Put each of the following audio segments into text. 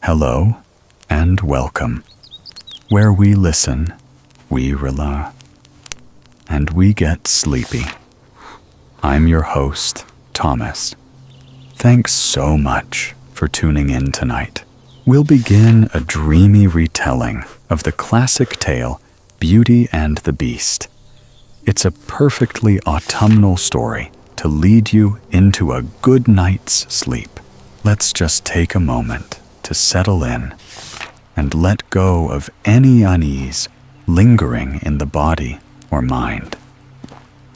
Hello and welcome. Where we listen, we rely, and we get sleepy. I'm your host, Thomas. Thanks so much for tuning in tonight. We'll begin a dreamy retelling of the classic tale, Beauty and the Beast. It's a perfectly autumnal story to lead you into a good night's sleep. Let's just take a moment to settle in and let go of any unease lingering in the body or mind.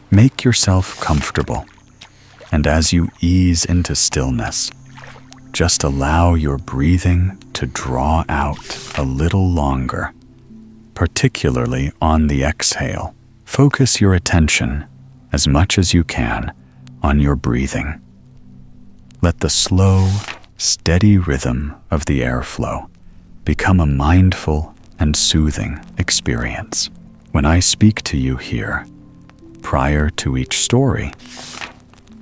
Make yourself comfortable, and as you ease into stillness, just allow your breathing to draw out a little longer, particularly on the exhale. Focus your attention as much as you can on your breathing. Let the slow, steady rhythm of the airflow become a mindful and soothing experience. When I speak to you here, prior to each story,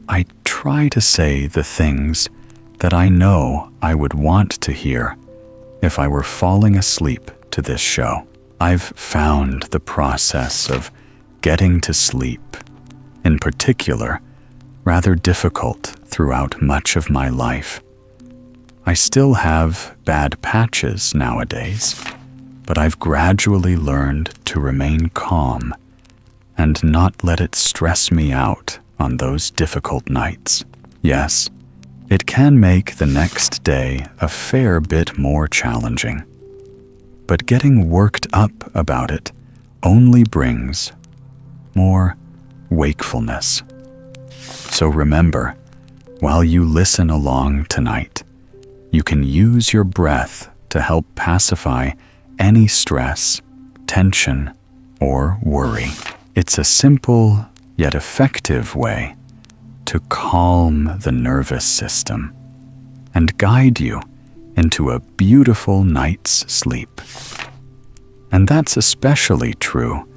I try to say the things that I know I would want to hear if I were falling asleep to this show. I've found the process of getting to sleep, in particular, rather difficult throughout much of my life. I still have bad patches nowadays, but I've gradually learned to remain calm and not let it stress me out on those difficult nights. Yes, it can make the next day a fair bit more challenging, but getting worked up about it only brings more wakefulness. So remember, while you listen along tonight, you can use your breath to help pacify any stress, tension, or worry. It's a simple yet effective way to calm the nervous system and guide you into a beautiful night's sleep. And that's especially true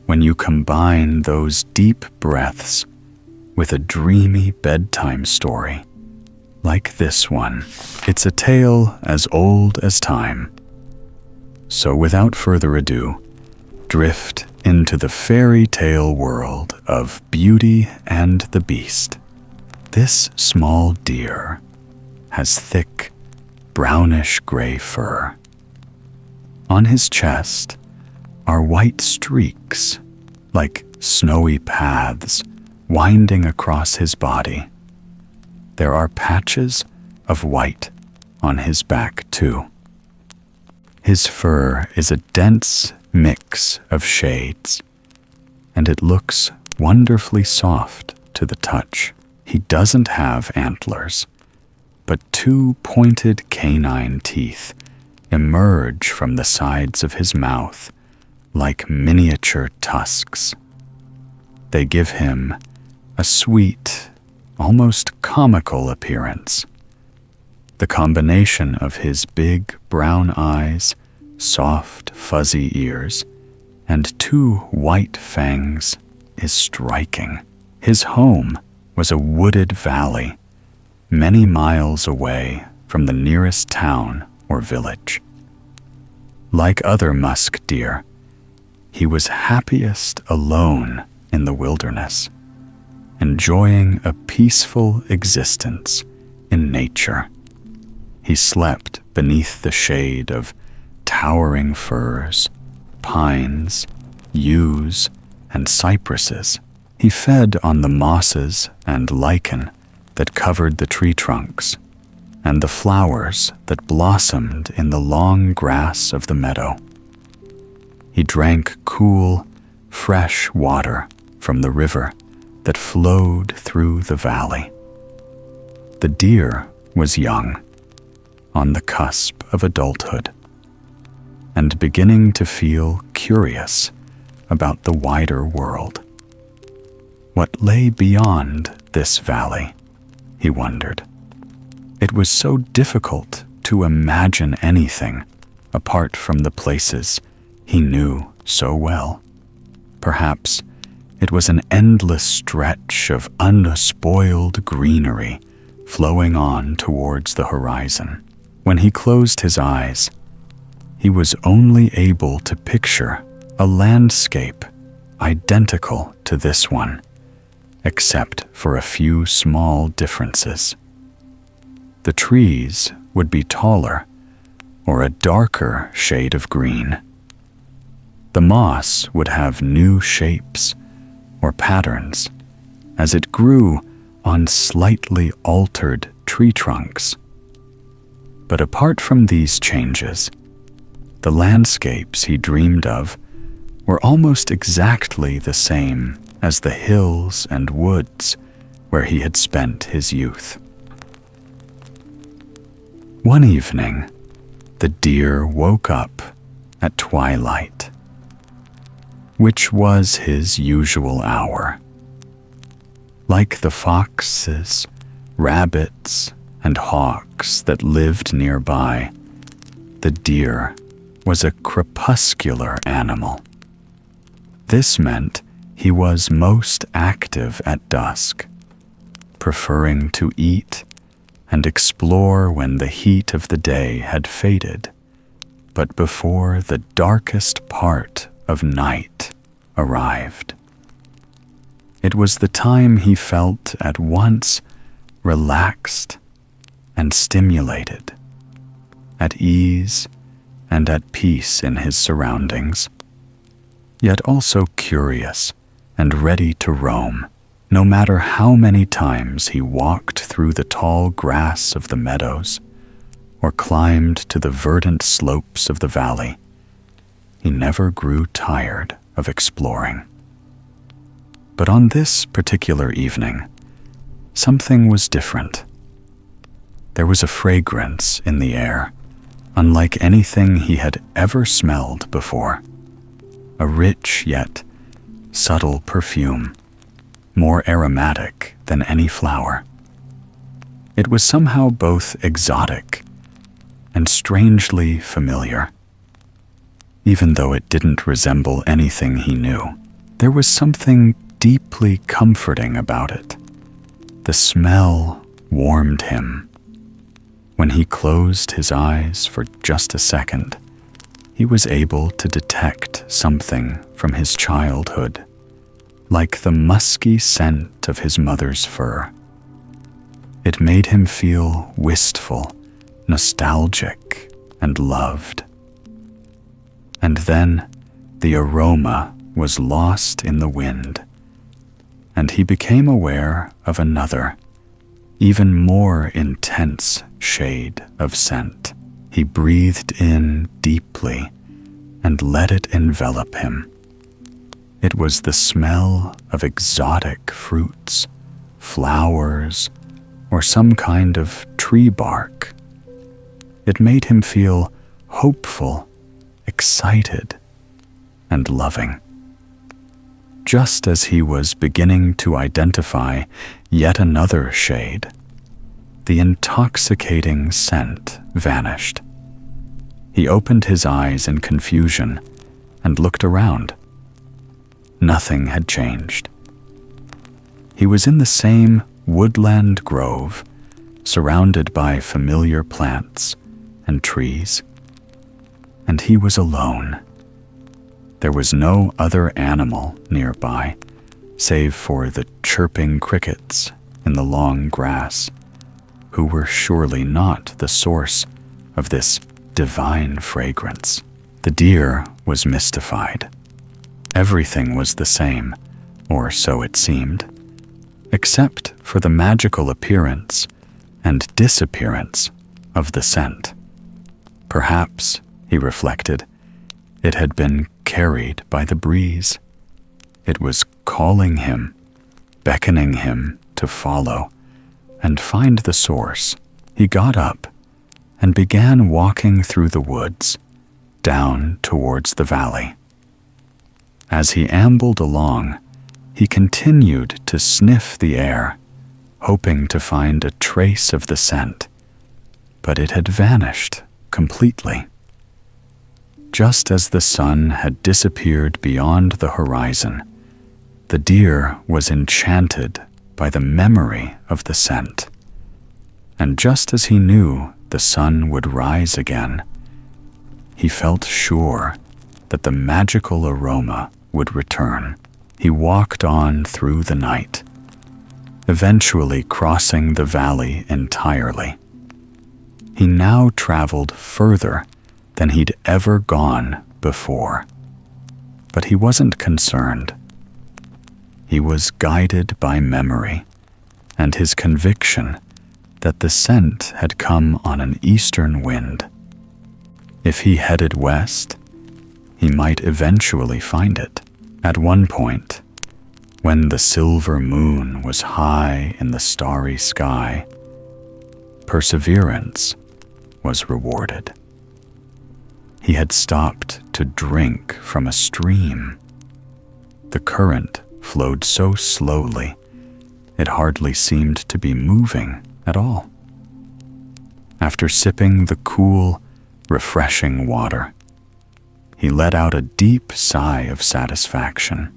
when you combine those deep breaths with a dreamy bedtime story like this one. It's a tale as old as time. So without further ado, drift into the fairy tale world of Beauty and the Beast. This small deer has thick, brownish-gray fur. On his chest are white streaks, like snowy paths winding across his body. There are patches of white on his back, too. His fur is a dense mix of shades, and it looks wonderfully soft to the touch. He doesn't have antlers, but two pointed canine teeth emerge from the sides of his mouth like miniature tusks. They give him a sweet, almost comical appearance. The combination of his big brown eyes, soft fuzzy ears, and two white fangs is striking. His home was a wooded valley, many miles away from the nearest town or village. Like other musk deer, he was happiest alone in the wilderness, enjoying a peaceful existence in nature. He slept beneath the shade of towering firs, pines, yews, and cypresses. He fed on the mosses and lichen that covered the tree trunks, and the flowers that blossomed in the long grass of the meadow. He drank cool, fresh water from the river that flowed through the valley. The deer was young, on the cusp of adulthood, and beginning to feel curious about the wider world. What lay beyond this valley, he wondered. It was so difficult to imagine anything apart from the places he knew so well. Perhaps it was an endless stretch of unspoiled greenery flowing on towards the horizon. When he closed his eyes, he was only able to picture a landscape identical to this one, except for a few small differences. The trees would be taller or a darker shade of green. The moss would have new shapes or patterns as it grew on slightly altered tree trunks. But apart from these changes, the landscapes he dreamed of were almost exactly the same as the hills and woods where he had spent his youth. One evening, the deer woke up at twilight, which was his usual hour. Like the foxes, rabbits, and hawks that lived nearby, the deer was a crepuscular animal. This meant he was most active at dusk, preferring to eat and explore when the heat of the day had faded, but before the darkest part of night arrived. It was the time he felt at once relaxed and stimulated, at ease and at peace in his surroundings, yet also curious and ready to roam, no matter how many times he walked through the tall grass of the meadows or climbed to the verdant slopes of the valley. He never grew tired of exploring. But on this particular evening, something was different. There was a fragrance in the air, unlike anything he had ever smelled before. A rich yet subtle perfume, more aromatic than any flower. It was somehow both exotic and strangely familiar. Even though it didn't resemble anything he knew, there was something deeply comforting about it. The smell warmed him. When he closed his eyes for just a second, he was able to detect something from his childhood, like the musky scent of his mother's fur. It made him feel wistful, nostalgic, and loved. And then the aroma was lost in the wind, and he became aware of another, even more intense shade of scent. He breathed in deeply and let it envelop him. It was the smell of exotic fruits, flowers, or some kind of tree bark. It made him feel hopeful, excited, and loving. Just as he was beginning to identify yet another shade, the intoxicating scent vanished. He opened his eyes in confusion and looked around. Nothing had changed. He was in the same woodland grove, surrounded by familiar plants and trees, and he was alone. There was no other animal nearby, save for the chirping crickets in the long grass, who were surely not the source of this divine fragrance. The deer was mystified. Everything was the same, or so it seemed, except for the magical appearance and disappearance of the scent. Perhaps, he reflected, it had been carried by the breeze. It was calling him, beckoning him to follow and find the source. He got up and began walking through the woods, down towards the valley. As he ambled along, he continued to sniff the air, hoping to find a trace of the scent, but it had vanished completely. Just as the sun had disappeared beyond the horizon, the deer was enchanted by the memory of the scent. And just as he knew the sun would rise again, he felt sure that the magical aroma would return. He walked on through the night, eventually crossing the valley entirely. He now traveled further than he'd ever gone before. But he wasn't concerned. He was guided by memory and his conviction that the scent had come on an eastern wind. If he headed west, he might eventually find it. At one point, when the silver moon was high in the starry sky, perseverance was rewarded. He had stopped to drink from a stream. The current flowed so slowly, it hardly seemed to be moving at all. After sipping the cool, refreshing water, he let out a deep sigh of satisfaction.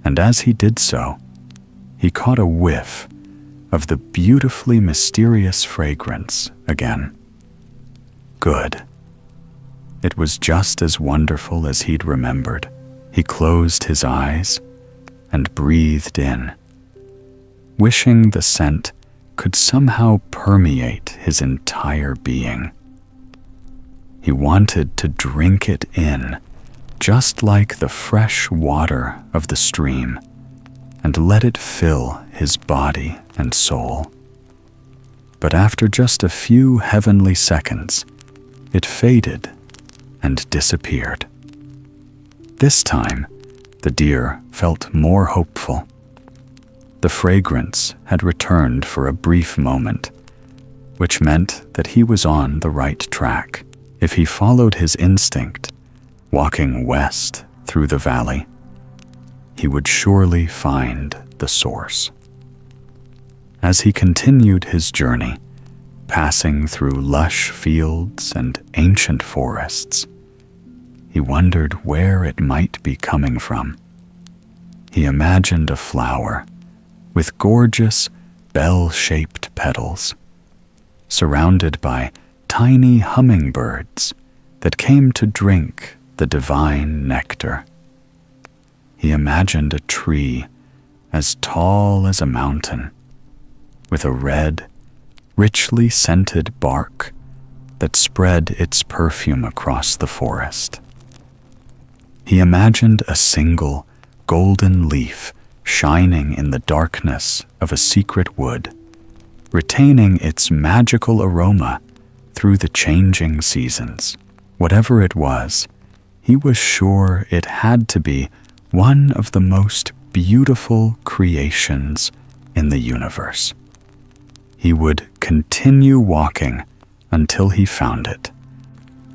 And as he did so, he caught a whiff of the beautifully mysterious fragrance again. Good. It was just as wonderful as he'd remembered. He closed his eyes and breathed in, wishing the scent could somehow permeate his entire being. He wanted to drink it in, just like the fresh water of the stream, and let it fill his body and soul. But after just a few heavenly seconds, it faded and disappeared. This time, the deer felt more hopeful. The fragrance had returned for a brief moment, which meant that he was on the right track. If he followed his instinct, walking west through the valley, he would surely find the source. As he continued his journey, passing through lush fields and ancient forests, he wondered where it might be coming from. He imagined a flower with gorgeous, bell-shaped petals, surrounded by tiny hummingbirds that came to drink the divine nectar. He imagined a tree as tall as a mountain, with a red, richly scented bark that spread its perfume across the forest. He imagined a single golden leaf shining in the darkness of a secret wood, retaining its magical aroma through the changing seasons. Whatever it was, he was sure it had to be one of the most beautiful creations in the universe. He would continue walking until he found it,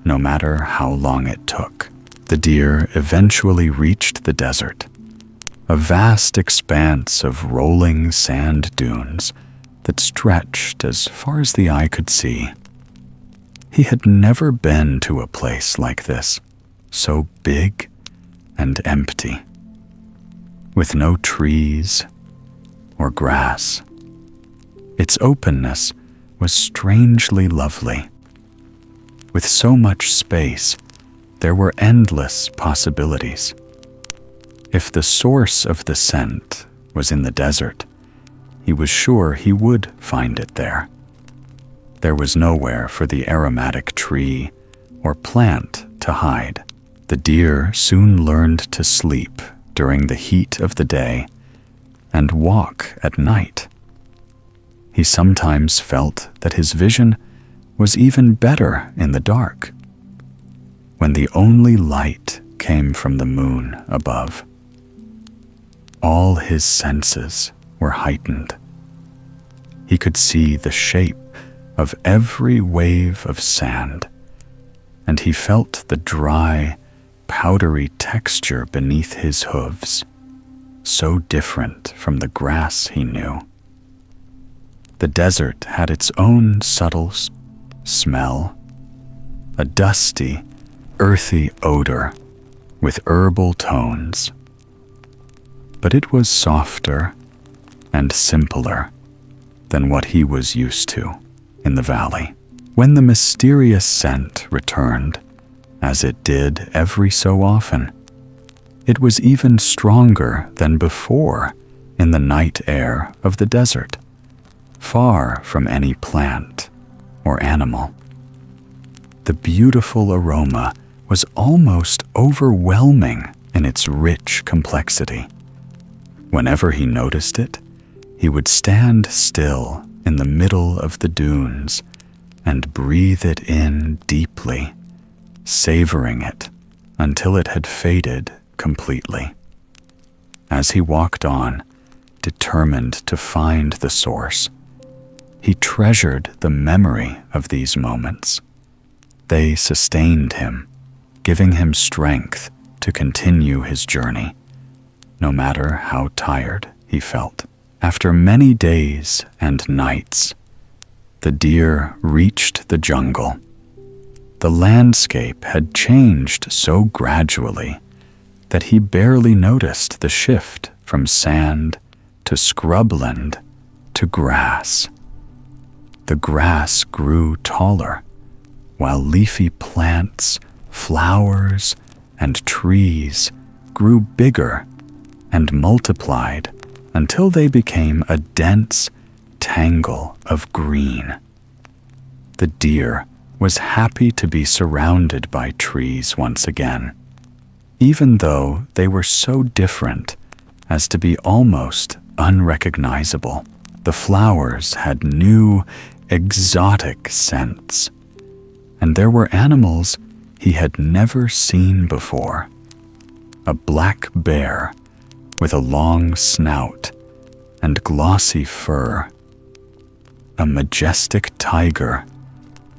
no matter how long it took. The deer eventually reached the desert, a vast expanse of rolling sand dunes that stretched as far as the eye could see. He had never been to a place like this, so big and empty, with no trees or grass. Its openness was strangely lovely. With so much space, there were endless possibilities. If the source of the scent was in the desert, he was sure he would find it there. There was nowhere for the aromatic tree or plant to hide. The deer soon learned to sleep during the heat of the day and walk at night. He sometimes felt that his vision was even better in the dark, when the only light came from the moon above. All his senses were heightened. He could see the shape of every wave of sand, and he felt the dry, powdery texture beneath his hooves, so different from the grass he knew. The desert had its own subtle smell, a dusty, earthy odor with herbal tones. But it was softer and simpler than what he was used to in the valley. When the mysterious scent returned, as it did every so often, it was even stronger than before in the night air of the desert, far from any plant or animal. The beautiful aroma was almost overwhelming in its rich complexity. Whenever he noticed it, he would stand still in the middle of the dunes and breathe it in deeply, savoring it until it had faded completely. As he walked on, determined to find the source, he treasured the memory of these moments. They sustained him, giving him strength to continue his journey, no matter how tired he felt. After many days and nights, the deer reached the jungle. The landscape had changed so gradually that he barely noticed the shift from sand to scrubland to grass. The grass grew taller, while leafy plants, flowers, and trees grew bigger and multiplied until they became a dense tangle of green. The deer was happy to be surrounded by trees once again, even though they were so different as to be almost unrecognizable. The flowers had new, exotic scents, and there were animals he had never seen before. A black bear with a long snout and glossy fur, a majestic tiger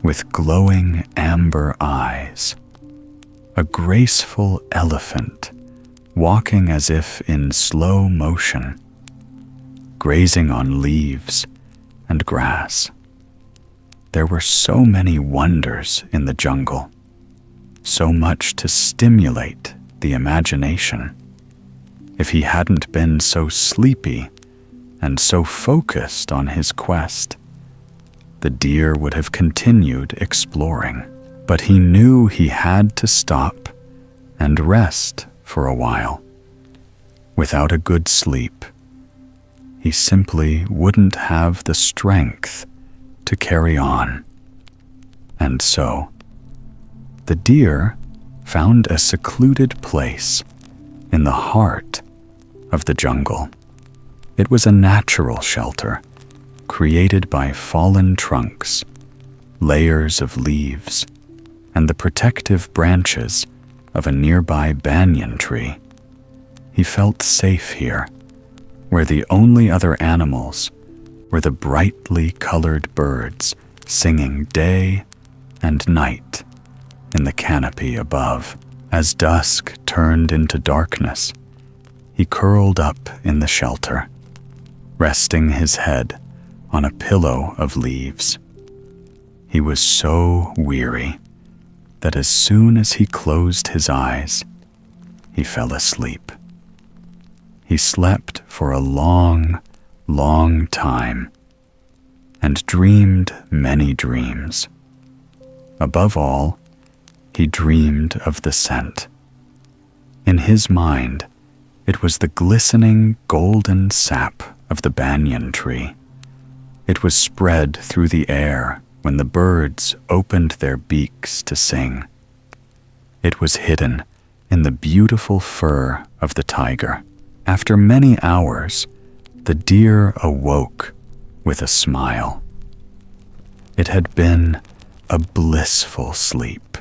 with glowing amber eyes, a graceful elephant walking as if in slow motion, grazing on leaves and grass. There were so many wonders in the jungle, so much to stimulate the imagination. If he hadn't been so sleepy and so focused on his quest, the deer would have continued exploring. But he knew he had to stop and rest for a while. Without a good sleep, he simply wouldn't have the strength to carry on. And so, the deer found a secluded place in the heart of the jungle. It was a natural shelter created by fallen trunks, layers of leaves, and the protective branches of a nearby banyan tree. He felt safe here, where the only other animals were the brightly colored birds singing day and night in the canopy above. As dusk turned into darkness, he curled up in the shelter, resting his head on a pillow of leaves. He was so weary that as soon as he closed his eyes, he fell asleep. He slept for a long, long time and dreamed many dreams. Above all, he dreamed of the scent. In his mind, it was the glistening golden sap of the banyan tree. It was spread through the air when the birds opened their beaks to sing. It was hidden in the beautiful fur of the tiger. After many hours, the deer awoke with a smile. It had been a blissful sleep,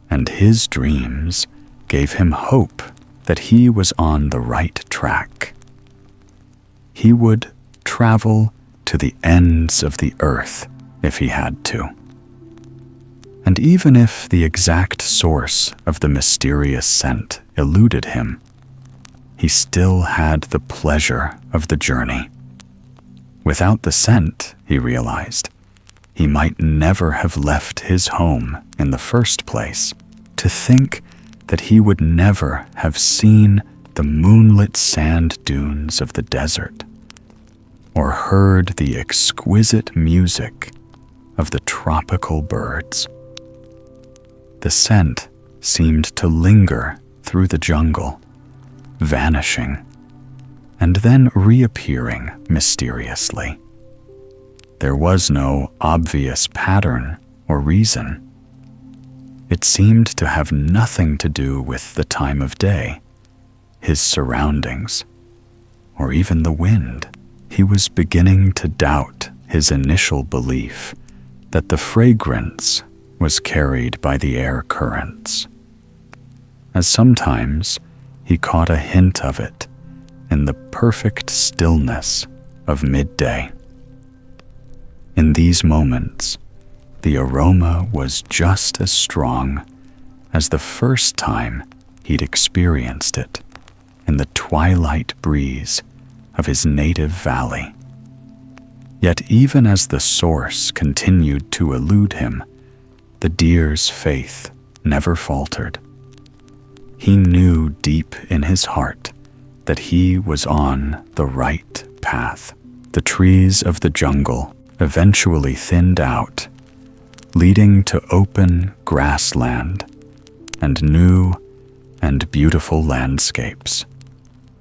and his dreams gave him hope that he was on the right track. He would travel to the ends of the earth if he had to. And even if the exact source of the mysterious scent eluded him, he still had the pleasure of the journey. Without the scent, he realized, he might never have left his home in the first place. To think that he would never have seen the moonlit sand dunes of the desert, or heard the exquisite music of the tropical birds. The scent seemed to linger through the jungle, vanishing, and then reappearing mysteriously. There was no obvious pattern or reason. It seemed to have nothing to do with the time of day, his surroundings, or even the wind. He was beginning to doubt his initial belief that the fragrance was carried by the air currents, as sometimes he caught a hint of it in the perfect stillness of midday. In these moments, the aroma was just as strong as the first time he'd experienced it in the twilight breeze of his native valley. Yet even as the source continued to elude him, the deer's faith never faltered. He knew deep in his heart that he was on the right path. The trees of the jungle eventually thinned out, leading to open grassland and new and beautiful landscapes.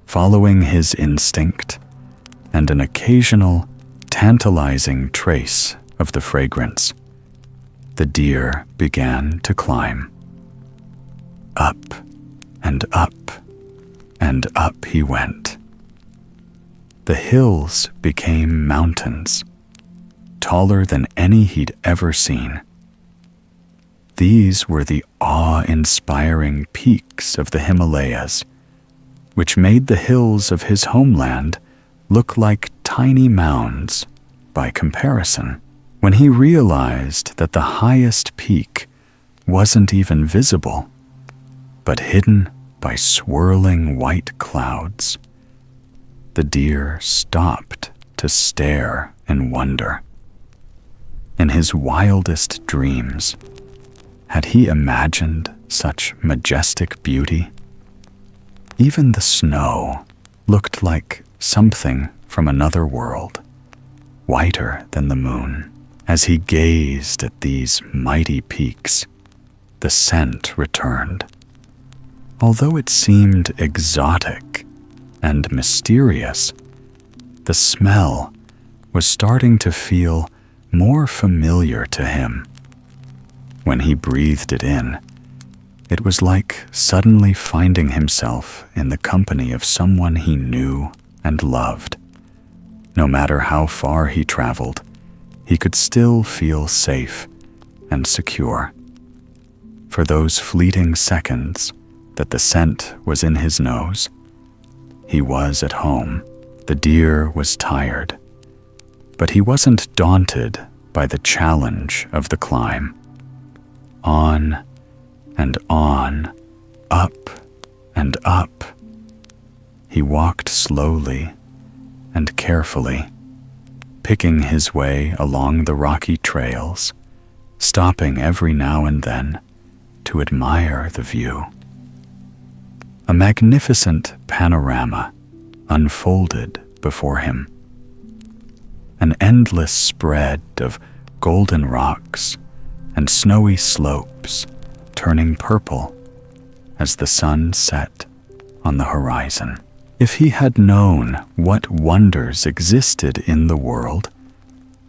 Following his instinct and an occasional tantalizing trace of the fragrance, the deer began to climb. Up and up and up he went. The hills became mountains, taller than any he'd ever seen. These were the awe-inspiring peaks of the Himalayas, which made the hills of his homeland look like tiny mounds by comparison. When he realized that the highest peak wasn't even visible, but hidden by swirling white clouds, the deer stopped to stare in wonder. In his wildest dreams, had he imagined such majestic beauty? Even the snow looked like something from another world, whiter than the moon. As he gazed at these mighty peaks, the scent returned. Although it seemed exotic and mysterious, the smell was starting to feel more familiar to him. When he breathed it in, it was like suddenly finding himself in the company of someone he knew and loved. No matter how far he traveled, he could still feel safe and secure. For those fleeting seconds that the scent was in his nose, he was at home. The deer was tired, but he wasn't daunted by the challenge of the climb. On and on, up and up. He walked slowly and carefully, picking his way along the rocky trails, stopping every now and then to admire the view. A magnificent panorama unfolded before him. An endless spread of golden rocks and snowy slopes turning purple as the sun set on the horizon. If he had known what wonders existed in the world,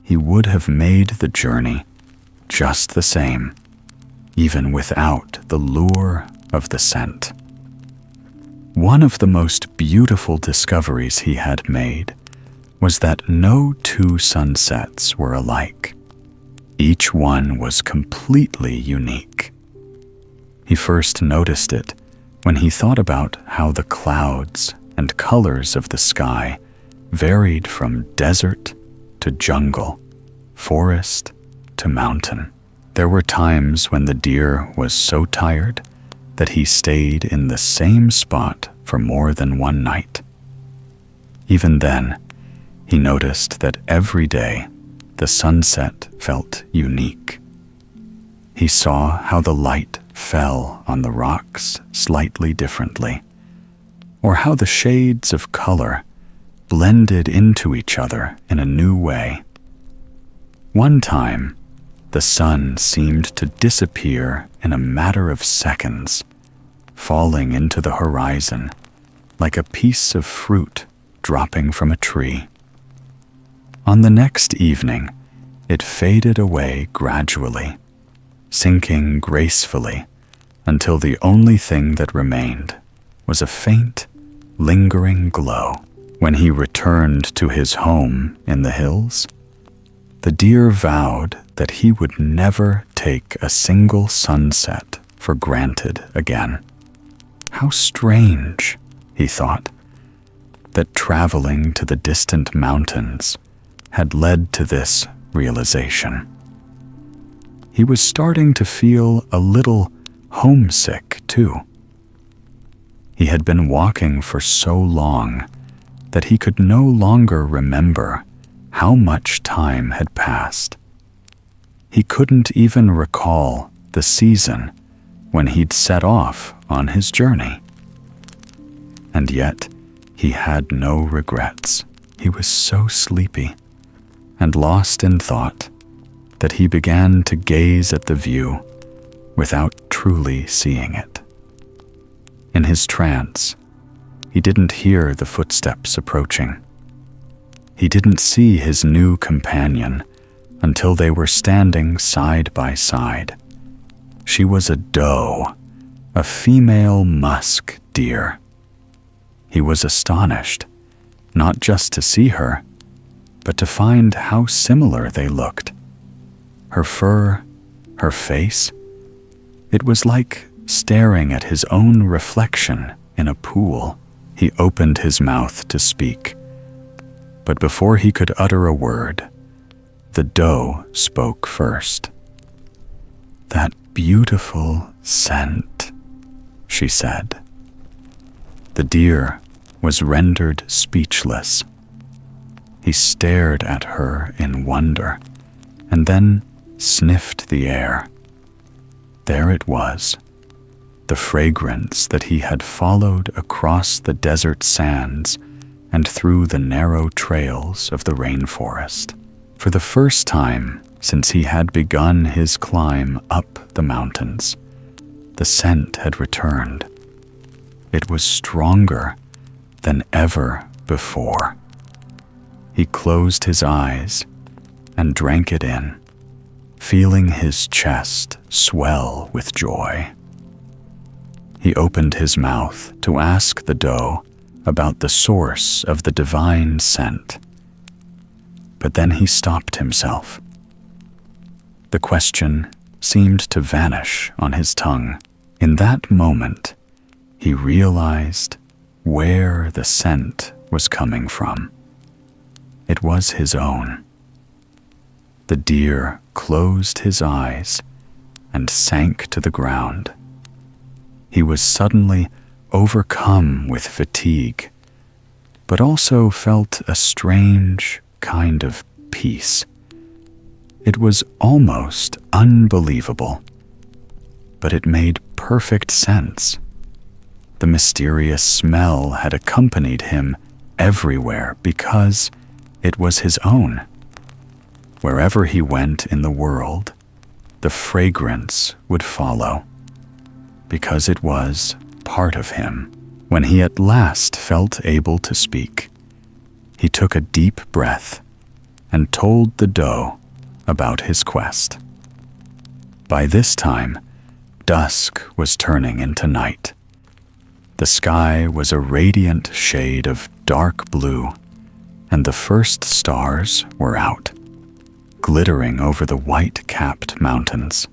he would have made the journey just the same, even without the lure of the scent. One of the most beautiful discoveries he had made was that no two sunsets were alike. Each one was completely unique. He first noticed it when he thought about how the clouds and colors of the sky varied from desert to jungle, forest to mountain. There were times when the deer was so tired that he stayed in the same spot for more than one night. Even then, he noticed that every day the sunset felt unique. He saw how the light fell on the rocks slightly differently, or how the shades of color blended into each other in a new way. One time, The sun seemed to disappear in a matter of seconds, falling into the horizon like a piece of fruit dropping from a tree. On the next evening, it faded away gradually, sinking gracefully until the only thing that remained was a faint, lingering glow. When he returned to his home in the hills, the deer vowed that he would never take a single sunset for granted again. How strange, he thought, that traveling to the distant mountains had led to this realization. He was starting to feel a little homesick, too. He had been walking for so long that he could no longer remember how much time had passed. He couldn't even recall the season when he'd set off on his journey. And yet, he had no regrets. He was so sleepy and lost in thought that he began to gaze at the view without truly seeing it. In his trance, he didn't hear the footsteps approaching. He didn't see his new companion until they were standing side by side. She was a doe, a female musk deer. He was astonished, not just to see her, but to find how similar they looked. Her fur, her face, it was like staring at his own reflection in a pool. He opened his mouth to speak, but before he could utter a word, the doe spoke first. "That beautiful scent," she said. The deer was rendered speechless. He stared at her in wonder, and then sniffed the air. There it was, the fragrance that he had followed across the desert sands and through the narrow trails of the rainforest. For the first time since he had begun his climb up the mountains, the scent had returned. It was stronger than ever before. He closed his eyes and drank it in, feeling his chest swell with joy. He opened his mouth to ask the doe about the source of the divine scent, but then he stopped himself. The question seemed to vanish on his tongue. In that moment, he realized where the scent was coming from. It was his own. The deer closed his eyes and sank to the ground. He was suddenly overcome with fatigue, but also felt a strange kind of peace. It was almost unbelievable, but it made perfect sense. The mysterious smell had accompanied him everywhere because it was his own. Wherever he went in the world, the fragrance would follow, because it was part of him. When he at last felt able to speak, he took a deep breath and told the doe about his quest. By this time, dusk was turning into night. The sky was a radiant shade of dark blue, and the first stars were out, glittering over the white-capped mountains.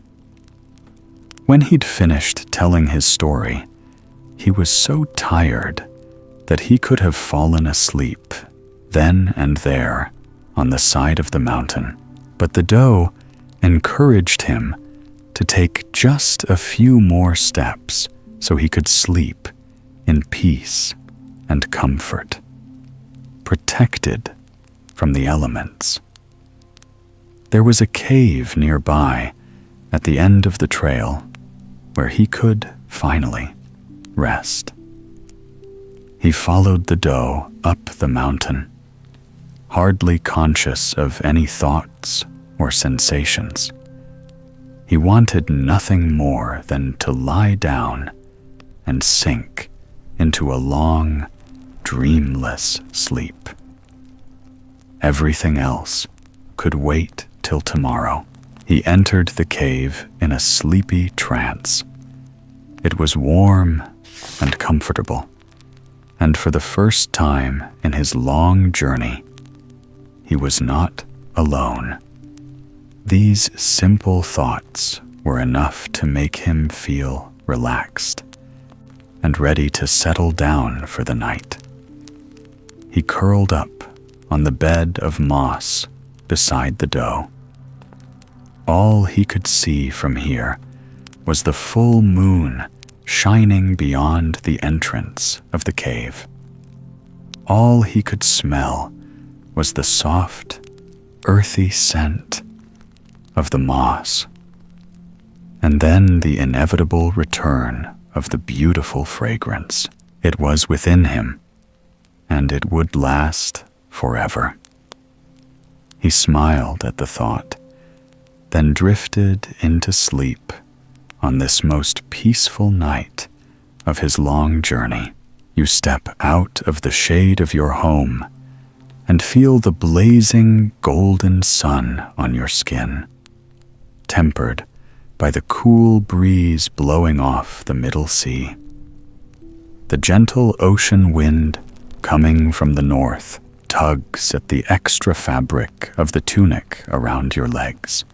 When he'd finished telling his story, he was so tired that he could have fallen asleep then and there on the side of the mountain. But the doe encouraged him to take just a few more steps so he could sleep in peace and comfort, protected from the elements. There was a cave nearby at the end of the trail where he could finally rest. He followed the doe up the mountain, hardly conscious of any thoughts or sensations. He wanted nothing more than to lie down and sink into a long, dreamless sleep. Everything else could wait till tomorrow. He entered the cave in a sleepy trance. It was warm and comfortable, and for the first time in his long journey, he was not alone. These simple thoughts were enough to make him feel relaxed and ready to settle down for the night. He curled up on the bed of moss beside the doe. All he could see from here was the full moon shining beyond the entrance of the cave. All he could smell was the soft, earthy scent of the moss, and then the inevitable return of the beautiful fragrance. It was within him, and it would last forever. He smiled at the thought, then drifted into sleep on this most peaceful night of his long journey. You step out of the shade of your home and feel the blazing golden sun on your skin, tempered by the cool breeze blowing off the middle sea. The gentle ocean wind coming from the north tugs at the extra fabric of the tunic around your legs.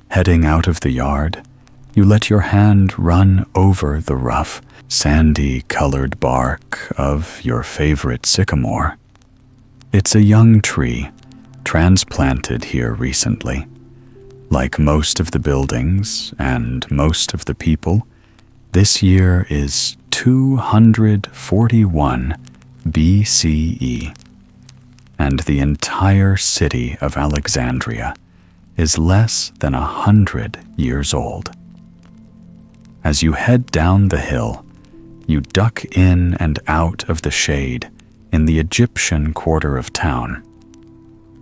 Heading out of the yard, you let your hand run over the rough, sandy-colored bark of your favorite sycamore. It's a young tree, transplanted here recently. Like most of the buildings and most of the people, this year is 241 BCE, and the entire city of Alexandria is less than 100 years old. As you head down the hill, you duck in and out of the shade in the Egyptian quarter of town.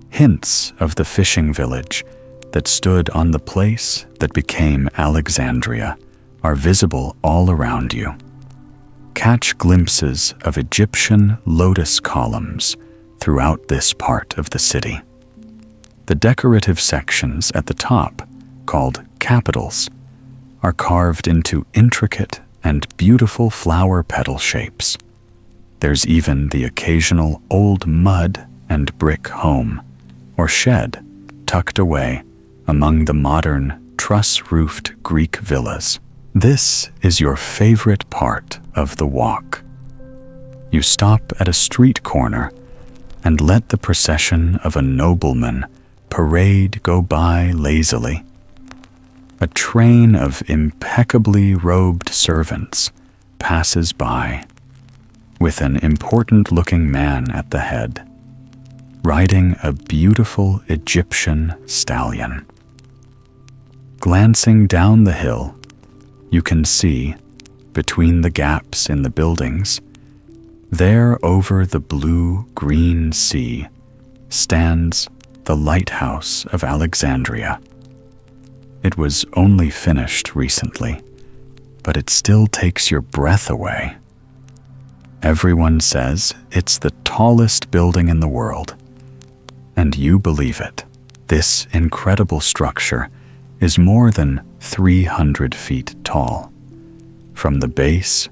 Hints of the fishing village that stood on the place that became Alexandria are visible all around you. Catch glimpses of Egyptian lotus columns throughout this part of the city. The decorative sections at the top, called capitals, are carved into intricate and beautiful flower petal shapes. There's even the occasional old mud and brick home, or shed, tucked away among the modern truss-roofed Greek villas. This is your favorite part of the walk. You stop at a street corner and let the procession of a nobleman parade go by lazily. A train of impeccably robed servants passes by, with an important-looking man at the head, riding a beautiful Egyptian stallion. Glancing down the hill, you can see, between the gaps in the buildings, there over the blue-green sea stands the lighthouse of Alexandria. It was only finished recently, but it still takes your breath away. Everyone says it's the tallest building in the world, and you believe it. This incredible structure is more than 300 feet tall, from the base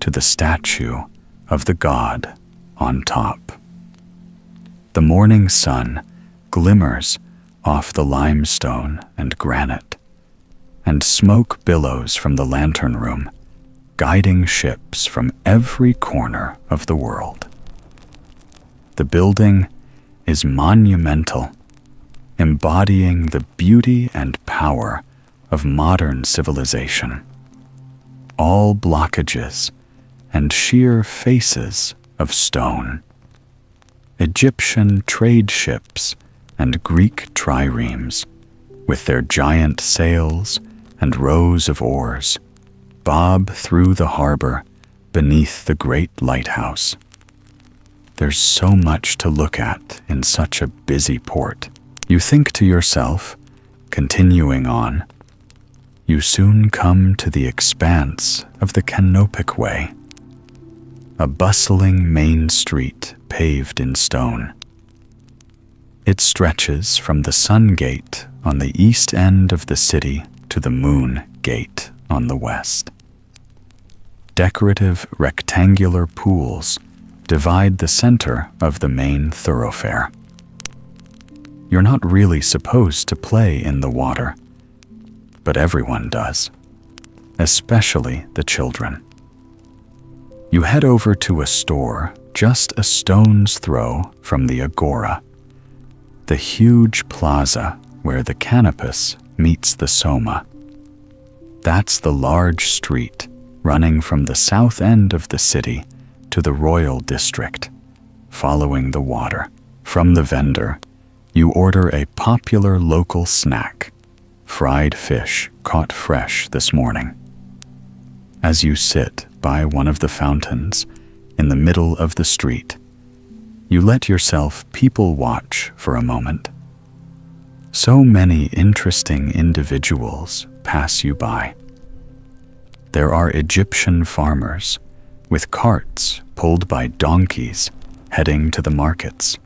to the statue of the god on top. The morning sun glimmers off the limestone and granite, and smoke billows from the lantern room, guiding ships from every corner of the world. The building is monumental, embodying the beauty and power of modern civilization. All blockages and sheer faces of stone. Egyptian trade ships and Greek triremes, with their giant sails and rows of oars, bob through the harbor beneath the great lighthouse. There's so much to look at in such a busy port. You think to yourself, continuing on, you soon come to the expanse of the Canopic Way, a bustling main street paved in stone. It stretches from the Sun Gate on the east end of the city to the Moon Gate on the west. Decorative rectangular pools divide the center of the main thoroughfare. You're not really supposed to play in the water, but everyone does, especially the children. You head over to a store just a stone's throw from the Agora, the huge plaza where the Canopus meets the Soma. That's the large street running from the south end of the city to the Royal District, following the water. From the vendor, you order a popular local snack, fried fish caught fresh this morning. As you sit by one of the fountains in the middle of the street, you let yourself people watch for a moment. So many interesting individuals pass you by. There are Egyptian farmers with carts pulled by donkeys heading to the markets.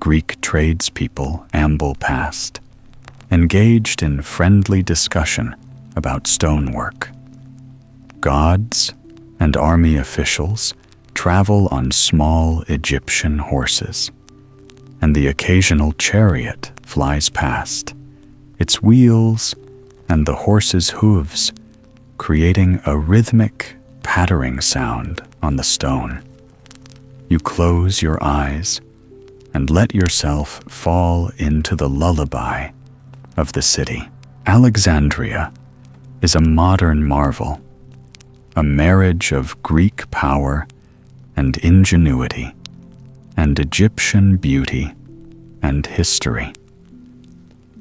Greek tradespeople amble past, engaged in friendly discussion about stonework. Gods and army officials travel on small Egyptian horses, and the occasional chariot flies past, its wheels and the horse's hooves creating a rhythmic, pattering sound on the stone. You close your eyes and let yourself fall into the lullaby of the city. Alexandria is a modern marvel, a marriage of Greek power and ingenuity, and Egyptian beauty and history.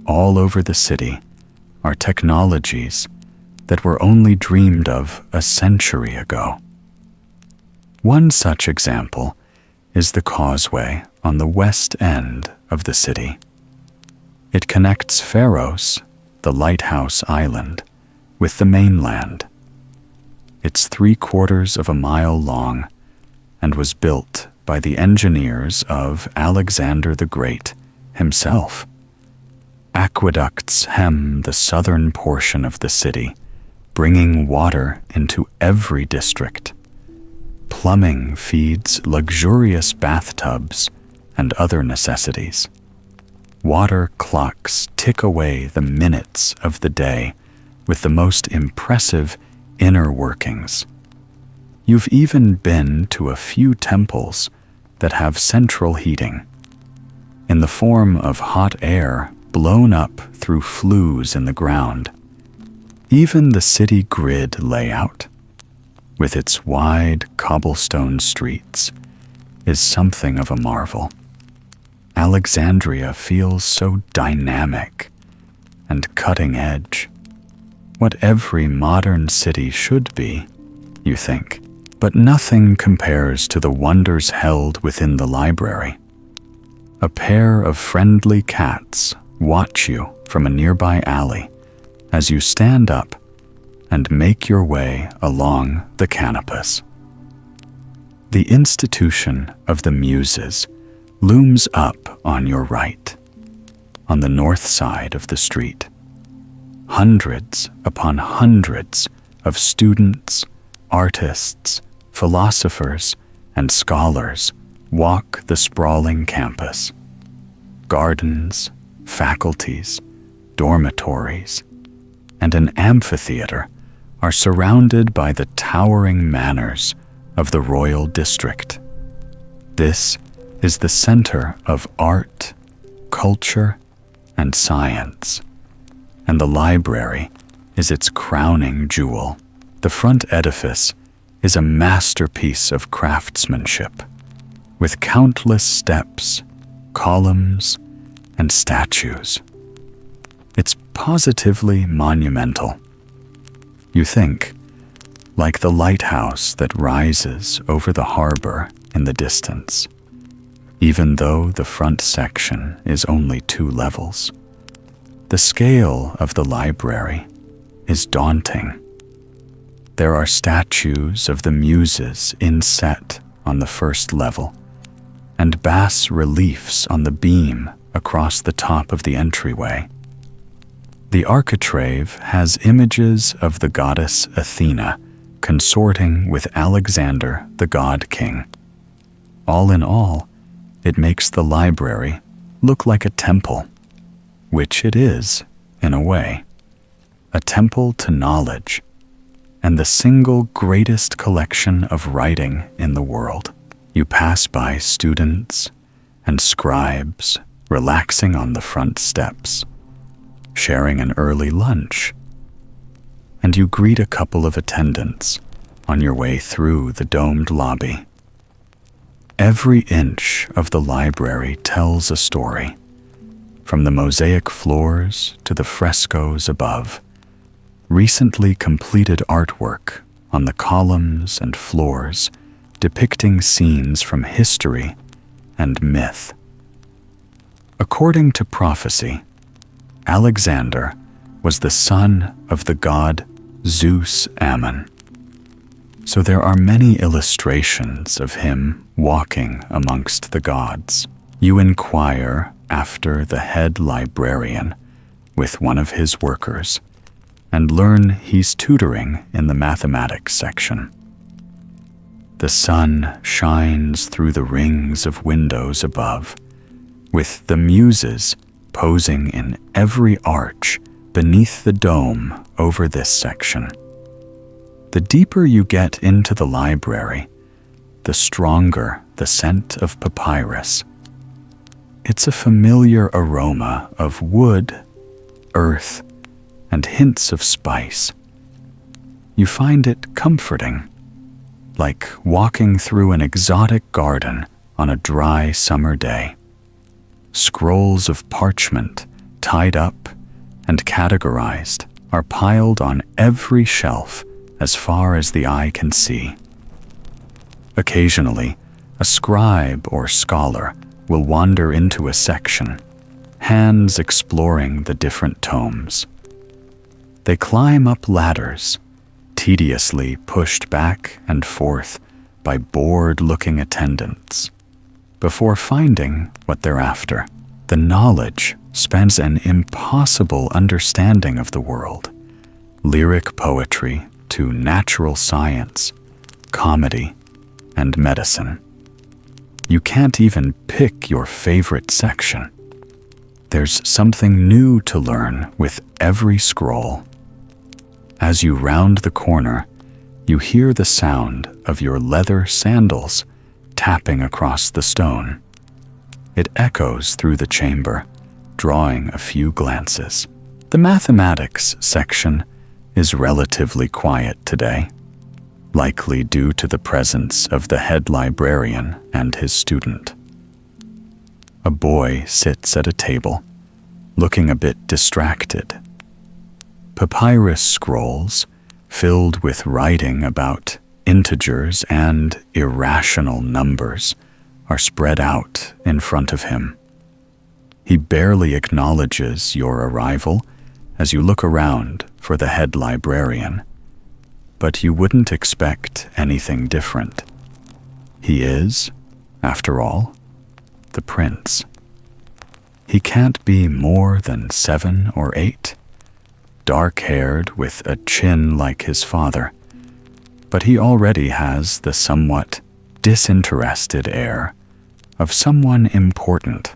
All over the city are technologies that were only dreamed of a century ago. One such example is the causeway on the west end of the city. It connects Pharos, the lighthouse island, with the mainland. It's 3/4 of a mile long and was built by the engineers of Alexander the Great himself. Aqueducts hem the southern portion of the city, bringing water into every district. Plumbing feeds luxurious bathtubs and other necessities. Water clocks tick away the minutes of the day with the most impressive inner workings. You've even been to a few temples that have central heating, in the form of hot air blown up through flues in the ground. Even the city grid layout, with its wide cobblestone streets, is something of a marvel. Alexandria feels so dynamic and cutting edge. What every modern city should be, you think. But nothing compares to the wonders held within the library. A pair of friendly cats watch you from a nearby alley as you stand up and make your way along the Canopus. The institution of the Muses looms up on your right, on the north side of the street. Hundreds upon hundreds of students, artists, philosophers, and scholars walk the sprawling campus. Gardens, faculties, dormitories, and an amphitheater are surrounded by the towering manors of the Royal District. This is the center of art, culture, and science, and the library is its crowning jewel. The front edifice is a masterpiece of craftsmanship, with countless steps, columns, and statues. It's positively monumental. You think, like the lighthouse that rises over the harbor in the distance, even though the front section is only 2 levels. The scale of the library is daunting. There are statues of the Muses inset on the first level, and bas reliefs on the beam across the top of the entryway. The architrave has images of the goddess Athena consorting with Alexander, the god king. All in all, it makes the library look like a temple, which it is, in a way. A temple to knowledge, and the single greatest collection of writing in the world. You pass by students and scribes relaxing on the front steps, sharing an early lunch, and you greet a couple of attendants on your way through the domed lobby. Every inch of the library tells a story, from the mosaic floors to the frescoes above. Recently completed artwork on the columns and floors depicting scenes from history and myth. According to prophecy, Alexander was the son of the god Zeus Ammon. So there are many illustrations of him walking amongst the gods. You inquire after the head librarian with one of his workers and learn he's tutoring in the mathematics section. The sun shines through the rings of windows above, with the Muses posing in every arch beneath the dome over this section. The deeper you get into the library, the stronger the scent of papyrus. It's a familiar aroma of wood, earth, and hints of spice. You find it comforting, like walking through an exotic garden on a dry summer day. Scrolls of parchment, tied up and categorized, are piled on every shelf as far as the eye can see. Occasionally, a scribe or scholar will wander into a section, hands exploring the different tomes. They climb up ladders, tediously pushed back and forth by bored-looking attendants, before finding what they're after. The knowledge spans an impossible understanding of the world, lyric poetry to natural science, comedy, and medicine. You can't even pick your favorite section. There's something new to learn with every scroll. As you round the corner, you hear the sound of your leather sandals tapping across the stone. It echoes through the chamber, drawing a few glances. The mathematics section is relatively quiet today, likely due to the presence of the head librarian and his student. A boy sits at a table, looking a bit distracted. Papyrus scrolls, filled with writing about integers and irrational numbers, are spread out in front of him. He barely acknowledges your arrival as you look around for the head librarian, but you wouldn't expect anything different. He is, after all, the prince. He can't be more than 7 or 8, dark-haired with a chin like his father, but he already has the somewhat disinterested air of someone important,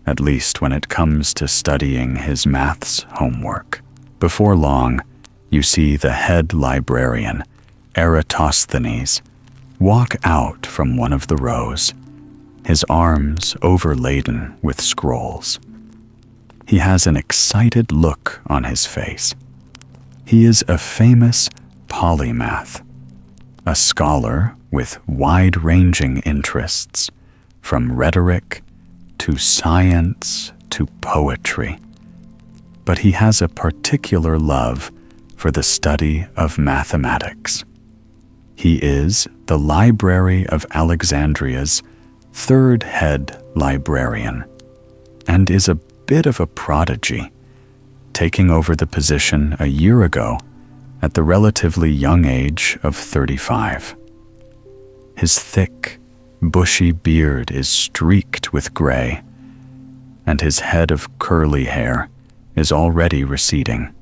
at least when it comes to studying his maths homework. Before long, you see the head librarian, Eratosthenes, walk out from one of the rows, his arms overladen with scrolls. He has an excited look on his face. He is a famous polymath, a scholar with wide-ranging interests, from rhetoric to science to poetry. But he has a particular love for the study of mathematics. He is the Library of Alexandria's third head librarian, and is a bit of a prodigy, taking over the position a year ago at the relatively young age of 35. His thick, bushy beard is streaked with gray, and his head of curly hair is already receding.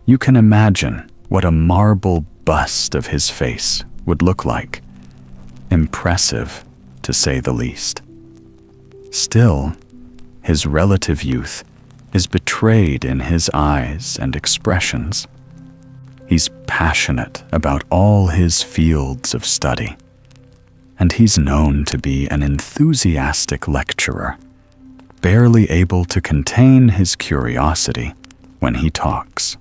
You can imagine what a marble bust of his face would look like. Impressive, to say the least. Still, his relative youth is betrayed in his eyes and expressions. He's passionate about all his fields of study, and he's known to be an enthusiastic lecturer, barely able to contain his curiosity when he talks.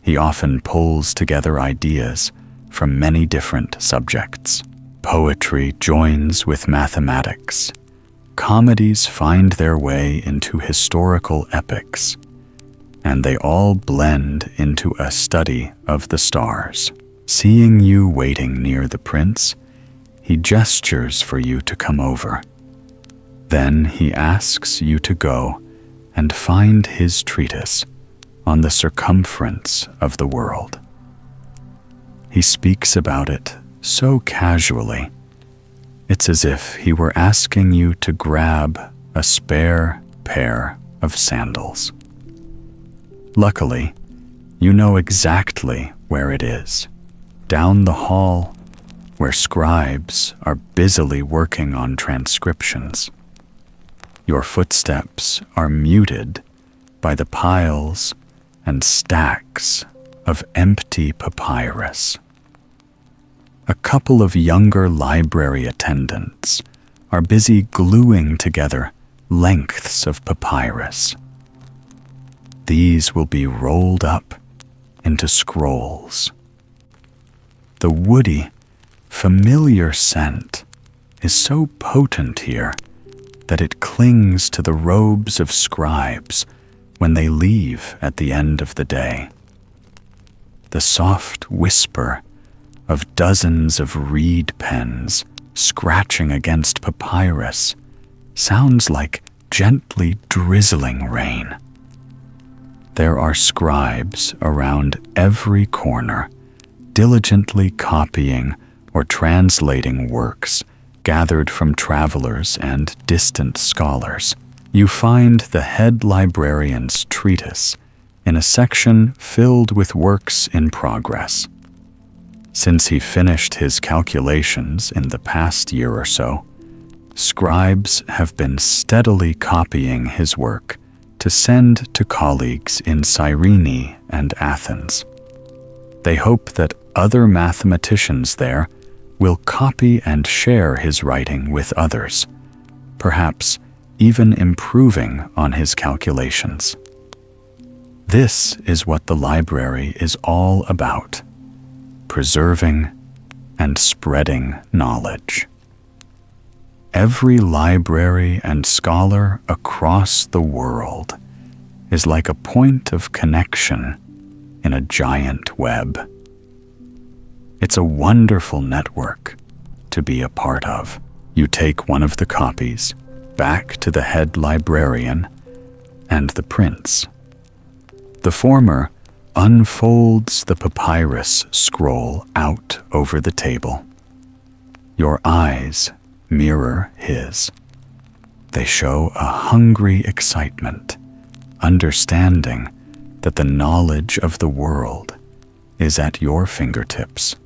He often pulls together ideas from many different subjects. Poetry joins with mathematics. Comedies find their way into historical epics, and they all blend into a study of the stars. Seeing you waiting near the prince, he gestures for you to come over. Then he asks you to go and find his treatise on the circumference of the world. He speaks about it so casually, it's as if he were asking you to grab a spare pair of sandals. Luckily, you know exactly where it is, down the hall where scribes are busily working on transcriptions. Your footsteps are muted by the piles and stacks of empty papyrus. A couple of younger library attendants are busy gluing together lengths of papyrus. These will be rolled up into scrolls. The woody, familiar scent is so potent here that it clings to the robes of scribes when they leave at the end of the day. The soft whisper of dozens of reed pens scratching against papyrus sounds like gently drizzling rain. There are scribes around every corner, diligently copying or translating works gathered from travelers and distant scholars. You find the head librarian's treatise in a section filled with works in progress. Since he finished his calculations in the past year or so, scribes have been steadily copying his work to send to colleagues in Cyrene and Athens. They hope that other mathematicians there will copy and share his writing with others, perhaps even improving on his calculations. This is what the library is all about: preserving and spreading knowledge. Every library and scholar across the world is like a point of connection in a giant web. It's a wonderful network to be a part of. You take one of the copies back to the head librarian and the prince. The former unfolds the papyrus scroll out over the table. Your eyes mirror his. They show a hungry excitement, understanding that the knowledge of the world is at your fingertips.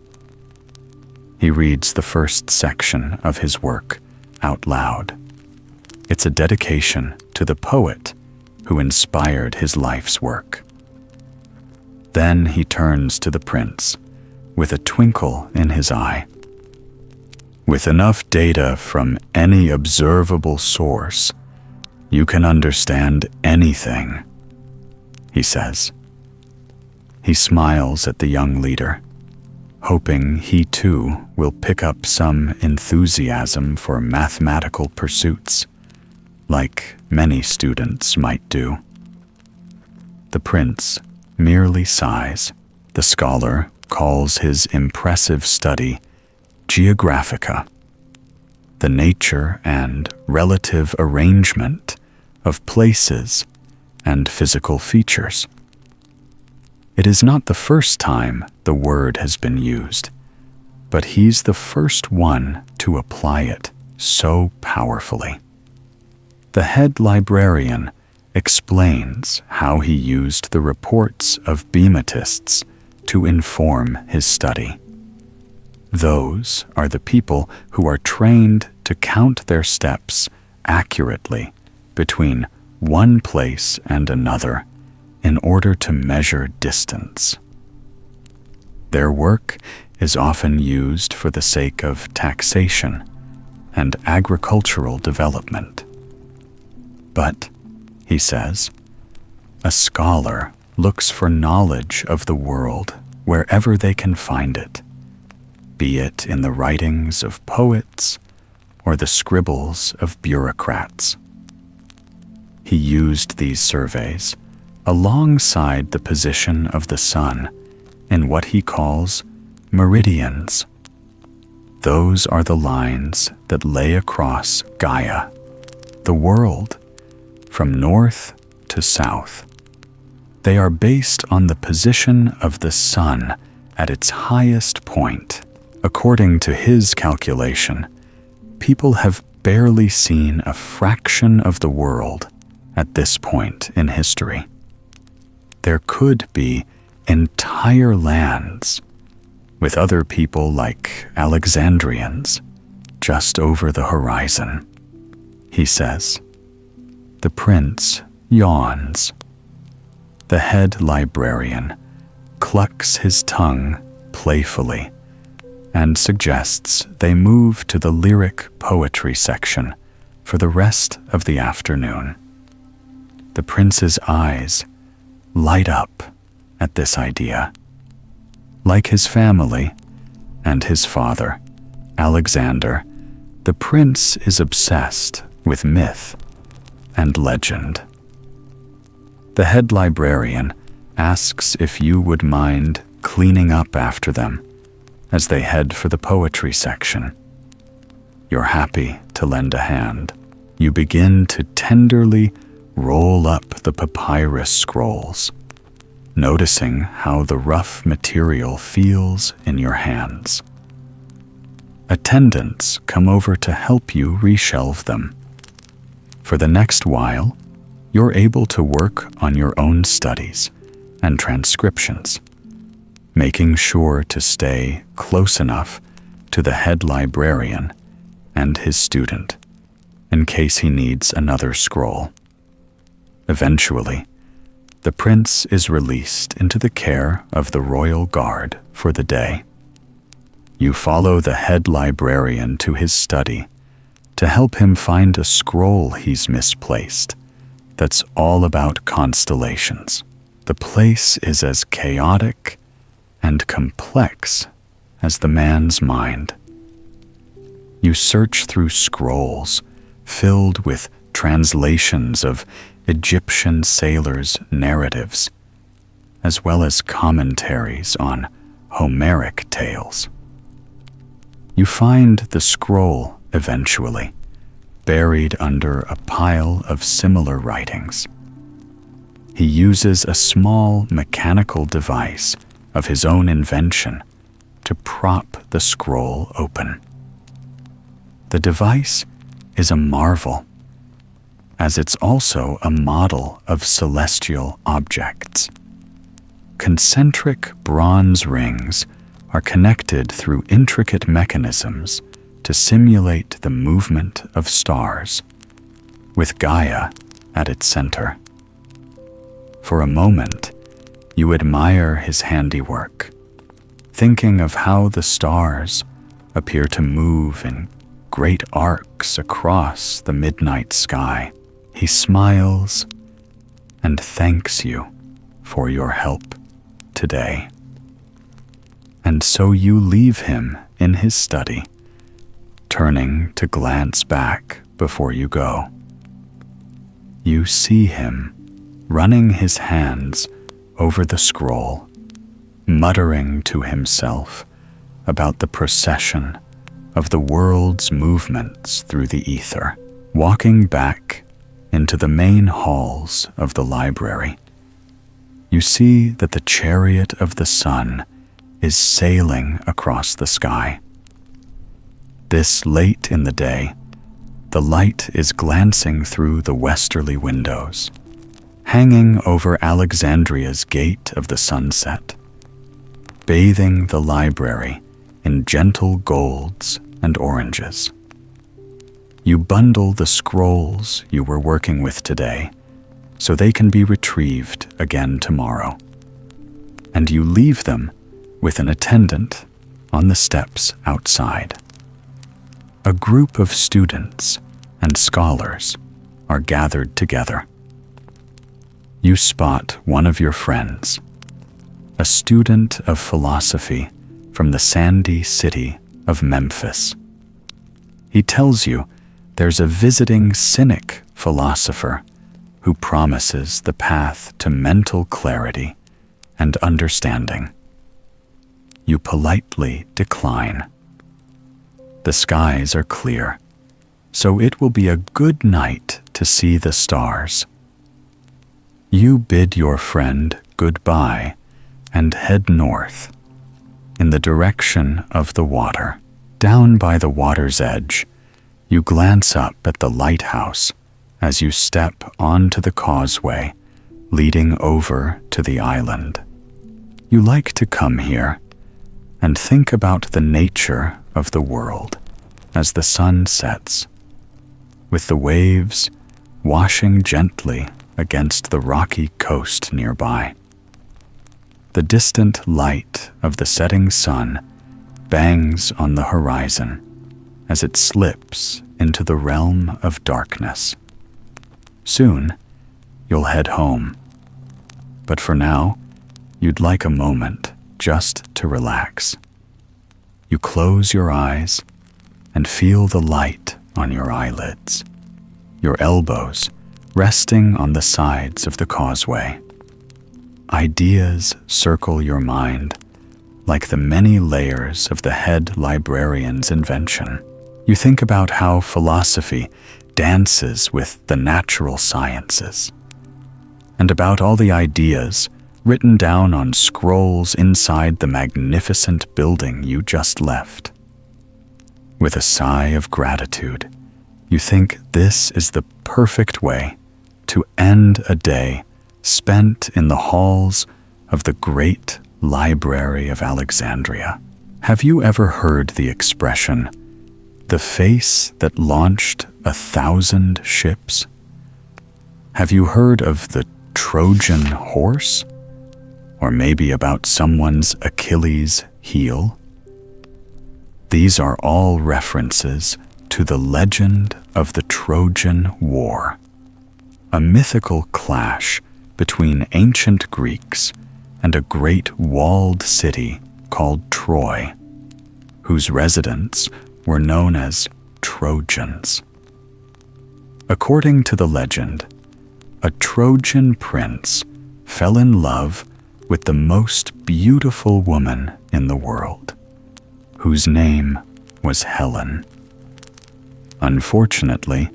He reads the first section of his work out loud. It's a dedication to the poet who inspired his life's work. Then he turns to the prince with a twinkle in his eye. With enough data from any observable source, you can understand anything, he says. He smiles at the young leader, hoping he too will pick up some enthusiasm for mathematical pursuits, like many students might do. The prince merely sighs. The scholar calls his impressive study Geographica, the nature and relative arrangement of places and physical features. It is not the first time the word has been used, but he's the first one to apply it so powerfully. The head librarian explains how he used the reports of bematists to inform his study. Those are the people who are trained to count their steps accurately between one place and another in order to measure distance. Their work is often used for the sake of taxation and agricultural development. But, he says, a scholar looks for knowledge of the world wherever they can find it, be it in the writings of poets or the scribbles of bureaucrats. He used these surveys alongside the position of the sun in what he calls meridians. Those are the lines that lay across Gaia, the world, from north to south. They are based on the position of the sun at its highest point. According to his calculation, people have barely seen a fraction of the world at this point in history. There could be entire lands with other people like Alexandrians just over the horizon. He says. The prince yawns. The head librarian clucks his tongue playfully and suggests they move to the lyric poetry section for the rest of the afternoon. The prince's eyes light up at this idea. Like his family and his father, Alexander, the prince is obsessed with myth and legend. The head librarian asks if you would mind cleaning up after them as they head for the poetry section. You're happy to lend a hand. You begin to tenderly roll up the papyrus scrolls, noticing how the rough material feels in your hands. Attendants come over to help you reshelve them. For the next while, you're able to work on your own studies and transcriptions, making sure to stay close enough to the head librarian and his student in case he needs another scroll. Eventually, the prince is released into the care of the royal guard for the day. You follow the head librarian to his study to help him find a scroll he's misplaced that's all about constellations. The place is as chaotic and complex as the man's mind. You search through scrolls filled with translations of Egyptian sailors' narratives, as well as commentaries on Homeric tales. You find the scroll eventually, buried under a pile of similar writings. He uses a small mechanical device of his own invention to prop the scroll open. The device is a marvel, as it's also a model of celestial objects. Concentric bronze rings are connected through intricate mechanisms to simulate the movement of stars, with Gaia at its center. For a moment, you admire his handiwork, thinking of how the stars appear to move in great arcs across the midnight sky. He smiles and thanks you for your help today. And so you leave him in his study, turning to glance back before you go. You see him running his hands over the scroll, muttering to himself about the procession of the world's movements through the ether. Walking back into the main halls of the library, you see that the chariot of the sun is sailing across the sky. This late in the day, the light is glancing through the westerly windows, hanging over Alexandria's gate of the sunset, bathing the library in gentle golds and oranges. You bundle the scrolls you were working with today so they can be retrieved again tomorrow, and you leave them with an attendant on the steps outside. A group of students and scholars are gathered together. You spot one of your friends, a student of philosophy from the sandy city of Memphis. He tells you there's a visiting cynic philosopher who promises the path to mental clarity and understanding. You politely decline. The skies are clear, so it will be a good night to see the stars. You bid your friend goodbye and head north, in the direction of the water. Down by the water's edge, you glance up at the lighthouse as you step onto the causeway leading over to the island. You like to come here and think about the nature of the world as the sun sets, with the waves washing gently against the rocky coast nearby. The distant light of the setting sun bangs on the horizon as it slips into the realm of darkness. Soon, you'll head home, but for now, you'd like a moment just to relax. You close your eyes and feel the light on your eyelids, your elbows resting on the sides of the causeway. Ideas circle your mind like the many layers of the head librarian's invention. You think about how philosophy dances with the natural sciences, and about all the ideas written down on scrolls inside the magnificent building you just left. With a sigh of gratitude, you think this is the perfect way to end a day spent in the halls of the great Library of Alexandria. Have you ever heard the expression, "the face that launched 1,000 ships"? Have you heard of the Trojan horse? Or maybe about someone's Achilles heel? These are all references to the legend of the Trojan War, a mythical clash between ancient Greeks and a great walled city called Troy, whose residents were known as Trojans. According to the legend, a Trojan prince fell in love with the most beautiful woman in the world, whose name was Helen. Unfortunately,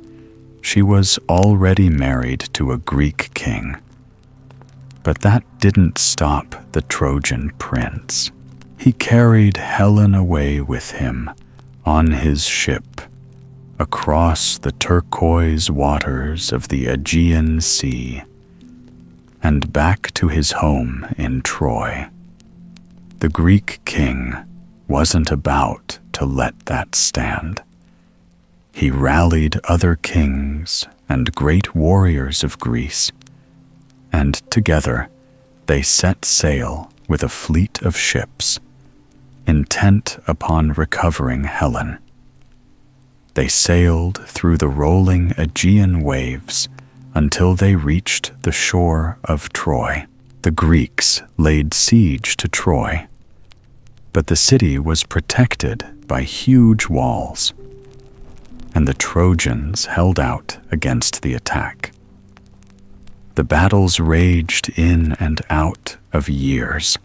she was already married to a Greek king. But that didn't stop the Trojan prince. He carried Helen away with him on his ship across the turquoise waters of the Aegean Sea and back to his home in Troy. The Greek king wasn't about to let that stand. He rallied other kings and great warriors of Greece, and together they set sail with a fleet of ships, intent upon recovering Helen. They sailed through the rolling Aegean waves until they reached the shore of Troy. The Greeks laid siege to Troy, but the city was protected by huge walls, and the Trojans held out against the attack. The battles raged in and out of years,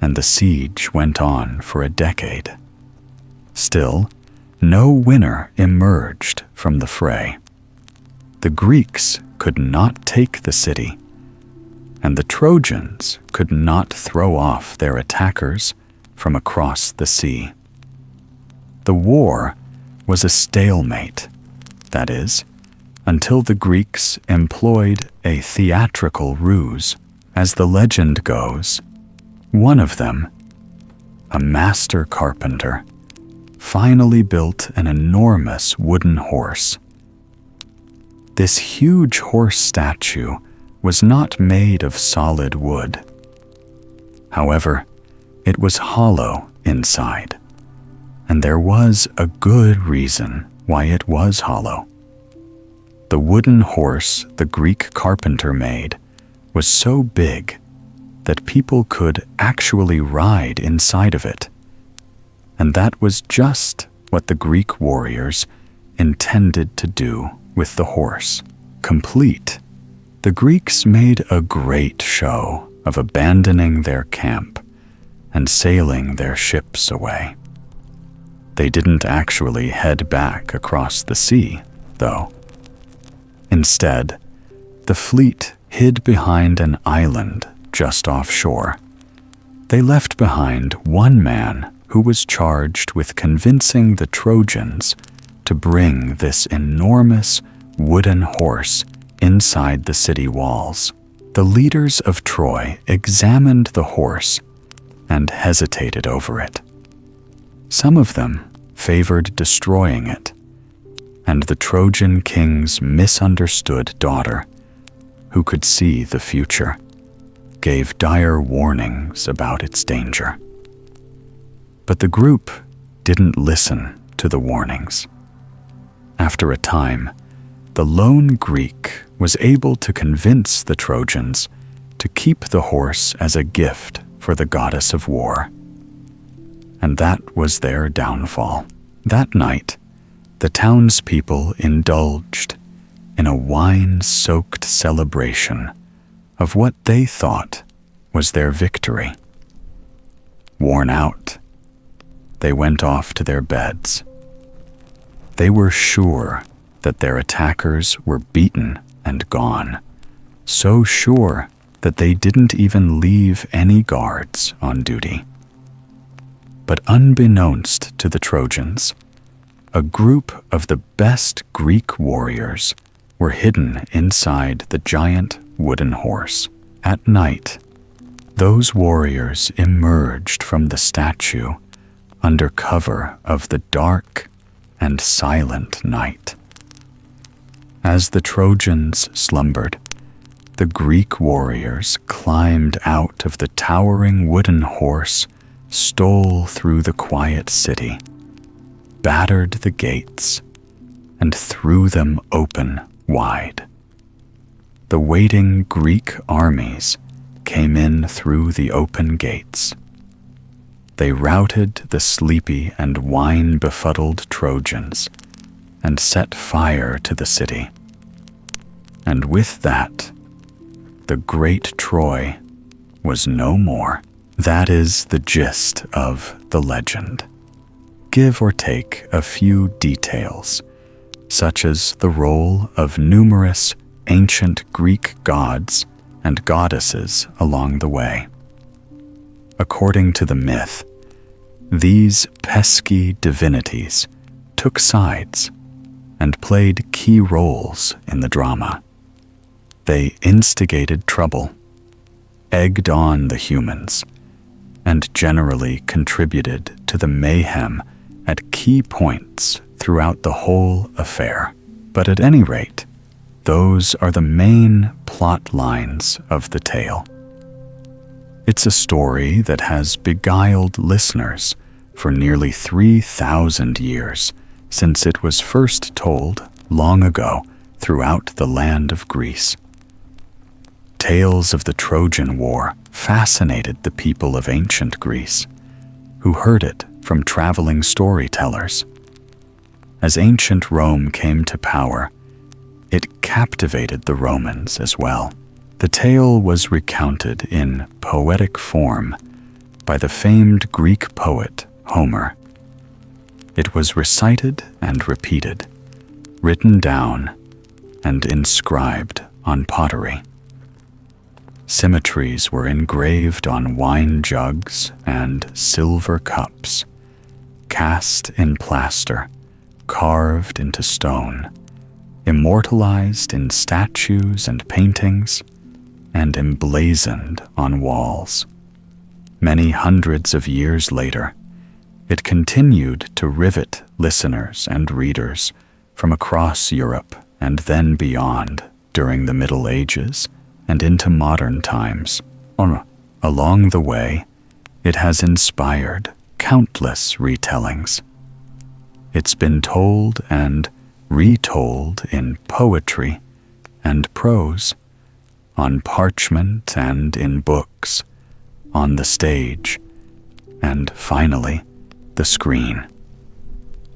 and the siege went on for a decade. Still, no winner emerged from the fray. The Greeks could not take the city, and the Trojans could not throw off their attackers from across the sea. The war was a stalemate, that is, until the Greeks employed a theatrical ruse. As the legend goes, one of them, a master carpenter, finally built an enormous wooden horse. This huge horse statue was not made of solid wood. However, it was hollow inside, and there was a good reason why it was hollow. The wooden horse the Greek carpenter made was so big that people could actually ride inside of it, and that was just what the Greek warriors intended to do with the horse. Complete, the Greeks made a great show of abandoning their camp and sailing their ships away. They didn't actually head back across the sea, though. Instead, the fleet hid behind an island just offshore. They left behind one man who was charged with convincing the Trojans to bring this enormous wooden horse inside the city walls. The leaders of Troy examined the horse and hesitated over it. Some of them favored destroying it, and the Trojan king's misunderstood daughter, who could see the future, gave dire warnings about its danger. But the group didn't listen to the warnings. After a time, the lone Greek was able to convince the Trojans to keep the horse as a gift for the goddess of war. And that was their downfall. That night, the townspeople indulged in a wine-soaked celebration of what they thought was their victory. Worn out, they went off to their beds. They were sure that their attackers were beaten and gone, so sure that they didn't even leave any guards on duty. But unbeknownst to the Trojans, a group of the best Greek warriors were hidden inside the giant wooden horse. At night, those warriors emerged from the statue under cover of the dark and silent night. As the Trojans slumbered, the Greek warriors climbed out of the towering wooden horse, stole through the quiet city, battered the gates, and threw them open wide. The waiting Greek armies came in through the open gates. They routed the sleepy and wine-befuddled Trojans and set fire to the city. And with that, the great Troy was no more. That is the gist of the legend. Give or take a few details, such as the role of numerous ancient Greek gods and goddesses along the way. According to the myth, these pesky divinities took sides and played key roles in the drama. They instigated trouble, egged on the humans, and generally contributed to the mayhem at key points throughout the whole affair. But at any rate, those are the main plot lines of the tale. It's a story that has beguiled listeners for nearly 3,000 years since it was first told long ago throughout the land of Greece. Tales of the Trojan War fascinated the people of ancient Greece, who heard it from traveling storytellers. As ancient Rome came to power, it captivated the Romans as well. The tale was recounted in poetic form by the famed Greek poet Homer. It was recited and repeated, written down, and inscribed on pottery. Symmetries were engraved on wine jugs and silver cups, cast in plaster, carved into stone, immortalized in statues and paintings, and emblazoned on walls. Many hundreds of years later, it continued to rivet listeners and readers from across Europe and then beyond during the Middle Ages and into modern times. Along the way, it has inspired countless retellings. It's been told and retold in poetry and prose, on parchment and in books, on the stage, and finally, the screen.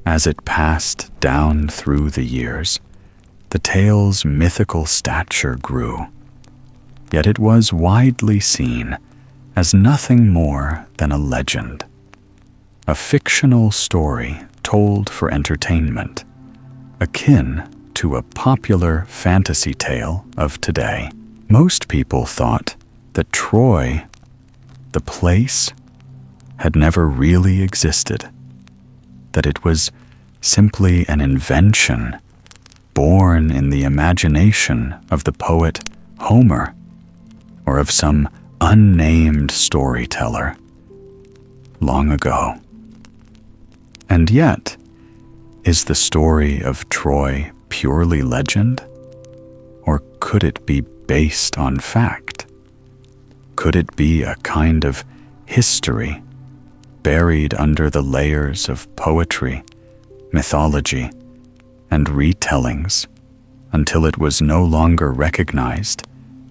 As it passed down through the years, the tale's mythical stature grew, yet it was widely seen as nothing more than a legend, a fictional story told for entertainment, akin to a popular fantasy tale of today. Most people thought that Troy, the place, had never really existed, that it was simply an invention born in the imagination of the poet Homer or of some unnamed storyteller long ago. And yet, is the story of Troy purely legend? Or could it be based on fact? Could it be a kind of history buried under the layers of poetry, mythology, and retellings until it was no longer recognized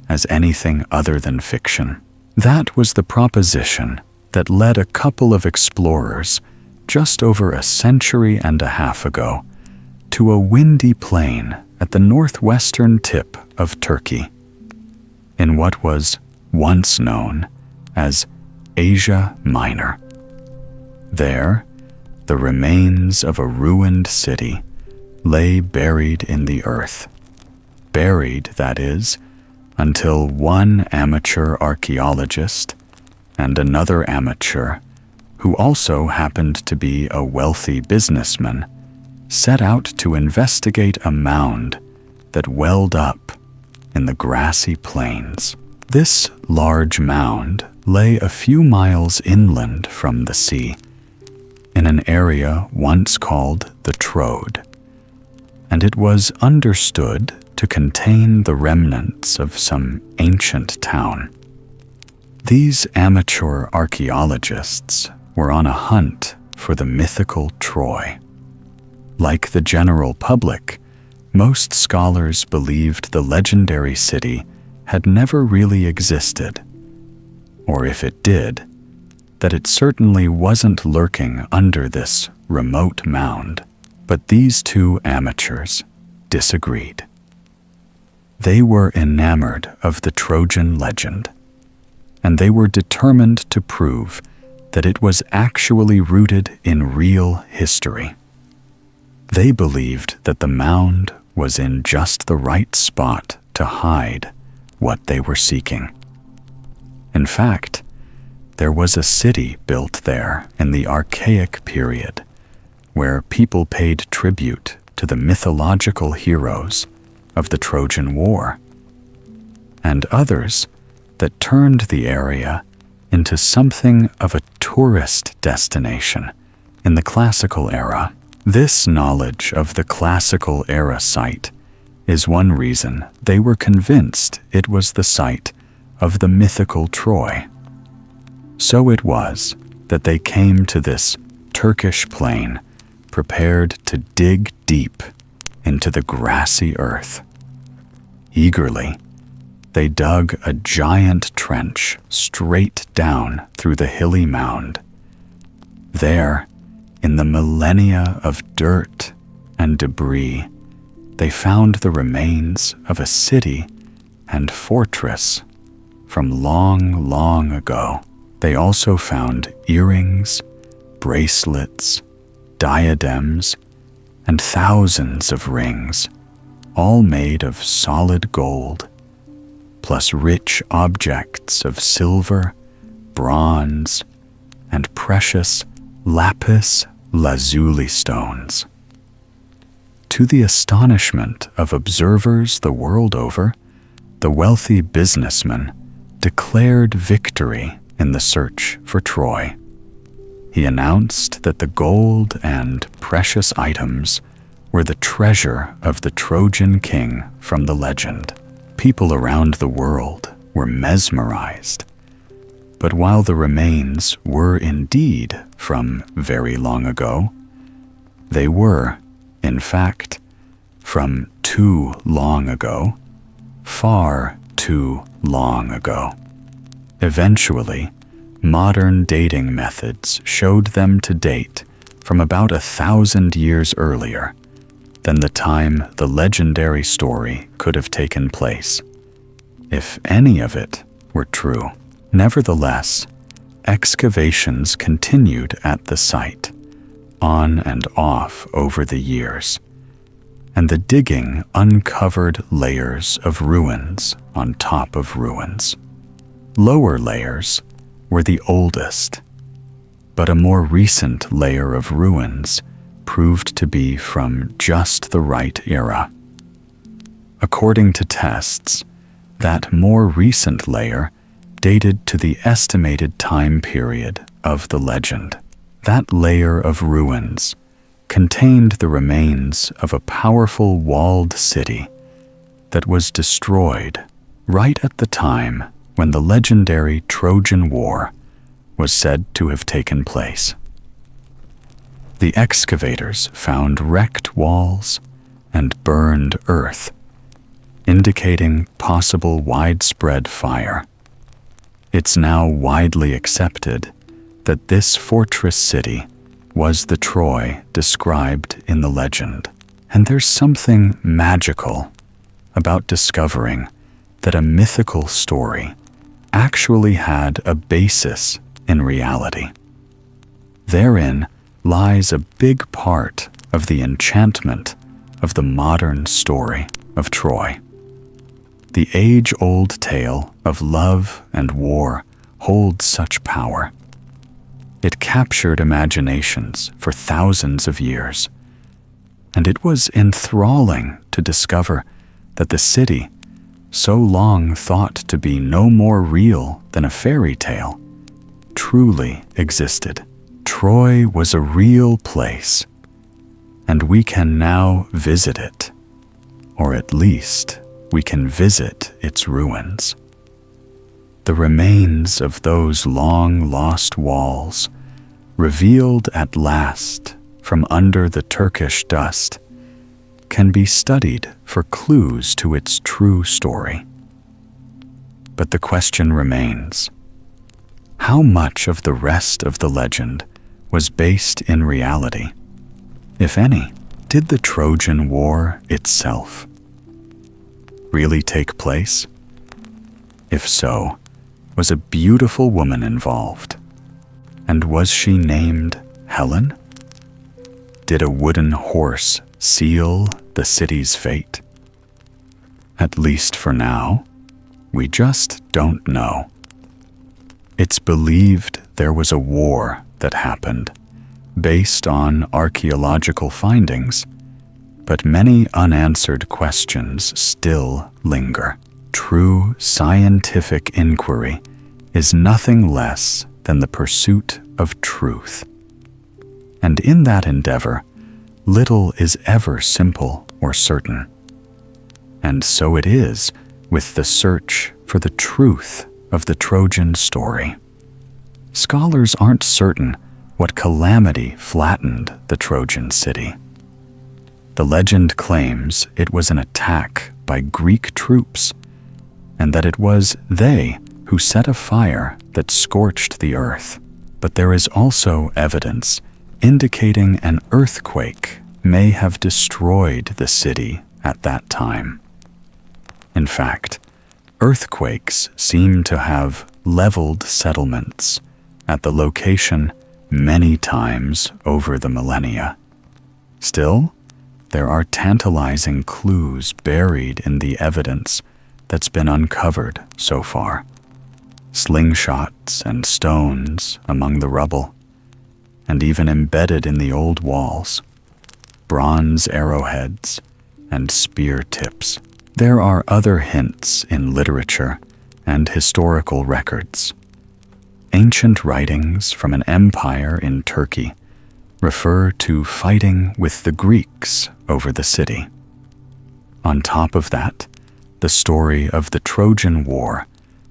as anything other than fiction? That was the proposition that led a couple of explorers just over a century and a half ago to a windy plain at the northwestern tip of Turkey, in what was once known as Asia Minor. There, the remains of a ruined city lay buried in the earth. Buried, that is, until one amateur archaeologist and another amateur, who also happened to be a wealthy businessman, set out to investigate a mound that welled up in the grassy plains. This large mound lay a few miles inland from the sea, in an area once called the Troad, and it was understood to contain the remnants of some ancient town. These amateur archaeologists were on a hunt for the mythical Troy. Like the general public, most scholars believed the legendary city had never really existed, or if it did, that it certainly wasn't lurking under this remote mound. But these two amateurs disagreed. They were enamored of the Trojan legend, and they were determined to prove that it was actually rooted in real history. They believed that the mound was in just the right spot to hide what they were seeking. In fact, there was a city built there in the archaic period, where people paid tribute to the mythological heroes of the Trojan War, and others that turned the area into something of a tourist destination in the classical era. This knowledge of the classical era site is one reason they were convinced it was the site of the mythical Troy. So it was that they came to this Turkish plain prepared to dig deep into the grassy earth. Eagerly, they dug a giant trench straight down through the hilly mound. There, in the millennia of dirt and debris, they found the remains of a city and fortress from long, long ago. They also found earrings, bracelets, diadems, and thousands of rings, all made of solid gold, plus rich objects of silver, bronze, and precious lapis lazuli stones. To the astonishment of observers the world over, the wealthy businessman declared victory in the search for Troy. He announced that the gold and precious items were the treasure of the Trojan king from the legend. People around the world were mesmerized. But while the remains were indeed from very long ago, they were, in fact, from too long ago, far too long ago. Eventually, modern dating methods showed them to date from about 1,000 years earlier than the time the legendary story could have taken place, if any of it were true. Nevertheless, excavations continued at the site, on and off over the years, and the digging uncovered layers of ruins on top of ruins. Lower layers were the oldest, but a more recent layer of ruins proved to be from just the right era. According to tests, that more recent layer dated to the estimated time period of the legend. That layer of ruins contained the remains of a powerful walled city that was destroyed right at the time when the legendary Trojan War was said to have taken place. The excavators found wrecked walls and burned earth, indicating possible widespread fire. It's now widely accepted that this fortress city was the Troy described in the legend. And there's something magical about discovering that a mythical story actually had a basis in reality. Therein lies a big part of the enchantment of the modern story of Troy. The age-old tale of love and war holds such power. It captured imaginations for thousands of years, and it was enthralling to discover that the city, so long thought to be no more real than a fairy tale, truly existed. Troy was a real place, and we can now visit it, or at least we can visit its ruins. The remains of those long-lost walls, revealed at last from under the Turkish dust, can be studied for clues to its true story. But the question remains: how much of the rest of the legend was based in reality? If any, did the Trojan War itself really take place? If so, was a beautiful woman involved? And was she named Helen? Did a wooden horse seal the city's fate? At least for now, we just don't know. It's believed there was a war that happened, based on archaeological findings, but many unanswered questions still linger. True scientific inquiry is nothing less than the pursuit of truth. And in that endeavor, little is ever simple or certain. And so it is with the search for the truth of the Trojan story. Scholars aren't certain what calamity flattened the Trojan city. The legend claims it was an attack by Greek troops, and that it was they who set a fire that scorched the earth. But there is also evidence indicating an earthquake may have destroyed the city at that time. In fact, earthquakes seem to have leveled settlements at the location many times over the millennia. Still, there are tantalizing clues buried in the evidence that's been uncovered so far. Slingshots and stones among the rubble, and even embedded in the old walls, bronze arrowheads and spear tips. There are other hints in literature and historical records. Ancient writings from an empire in Turkey refer to fighting with the Greeks over the city. On top of that, the story of the Trojan War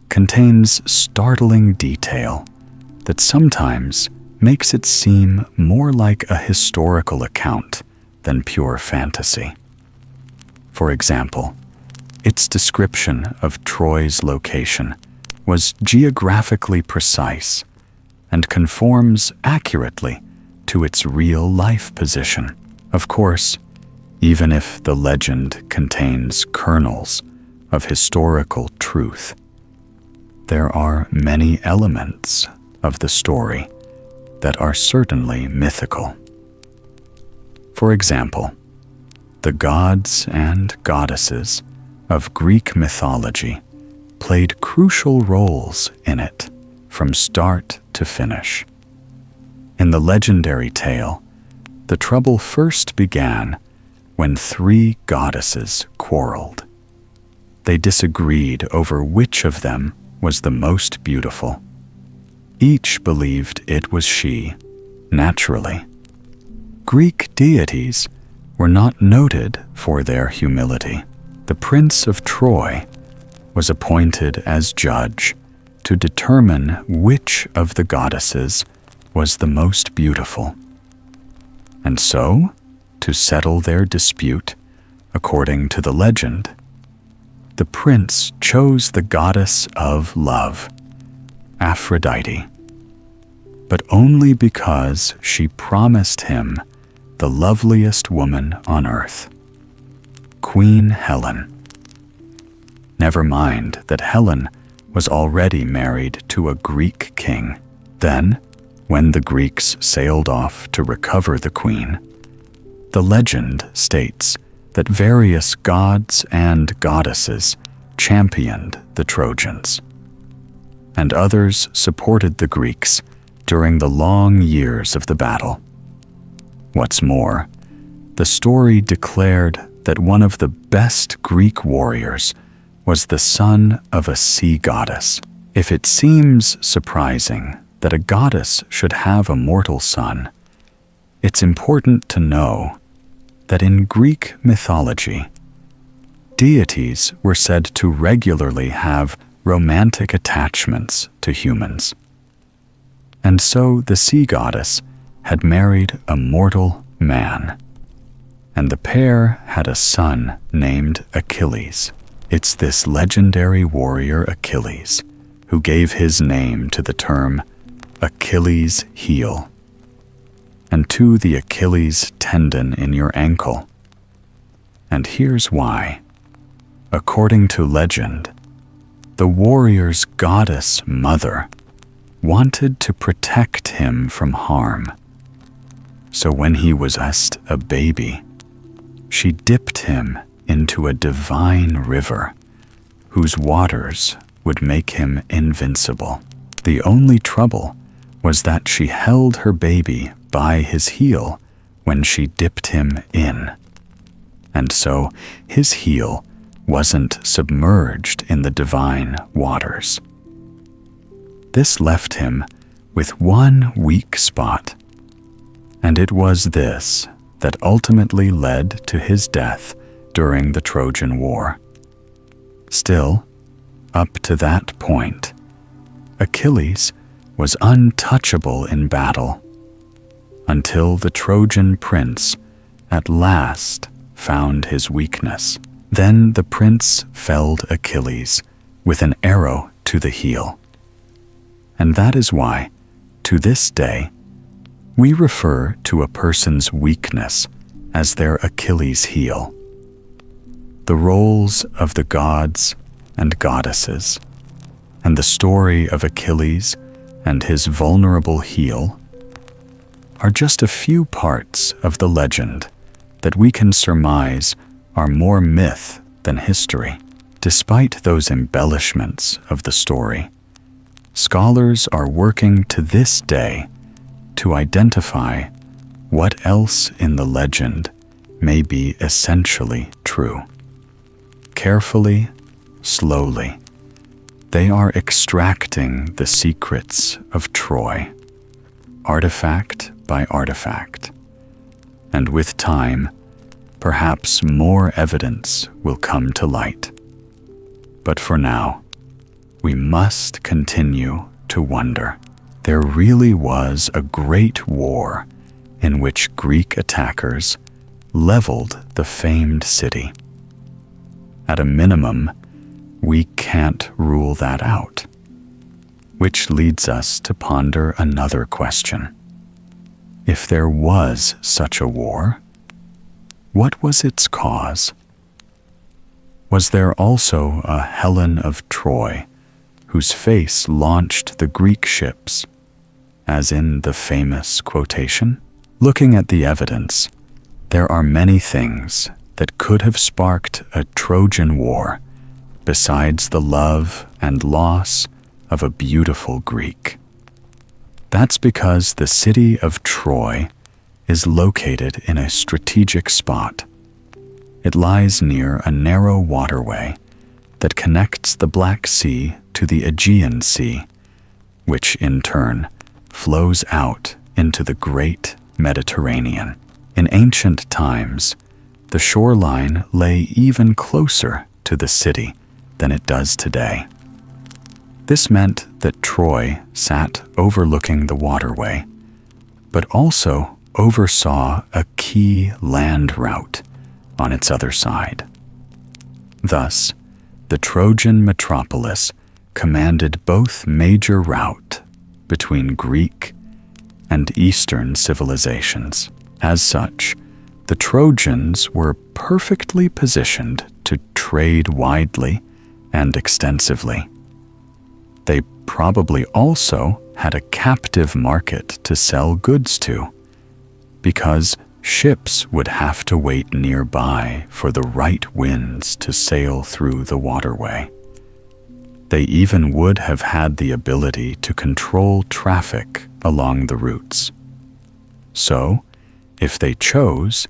contains startling detail that sometimes makes it seem more like a historical account than pure fantasy. For example, its description of Troy's location was geographically precise and conforms accurately to its real-life position. Of course, even if the legend contains kernels of historical truth, there are many elements of the story that are certainly mythical. For example, the gods and goddesses of Greek mythology played crucial roles in it from start to finish. In the legendary tale, the trouble first began when three goddesses quarreled. They disagreed over which of them was the most beautiful. Each believed it was she, naturally. Greek deities were not noted for their humility. The Prince of Troy was appointed as judge to determine which of the goddesses was the most beautiful. And so, to settle their dispute, according to the legend, the prince chose the goddess of love, Aphrodite, but only because she promised him the loveliest woman on earth, Queen Helen. Never mind that Helen was already married to a Greek king. Then, when the Greeks sailed off to recover the queen, the legend states that various gods and goddesses championed the Trojans, and others supported the Greeks during the long years of the battle. What's more, the story declared that one of the best Greek warriors was the son of a sea goddess. If it seems surprising that a goddess should have a mortal son, it's important to know that in Greek mythology, deities were said to regularly have romantic attachments to humans. And so the sea goddess had married a mortal man, and the pair had a son named Achilles. It's this legendary warrior Achilles who gave his name to the term Achilles' heel, and to the Achilles tendon in your ankle. And here's why. According to legend, the warrior's goddess mother wanted to protect him from harm. So when he was just a baby, she dipped him into a divine river whose waters would make him invincible. The only trouble was that she held her baby by his heel when she dipped him in, and so his heel wasn't submerged in the divine waters. This left him with one weak spot, and it was this that ultimately led to his death during the Trojan War. Still, up to that point, Achilles was untouchable in battle, until the Trojan prince at last found his weakness. Then the prince felled Achilles with an arrow to the heel. And that is why, to this day, we refer to a person's weakness as their Achilles heel. The roles of the gods and goddesses, and the story of Achilles and his vulnerable heel are just a few parts of the legend that we can surmise are more myth than history. Despite those embellishments of the story, scholars are working to this day to identify what else in the legend may be essentially true. Carefully, slowly, they are extracting the secrets of Troy, artifact by artifact. And with time, perhaps more evidence will come to light. But for now, we must continue to wonder. There really was a great war in which Greek attackers leveled the famed city. At a minimum, we can't rule that out, which leads us to ponder another question. If there was such a war, what was its cause? Was there also a Helen of Troy, whose face launched the Greek ships, as in the famous quotation? Looking at the evidence, there are many things that could have sparked a Trojan War besides the love and loss of a beautiful Greek. That's because the city of Troy is located in a strategic spot. It lies near a narrow waterway that connects the Black Sea to the Aegean Sea, which in turn flows out into the great Mediterranean. In ancient times, the shoreline lay even closer to the city than it does today. This meant that Troy sat overlooking the waterway, but also oversaw a key land route on its other side. Thus, the Trojan metropolis commanded both major route between Greek and Eastern civilizations. As such, the Trojans were perfectly positioned to trade widely and extensively. They probably also had a captive market to sell goods to, because ships would have to wait nearby for the right winds to sail through the waterway. They even would have had the ability to control traffic along the routes. So, if they chose,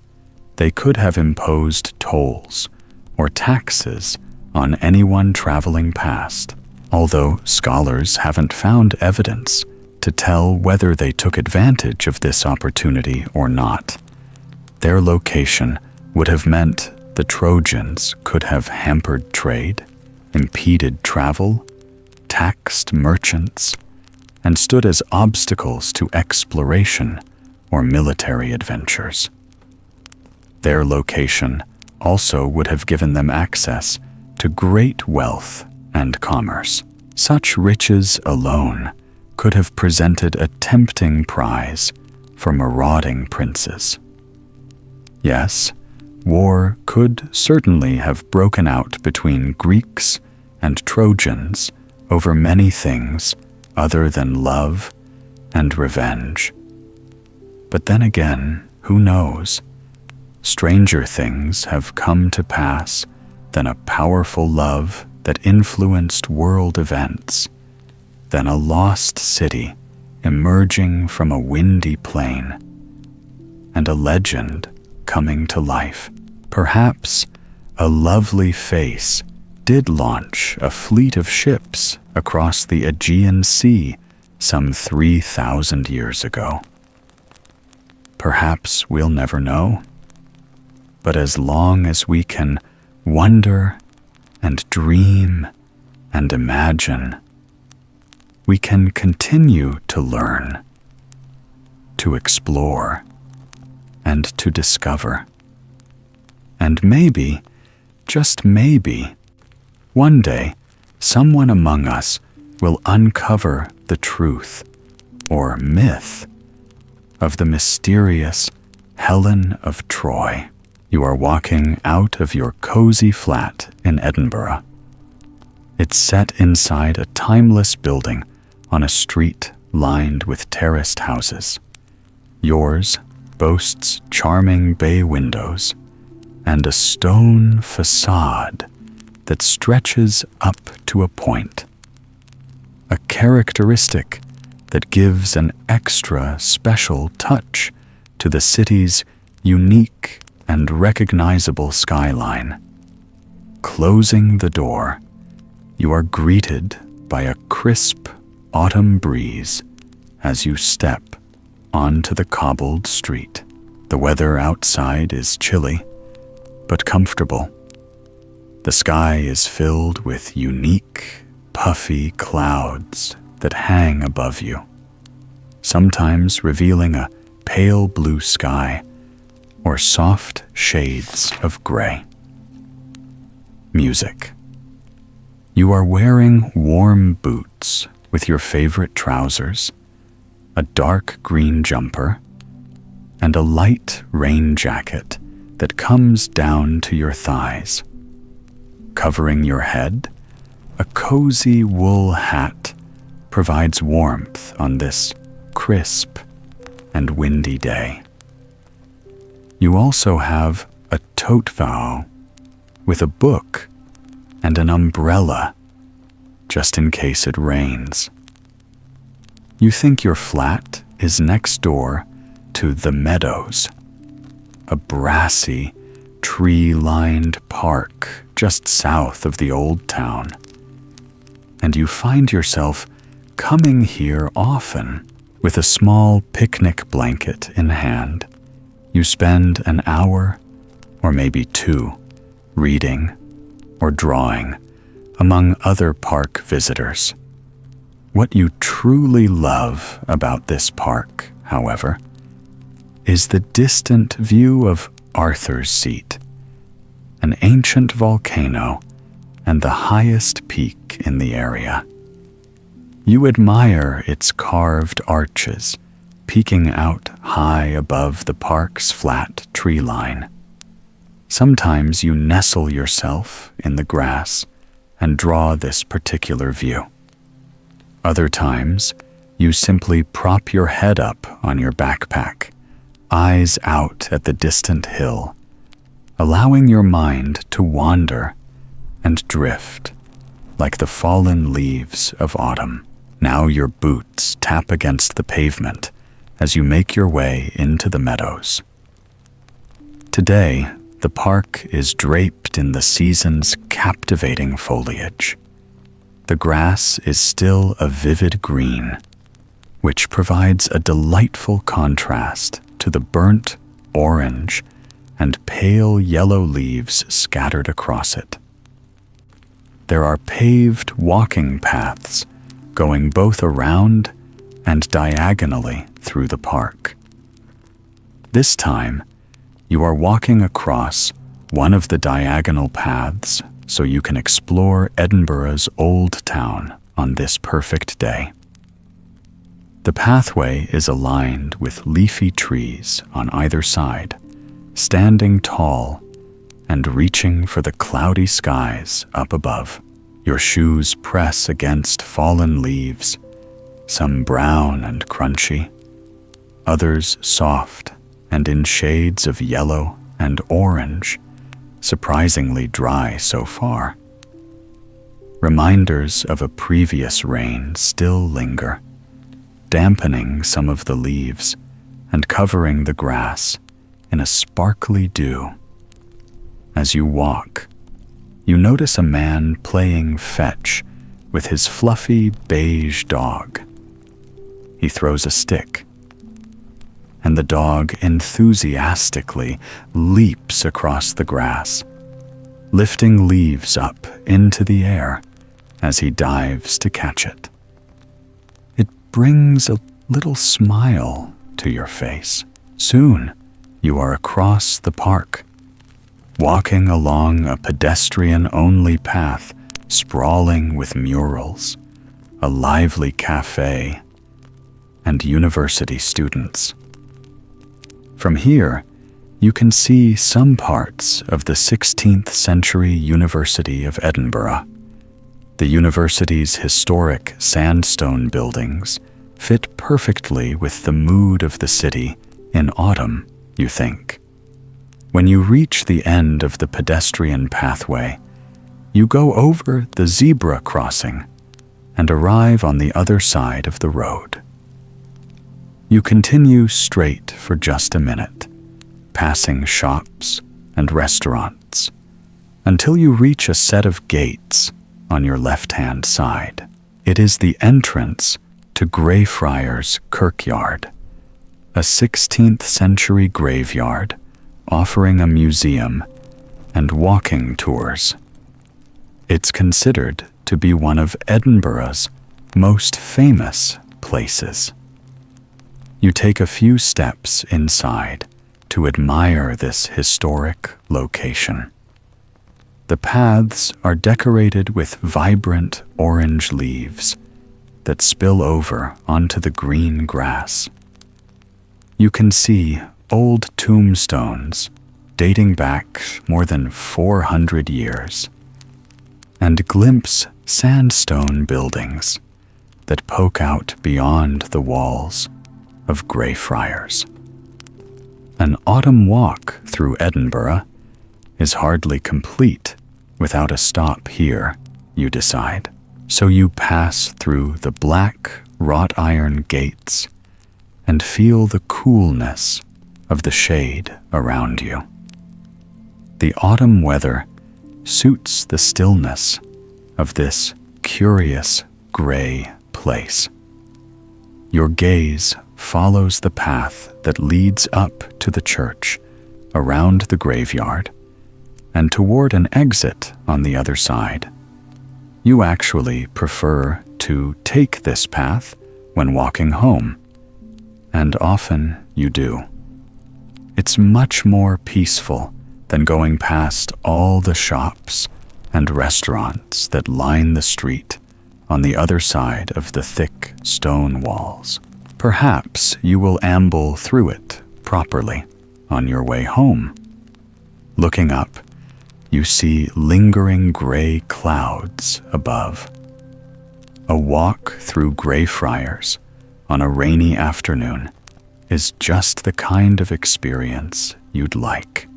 they could have imposed tolls or taxes on anyone traveling past, although scholars haven't found evidence to tell whether they took advantage of this opportunity or not. Their location would have meant the Trojans could have hampered trade, impeded travel, taxed merchants, and stood as obstacles to exploration or military adventures. Their location also would have given them access to great wealth and commerce. Such riches alone could have presented a tempting prize for marauding princes. Yes, war could certainly have broken out between Greeks and Trojans over many things other than love and revenge. But then again, who knows? Stranger things have come to pass than a powerful love that influenced world events, than a lost city emerging from a windy plain, and a legend coming to life. Perhaps a lovely face did launch a fleet of ships across the Aegean Sea some 3,000 years ago. Perhaps we'll never know. But as long as we can wonder and dream and imagine, we can continue to learn, to explore, and to discover. And maybe, just maybe, one day, someone among us will uncover the truth or myth of the mysterious Helen of Troy. You are walking out of your cozy flat in Edinburgh. It's set inside a timeless building on a street lined with terraced houses. Yours boasts charming bay windows and a stone facade that stretches up to a point, a characteristic that gives an extra special touch to the city's unique and recognizable skyline. Closing the door, you are greeted by a crisp autumn breeze as you step onto the cobbled street. The weather outside is chilly, but comfortable. The sky is filled with unique, puffy clouds that hang above you, sometimes revealing a pale blue sky or soft shades of gray. Music. You are wearing warm boots with your favorite trousers, a dark green jumper, and a light rain jacket that comes down to your thighs. Covering your head, a cozy wool hat provides warmth on this crisp and windy day. You also have a tote vowel with a book and an umbrella just in case it rains. You think your flat is next door to the Meadows, a brassy, tree-lined park just south of the old town, and you find yourself coming here often with a small picnic blanket in hand. You spend an hour or maybe two reading or drawing among other park visitors. What you truly love about this park, however, is the distant view of Arthur's Seat, an ancient volcano and the highest peak in the area. You admire its carved arches peeking out high above the park's flat tree line. Sometimes you nestle yourself in the grass and draw this particular view. Other times, you simply prop your head up on your backpack, eyes out at the distant hill, allowing your mind to wander and drift like the fallen leaves of autumn. Now your boots tap against the pavement as you make your way into the meadows. Today, the park is draped in the season's captivating foliage. The grass is still a vivid green, which provides a delightful contrast to the burnt orange and pale yellow leaves scattered across it. There are paved walking paths going both around and diagonally through the park. This time, you are walking across one of the diagonal paths so you can explore Edinburgh's Old Town on this perfect day. The pathway is aligned with leafy trees on either side, standing tall and reaching for the cloudy skies up above. Your shoes press against fallen leaves, some brown and crunchy, others soft and in shades of yellow and orange, surprisingly dry so far. Reminders of a previous rain still linger, dampening some of the leaves and covering the grass in a sparkly dew. As you walk, you notice a man playing fetch with his fluffy beige dog. He throws a stick, and the dog enthusiastically leaps across the grass, lifting leaves up into the air as he dives to catch it. It brings a little smile to your face. Soon, you are across the park, walking along a pedestrian-only path sprawling with murals, a lively cafe, and university students. From here, you can see some parts of the 16th century University of Edinburgh. The university's historic sandstone buildings fit perfectly with the mood of the city in autumn, you think. When you reach the end of the pedestrian pathway, you go over the zebra crossing and arrive on the other side of the road. You continue straight for just a minute, passing shops and restaurants, until you reach a set of gates on your left-hand side. It is the entrance to Greyfriars Kirkyard, a 16th century graveyard offering a museum and walking tours. It's considered to be one of Edinburgh's most famous places. You take a few steps inside to admire this historic location. The paths are decorated with vibrant orange leaves that spill over onto the green grass. You can see old tombstones dating back more than 400 years and glimpse sandstone buildings that poke out beyond the walls of Greyfriars. An autumn walk through Edinburgh is hardly complete without a stop here, you decide. So you pass through the black wrought iron gates and feel the coolness of the shade around you. The autumn weather suits the stillness of this curious gray place. Your gaze follows the path that leads up to the church, around the graveyard, and toward an exit on the other side. You actually prefer to take this path when walking home, and often you do. It's much more peaceful than going past all the shops and restaurants that line the street on the other side of the thick stone walls. Perhaps you will amble through it properly on your way home. Looking up, you see lingering gray clouds above. A walk through Greyfriars on a rainy afternoon is just the kind of experience you'd like.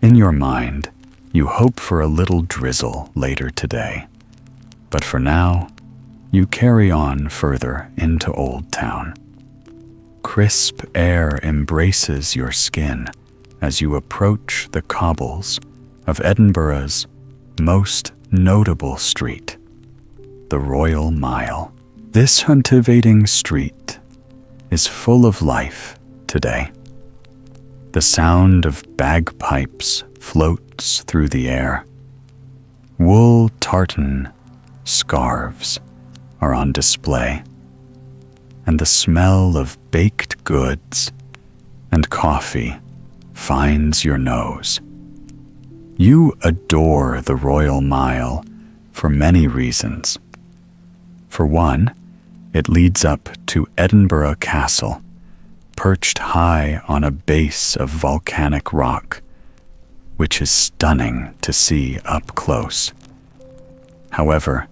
In your mind, you hope for a little drizzle later today, but for now, you carry on further into Old Town. Crisp air embraces your skin as you approach the cobbles of Edinburgh's most notable street, the Royal Mile. This huntivating street is full of life today. The sound of bagpipes floats through the air. Wool tartan scarves are on display, and the smell of baked goods and coffee finds your nose. You adore the Royal Mile for many reasons. For one, it leads up to Edinburgh Castle, perched high on a base of volcanic rock, which is stunning to see up close. However,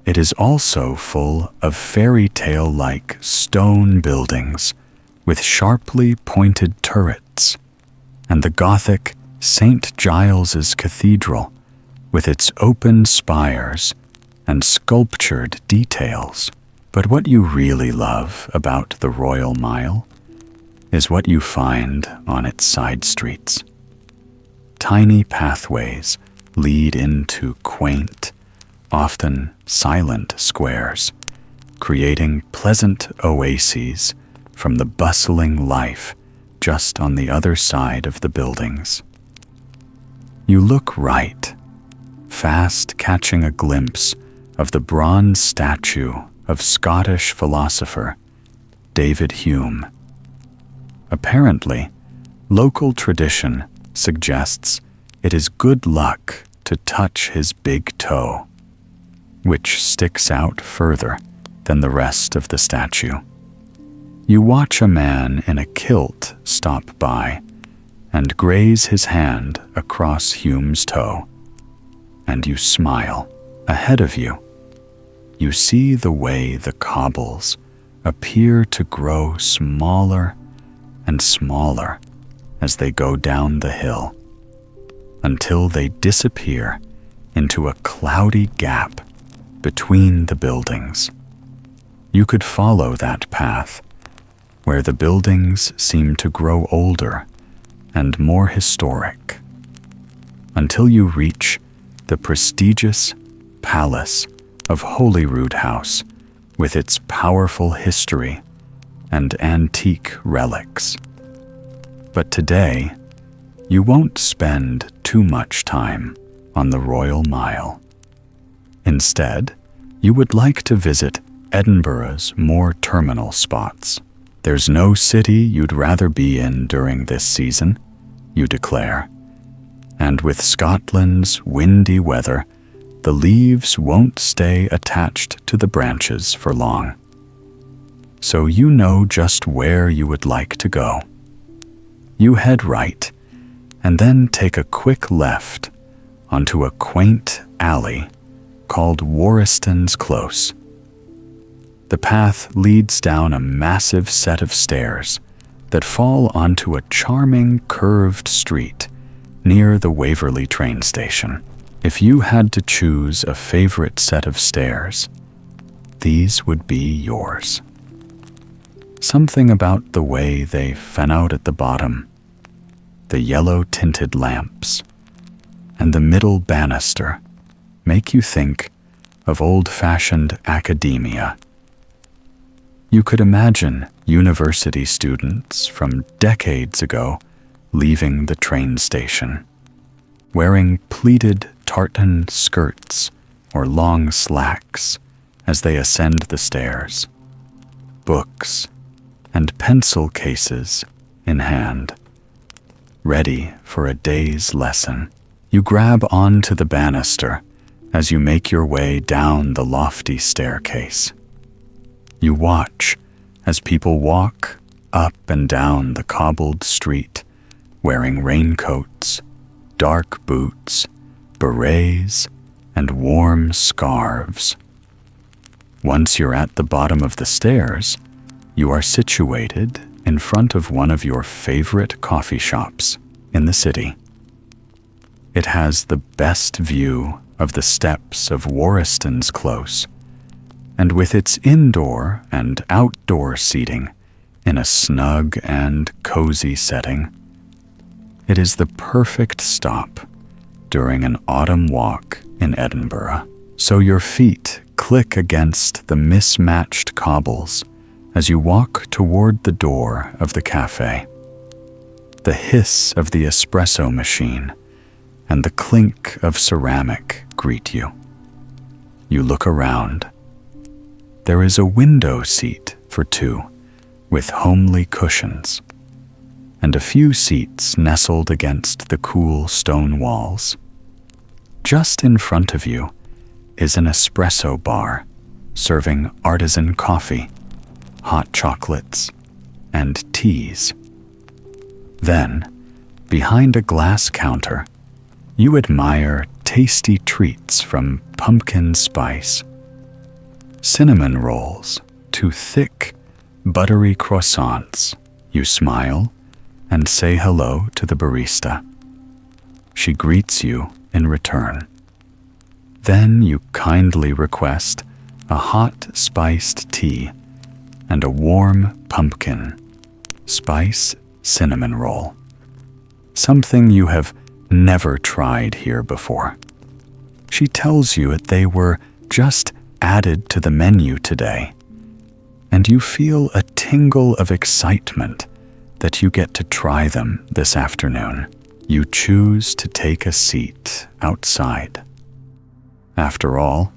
it is also full of fairy tale-like stone buildings with sharply pointed turrets, and the Gothic St. Giles's Cathedral with its open spires and sculptured details. But what you really love about the Royal Mile is what you find on its side streets. Tiny pathways lead into quaint, often silent squares, creating pleasant oases from the bustling life just on the other side of the buildings. You look right, fast catching a glimpse of the bronze statue of Scottish philosopher David Hume. Apparently, local tradition suggests it is good luck to touch his big toe, which sticks out further than the rest of the statue. You watch a man in a kilt stop by and graze his hand across Hume's toe, and you smile. Ahead of you, you see the way the cobbles appear to grow smaller and smaller as they go down the hill, until they disappear into a cloudy gap between the buildings. You could follow that path, where the buildings seem to grow older and more historic, until you reach the prestigious Palace of Holyrood House with its powerful history and antique relics. But today, you won't spend too much time on the Royal Mile. Instead, you would like to visit Edinburgh's more terminal spots. There's no city you'd rather be in during this season, you declare. And with Scotland's windy weather, the leaves won't stay attached to the branches for long. So you know just where you would like to go. You head right, and then take a quick left onto a quaint alley called Warriston's Close. The path leads down a massive set of stairs that fall onto a charming curved street near the Waverley train station. If you had to choose a favorite set of stairs, these would be yours. Something about the way they fan out at the bottom, the yellow-tinted lamps, and the middle banister make you think of old-fashioned academia. You could imagine university students from decades ago leaving the train station, wearing pleated tartan skirts or long slacks as they ascend the stairs, books and pencil cases in hand, ready for a day's lesson. You grab onto the banister as you make your way down the lofty staircase. You watch as people walk up and down the cobbled street, wearing raincoats, dark boots, berets, and warm scarves. Once you're at the bottom of the stairs, you are situated in front of one of your favorite coffee shops in the city. It has the best view of the steps of Warriston's Close, and with its indoor and outdoor seating in a snug and cozy setting, it is the perfect stop during an autumn walk in Edinburgh. So your feet click against the mismatched cobbles as you walk toward the door of the cafe. The hiss of the espresso machine and the clink of ceramic greet you. You look around. There is a window seat for two, with homely cushions, and a few seats nestled against the cool stone walls. Just in front of you is an espresso bar serving artisan coffee, hot chocolates, and teas. Then, behind a glass counter, you admire tasty treats from Pumpkin Spice, cinnamon rolls to thick, buttery croissants. You smile and say hello to the barista. She greets you in return. Then you kindly request a hot spiced tea and a warm pumpkin spice cinnamon roll, something you have never tried here before. She tells you that they were just added to the menu today, and you feel a tingle of excitement that you get to try them this afternoon. You choose to take a seat outside. After all,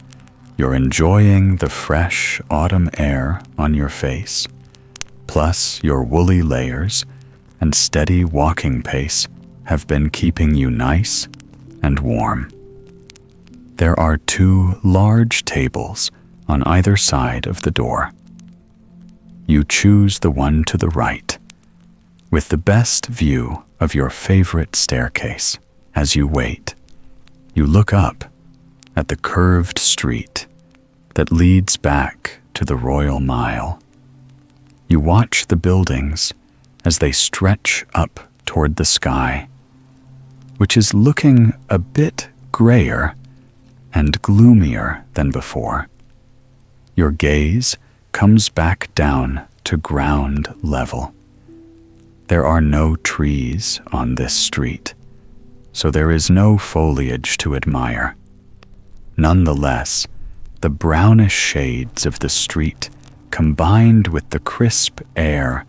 you're enjoying the fresh autumn air on your face, plus your woolly layers and steady walking pace have been keeping you nice and warm. There are two large tables on either side of the door. You choose the one to the right, with the best view of your favorite staircase. As you wait, you look up at the curved street that leads back to the Royal Mile. You watch the buildings as they stretch up toward the sky, which is looking a bit grayer and gloomier than before. Your gaze comes back down to ground level. There are no trees on this street, so there is no foliage to admire. Nonetheless, the brownish shades of the street combined with the crisp air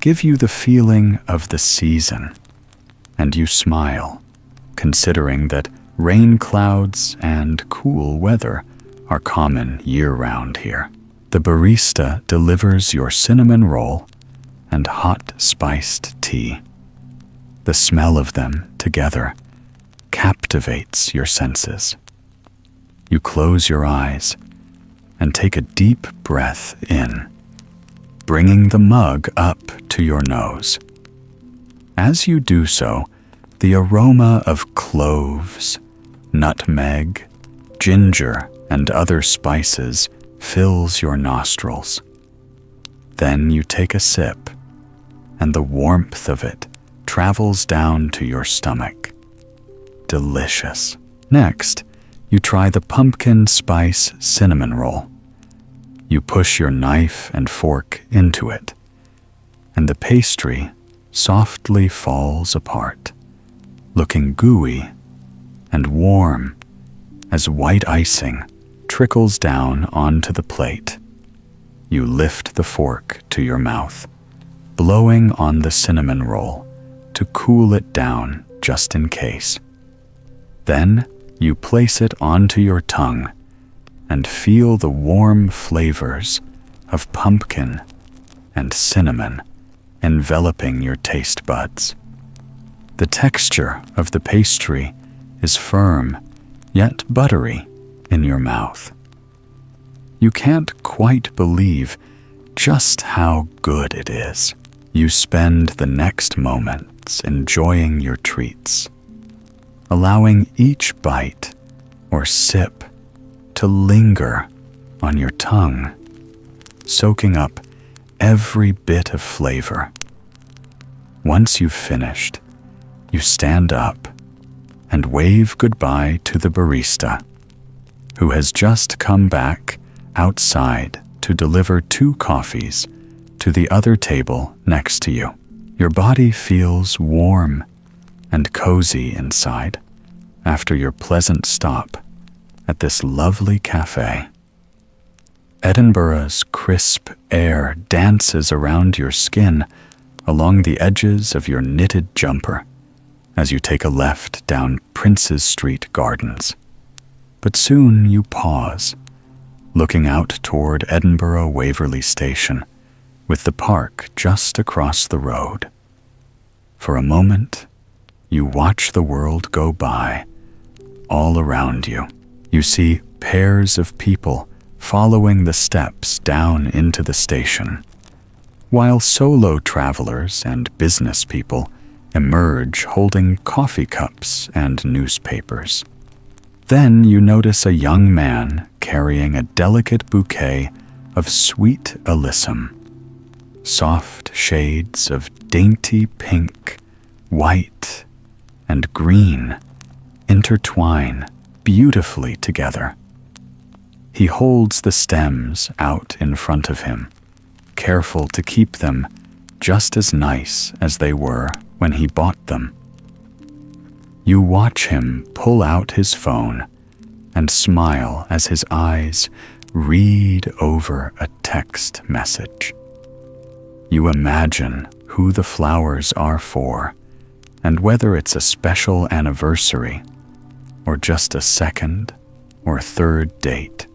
give you the feeling of the season, and you smile, considering that rain clouds and cool weather are common year-round here. The barista delivers your cinnamon roll and hot spiced tea. The smell of them together captivates your senses. You close your eyes and take a deep breath in, bringing the mug up to your nose. As you do so, the aroma of cloves, nutmeg, ginger, and other spices fills your nostrils. Then you take a sip, and the warmth of it travels down to your stomach. Delicious. Next, you try the pumpkin spice cinnamon roll. You push your knife and fork into it, and the pastry softly falls apart, looking gooey and warm as white icing trickles down onto the plate. You lift the fork to your mouth, blowing on the cinnamon roll to cool it down just in case. Then you place it onto your tongue and feel the warm flavors of pumpkin and cinnamon enveloping your taste buds. The texture of the pastry is firm yet buttery in your mouth. You can't quite believe just how good it is. You spend the next moments enjoying your treats, allowing each bite or sip to linger on your tongue, soaking up every bit of flavor. Once you've finished, you stand up and wave goodbye to the barista, who has just come back outside to deliver 2 coffees to the other table next to you. Your body feels warm and cozy inside after your pleasant stop at this lovely cafe. Edinburgh's crisp air dances around your skin along the edges of your knitted jumper as you take a left down Prince's Street Gardens. But soon you pause, looking out toward Edinburgh Waverley Station, with the park just across the road. For a moment, you watch the world go by. All around you, you see pairs of people following the steps down into the station, while solo travelers and business people emerge holding coffee cups and newspapers. Then you notice a young man carrying a delicate bouquet of sweet alyssum. Soft shades of dainty pink, white, and green intertwine beautifully together. He holds the stems out in front of him, careful to keep them just as nice as they were when he bought them. You watch him pull out his phone and smile as his eyes read over a text message. You imagine who the flowers are for and whether it's a special anniversary or just a second or third date.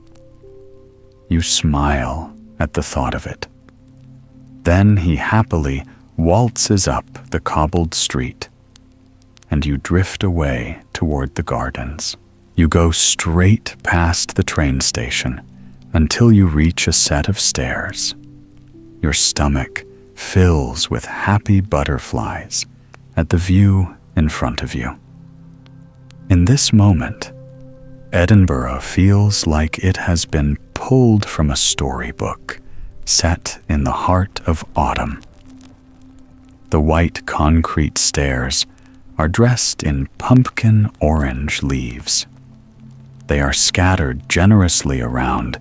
You smile at the thought of it. Then he happily waltzes up the cobbled street, and you drift away toward the gardens. You go straight past the train station until you reach a set of stairs. Your stomach fills with happy butterflies at the view in front of you. In this moment, Edinburgh feels like it has been pulled from a storybook set in the heart of autumn. The white concrete stairs are dressed in pumpkin orange leaves. They are scattered generously around,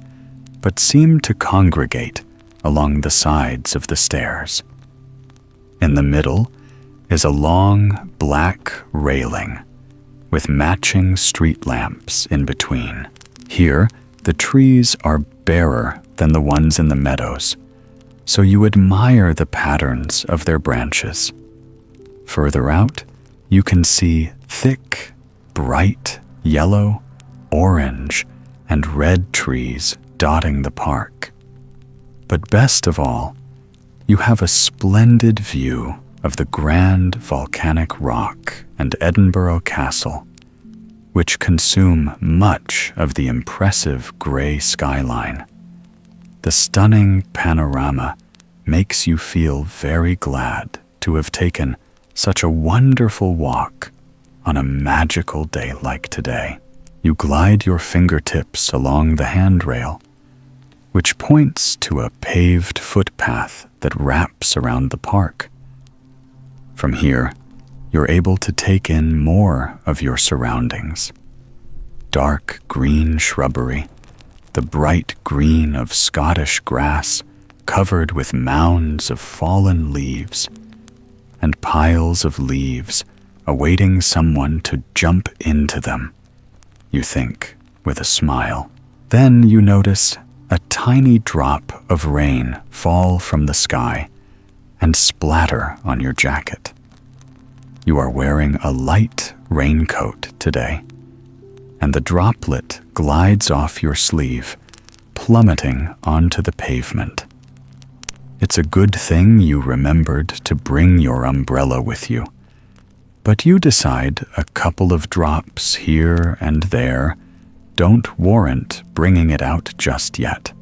but seem to congregate along the sides of the stairs. In the middle is a long black railing with matching street lamps in between. Here, the trees are barer than the ones in the meadows, so you admire the patterns of their branches. Further out, you can see thick, bright yellow, orange, and red trees dotting the park. But best of all, you have a splendid view of the grand volcanic rock and Edinburgh Castle, which consume much of the impressive gray skyline. The stunning panorama makes you feel very glad to have taken such a wonderful walk on a magical day like today. You glide your fingertips along the handrail, which points to a paved footpath that wraps around the park. From here, you're able to take in more of your surroundings. Dark green shrubbery, the bright green of Scottish grass covered with mounds of fallen leaves, and piles of leaves awaiting someone to jump into them, you think with a smile. Then you notice a tiny drop of rain fall from the sky and splatter on your jacket. You are wearing a light raincoat today, and the droplet glides off your sleeve, plummeting onto the pavement. It's a good thing you remembered to bring your umbrella with you, but you decide a couple of drops here and there don't warrant bringing it out just yet.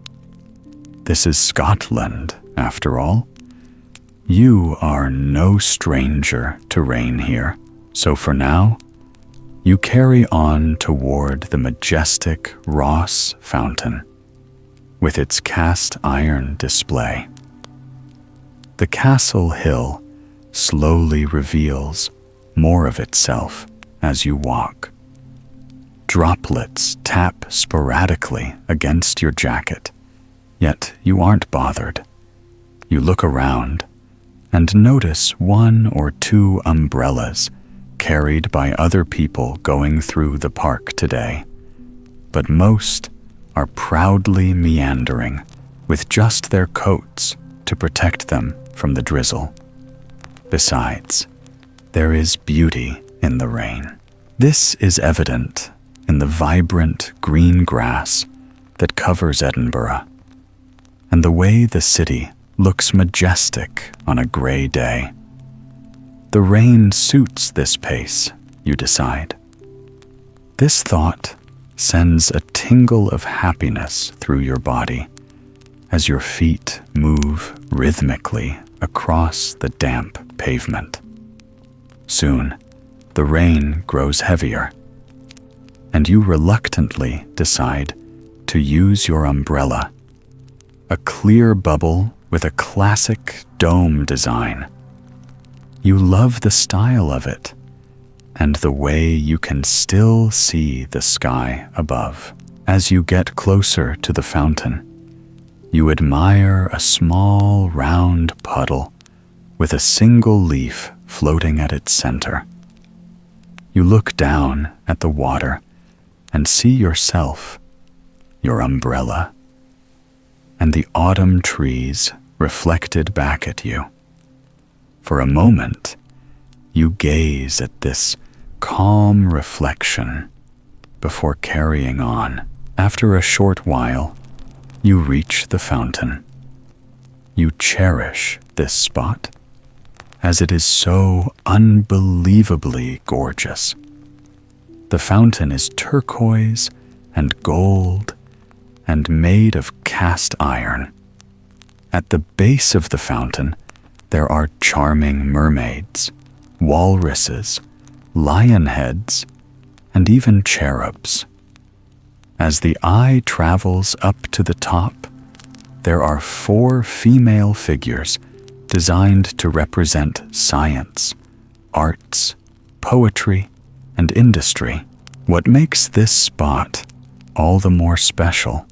This is Scotland, after all. You are no stranger to rain here, so for now, you carry on toward the majestic Ross Fountain, with its cast iron display. The castle hill slowly reveals more of itself as you walk. Droplets tap sporadically against your jacket, yet you aren't bothered. You look around and notice one or two umbrellas carried by other people going through the park today, but most are proudly meandering with just their coats to protect them from the drizzle. Besides, there is beauty in the rain. This is evident in the vibrant green grass that covers Edinburgh, and the way the city looks majestic on a gray day. The rain suits this pace, you decide. This thought sends a tingle of happiness through your body as your feet move rhythmically across the damp pavement. Soon, the rain grows heavier, and you reluctantly decide to use your umbrella, a clear bubble with a classic dome design. You love the style of it and the way you can still see the sky above. As you get closer to the fountain, you admire a small round puddle with a single leaf floating at its center. You look down at the water and see yourself, your umbrella, and the autumn trees reflected back at you. For a moment, you gaze at this calm reflection before carrying on. After a short while, you reach the fountain. You cherish this spot, as it is so unbelievably gorgeous. The fountain is turquoise and gold and made of cast iron. At the base of the fountain, there are charming mermaids, walruses, lion heads, and even cherubs. As the eye travels up to the top, there are 4 female figures designed to represent science, arts, poetry, and industry. What makes this spot all the more special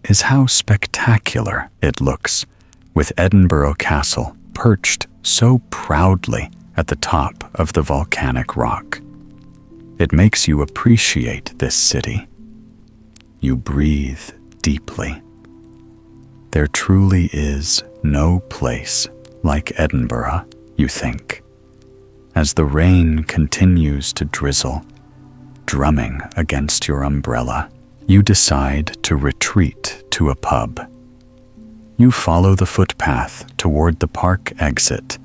is how spectacular it looks, with Edinburgh Castle perched so proudly at the top of the volcanic rock. It makes you appreciate this city. You breathe deeply. There truly is no place like Edinburgh, you think, as the rain continues to drizzle, drumming against your umbrella. You decide to retreat to a pub. You follow the footpath toward the park exit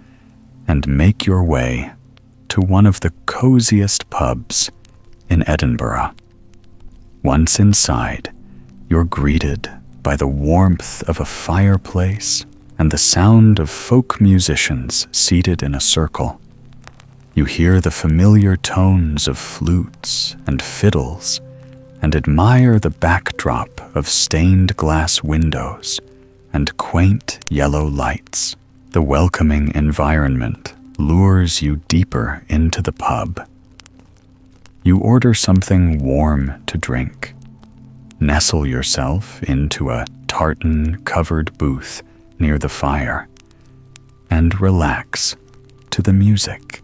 and make your way to one of the coziest pubs in Edinburgh. Once inside, you're greeted by the warmth of a fireplace and the sound of folk musicians seated in a circle. You hear the familiar tones of flutes and fiddles and admire the backdrop of stained glass windows and quaint yellow lights. The welcoming environment lures you deeper into the pub. You order something warm to drink, nestle yourself into a tartan-covered booth near the fire, and relax to the music.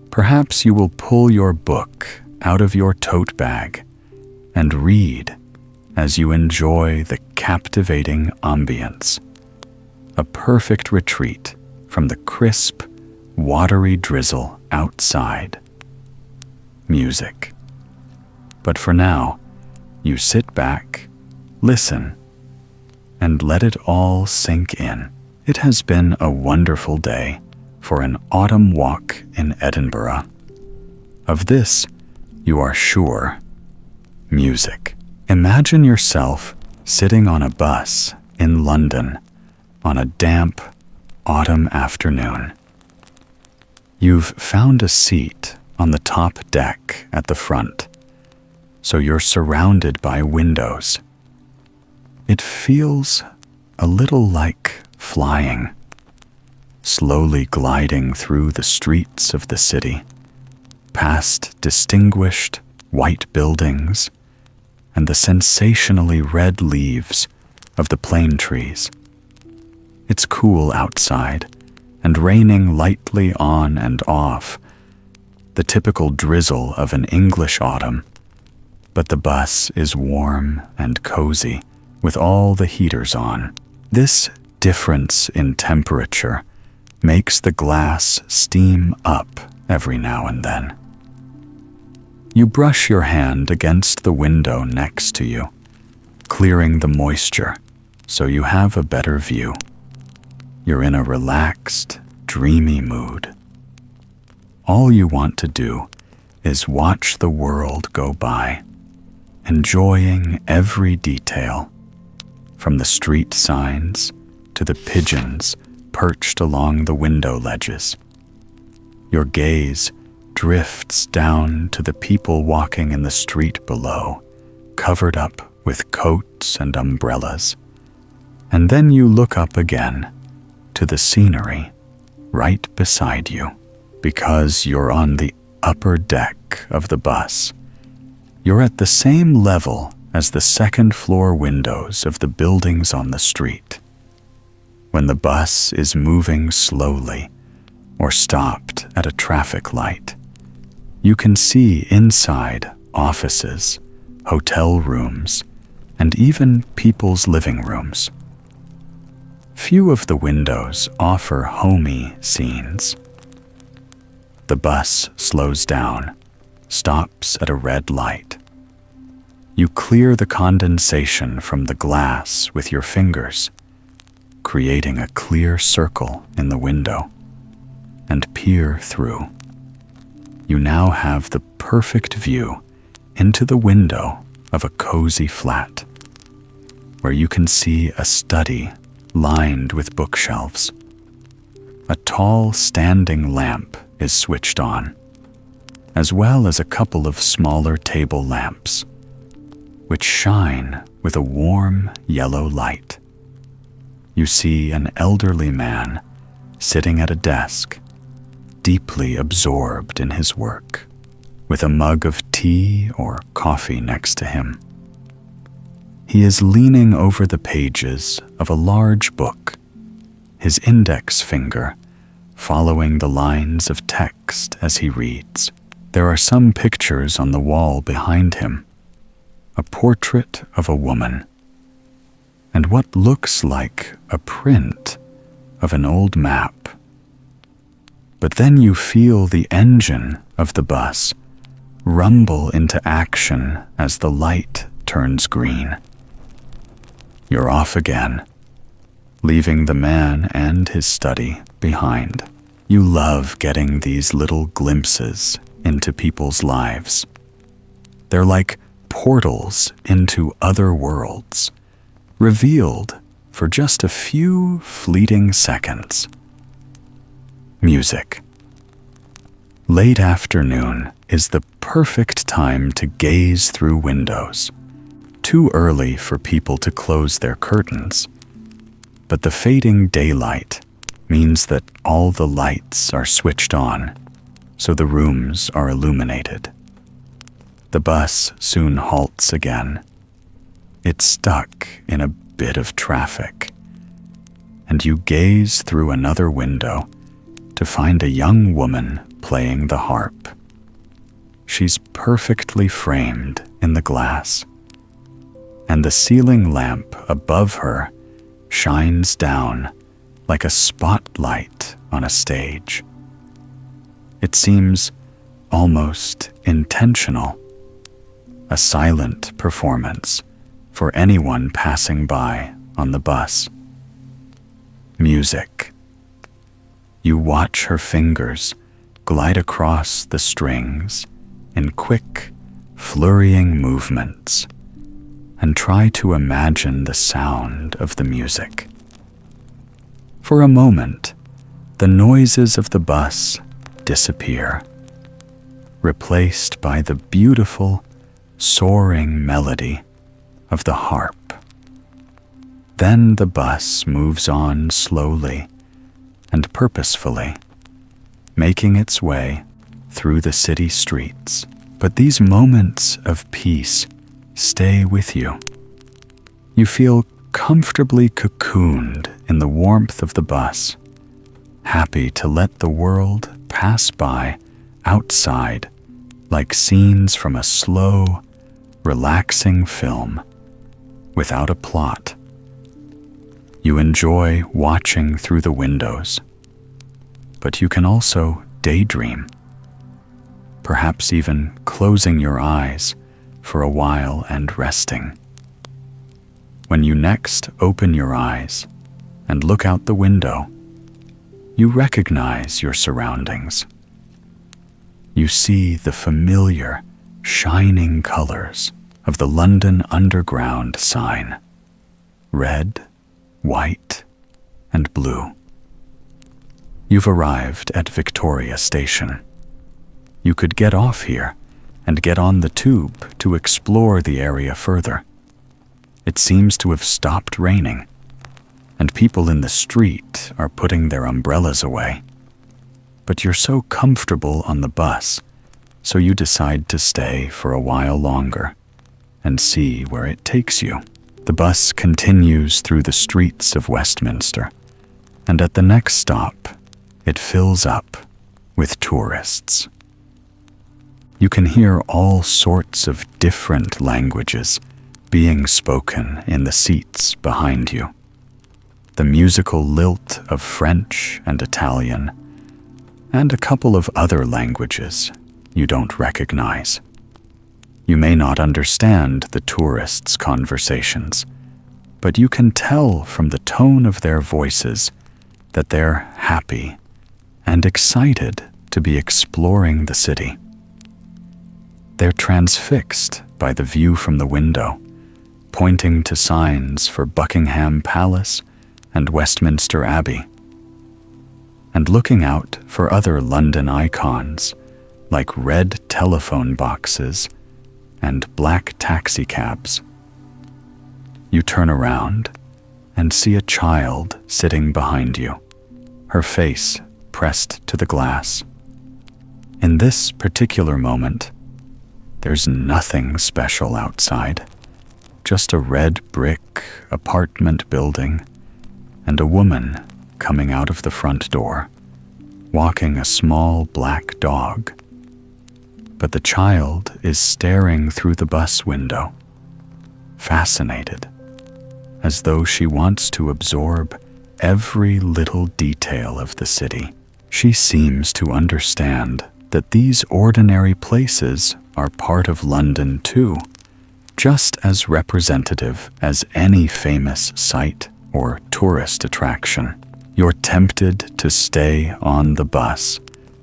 Perhaps you will pull your book out of your tote bag and read as you enjoy the captivating ambience, a perfect retreat from the crisp, watery drizzle outside. Music. But for now, you sit back, listen, and let it all sink in. It has been a wonderful day for an autumn walk in Edinburgh. Of this, you are sure. Music. Imagine yourself sitting on a bus in London on a damp autumn afternoon. You've found a seat on the top deck at the front, so you're surrounded by windows. It feels a little like flying, slowly gliding through the streets of the city, past distinguished white buildings and the sensationally red leaves of the plane trees. It's cool outside and raining lightly on and off, the typical drizzle of an English autumn, but the bus is warm and cozy with all the heaters on. This difference in temperature makes the glass steam up every now and then. You brush your hand against the window next to you, clearing the moisture so you have a better view. You're in a relaxed, dreamy mood. All you want to do is watch the world go by, enjoying every detail, from the street signs to the pigeons perched along the window ledges. Your gaze drifts down to the people walking in the street below, covered up with coats and umbrellas. And then you look up again to the scenery right beside you. Because you're on the upper deck of the bus, you're at the same level as the second-floor windows of the buildings on the street. When the bus is moving slowly or stopped at a traffic light, you can see inside offices, hotel rooms, and even people's living rooms. Few of the windows offer homey scenes. The bus slows down, stops at a red light. You clear the condensation from the glass with your fingers, creating a clear circle in the window, and peer through. You now have the perfect view into the window of a cozy flat, where you can see a study lined with bookshelves. A tall standing lamp is switched on, as well as a couple of smaller table lamps, which shine with a warm yellow light. you see an elderly man sitting at a desk, deeply absorbed in his work, with a mug of tea or coffee next to him. He is leaning over the pages of a large book, his index finger following the lines of text as he reads. There are some pictures on the wall behind him, a portrait of a woman, and what looks like a print of an old map. But then you feel the engine of the bus rumble into action as the light turns green. You're off again, leaving the man and his study behind. You love getting these little glimpses into people's lives. They're like portals into other worlds, revealed for just a few fleeting seconds. Music. Late afternoon is the perfect time to gaze through windows. Too early for people to close their curtains, but the fading daylight means that all the lights are switched on, so the rooms are illuminated. The bus soon halts again. It's stuck in a bit of traffic, and you gaze through another window to find a young woman playing the harp. She's perfectly framed in the glass, and the ceiling lamp above her shines down like a spotlight on a stage. It seems almost intentional, a silent performance for anyone passing by on the bus. Music. You watch her fingers glide across the strings in quick, flurrying movements, and try to imagine the sound of the music. For a moment, the noises of the bus disappear, replaced by the beautiful, soaring melody of the harp. Then the bus moves on slowly and purposefully, making its way through the city streets. But these moments of peace stay with you. You feel comfortably cocooned in the warmth of the bus, happy to let the world pass by outside like scenes from a slow, relaxing film without a plot. You enjoy watching through the windows, but you can also daydream, perhaps even closing your eyes for a while and resting. When you next open your eyes and look out the window, you recognize your surroundings. You see the familiar, shining colors of the London Underground sign: red, white, and blue. You've arrived at Victoria Station. You could get off here and get on the tube to explore the area further. It seems to have stopped raining, and people in the street are putting their umbrellas away. But you're so comfortable on the bus, so you decide to stay for a while longer and see where it takes you. The bus continues through the streets of Westminster, and at the next stop, it fills up with tourists. You can hear all sorts of different languages being spoken in the seats behind you. The musical lilt of French and Italian, and a couple of other languages you don't recognize. You may not understand the tourists' conversations, but you can tell from the tone of their voices that they're happy and excited to be exploring the city. They're transfixed by the view from the window, pointing to signs for Buckingham Palace and Westminster Abbey, and looking out for other London icons like red telephone boxes and black taxicabs. You turn around and see a child sitting behind you, her face pressed to the glass. In this particular moment, there's nothing special outside, just a red brick apartment building and a woman coming out of the front door, walking a small black dog. But the child is staring through the bus window, fascinated, as though she wants to absorb every little detail of the city. She seems to understand that these ordinary places are part of London too, just as representative as any famous site or tourist attraction. You're tempted to stay on the bus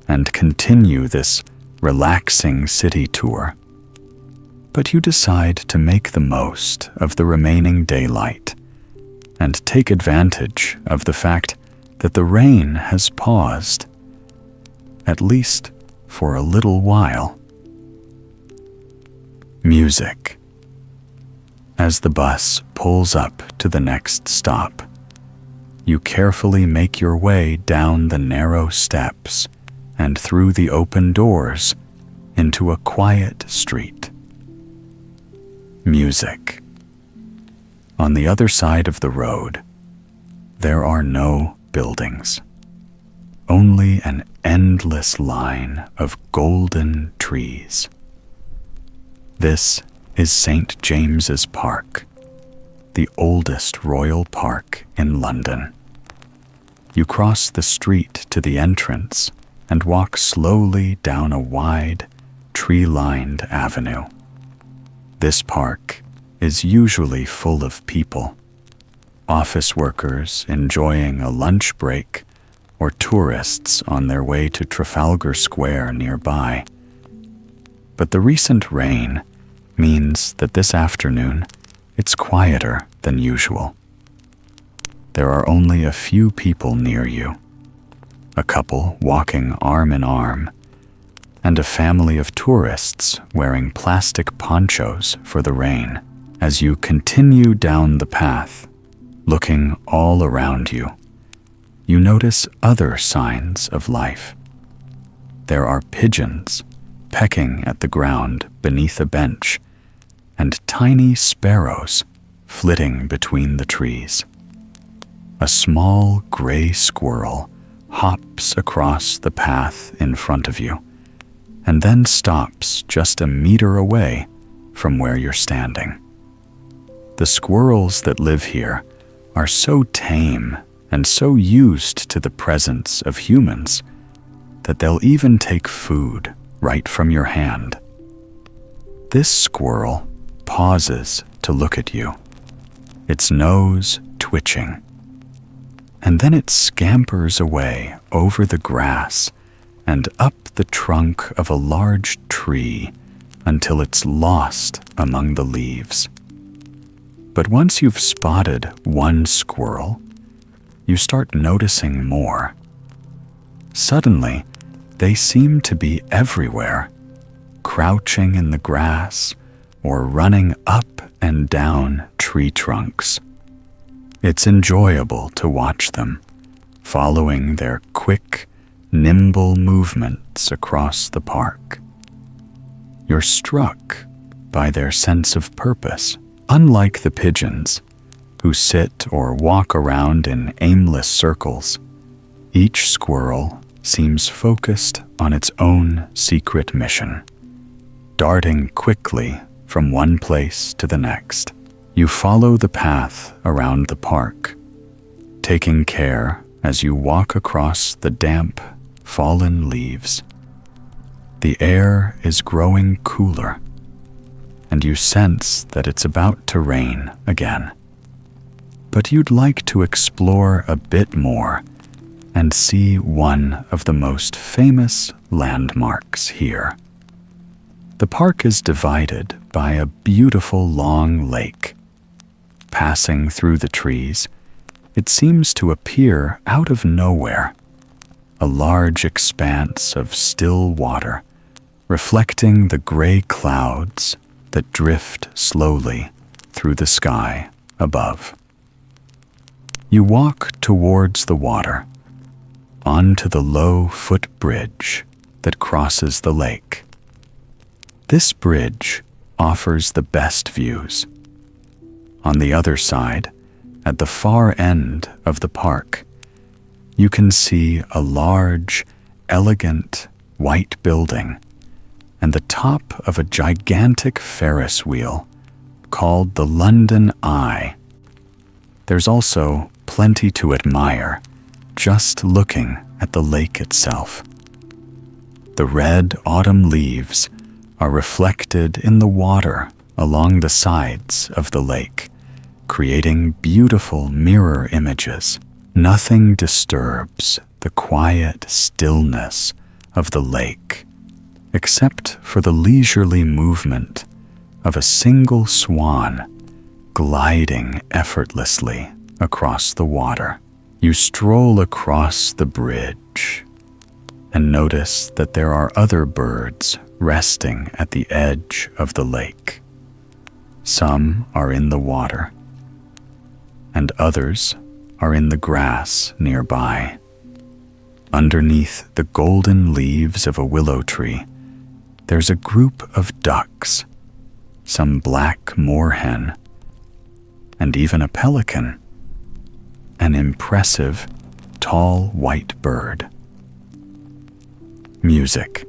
and continue this relaxing city tour, but you decide to make the most of the remaining daylight and take advantage of the fact that the rain has paused, at least for a little while. Music. As the bus pulls up to the next stop, you carefully make your way down the narrow steps and through the open doors into a quiet street. Music. On the other side of the road, there are no buildings, only an endless line of golden trees. This is St. James's Park, the oldest royal park in London. You cross the street to the entrance and walk slowly down a wide, tree-lined avenue. This park is usually full of people, office workers enjoying a lunch break or tourists on their way to Trafalgar Square nearby. But the recent rain means that this afternoon it's quieter than usual. There are only a few people near you, a couple walking arm in arm, and a family of tourists wearing plastic ponchos for the rain. As you continue down the path, looking all around you, you notice other signs of life. There are pigeons pecking at the ground beneath a bench, and tiny sparrows flitting between the trees. A small gray squirrel hops across the path in front of you, and then stops just a meter away from where you're standing. The squirrels that live here are so tame and so used to the presence of humans that they'll even take food right from your hand. This squirrel pauses to look at you, its nose twitching, and then it scampers away over the grass and up the trunk of a large tree until it's lost among the leaves. But once you've spotted one squirrel, you start noticing more. Suddenly, they seem to be everywhere, crouching in the grass or running up and down tree trunks. It's enjoyable to watch them, following their quick, nimble movements across the park. You're struck by their sense of purpose. Unlike the pigeons, who sit or walk around in aimless circles, each squirrel seems focused on its own secret mission, darting quickly from one place to the next. You follow the path around the park, taking care as you walk across the damp, fallen leaves. The air is growing cooler, and you sense that it's about to rain again. But you'd like to explore a bit more and see one of the most famous landmarks here. The park is divided by a beautiful long lake. Passing through the trees, it seems to appear out of nowhere, a large expanse of still water, reflecting the gray clouds that drift slowly through the sky above. You walk towards the water, onto the low footbridge that crosses the lake. This bridge offers the best views. On the other side, at the far end of the park, you can see a large, elegant white building and the top of a gigantic Ferris wheel called the London Eye. There's also plenty to admire just looking at the lake itself. The red autumn leaves are reflected in the water along the sides of the lake, creating beautiful mirror images. Nothing disturbs the quiet stillness of the lake, except for the leisurely movement of a single swan gliding effortlessly across the water. You stroll across the bridge and notice that there are other birds resting at the edge of the lake. Some are in the water, and others are in the grass nearby. Underneath the golden leaves of a willow tree, there's a group of ducks, some black moorhen, and even a pelican, an impressive, tall white bird. Music.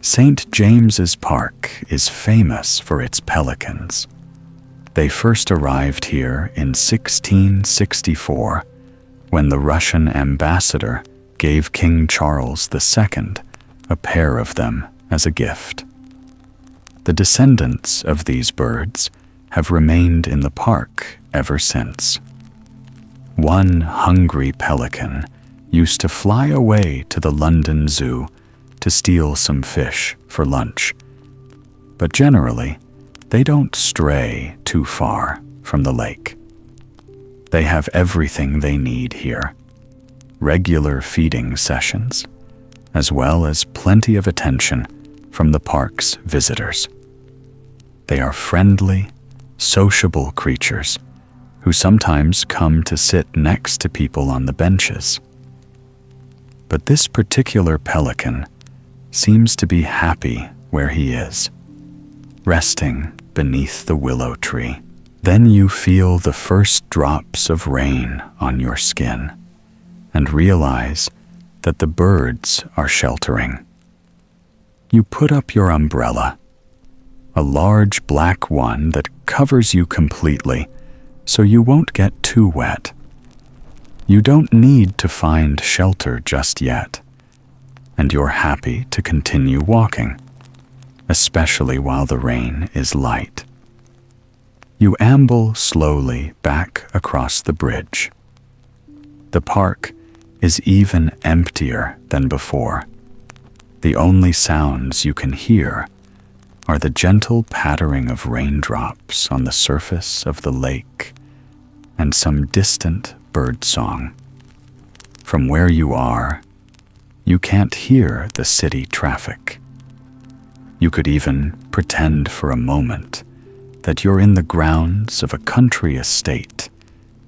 St. James's Park is famous for its pelicans. They first arrived here in 1664 when the Russian ambassador gave King Charles II a pair of them as a gift. The descendants of these birds have remained in the park ever since. One hungry pelican used to fly away to the London Zoo to steal some fish for lunch, but generally, they don't stray too far from the lake. They have everything they need here: regular feeding sessions, as well as plenty of attention from the park's visitors. They are friendly, sociable creatures who sometimes come to sit next to people on the benches. But this particular pelican seems to be happy where he is, resting beneath the willow tree. Then you feel the first drops of rain on your skin and realize that the birds are sheltering. You put up your umbrella, a large black one that covers you completely so you won't get too wet. You don't need to find shelter just yet, and you're happy to continue walking, especially while the rain is light. You amble slowly back across the bridge. The park is even emptier than before. The only sounds you can hear are the gentle pattering of raindrops on the surface of the lake and some distant bird song. From where you are, you can't hear the city traffic. You could even pretend for a moment that you're in the grounds of a country estate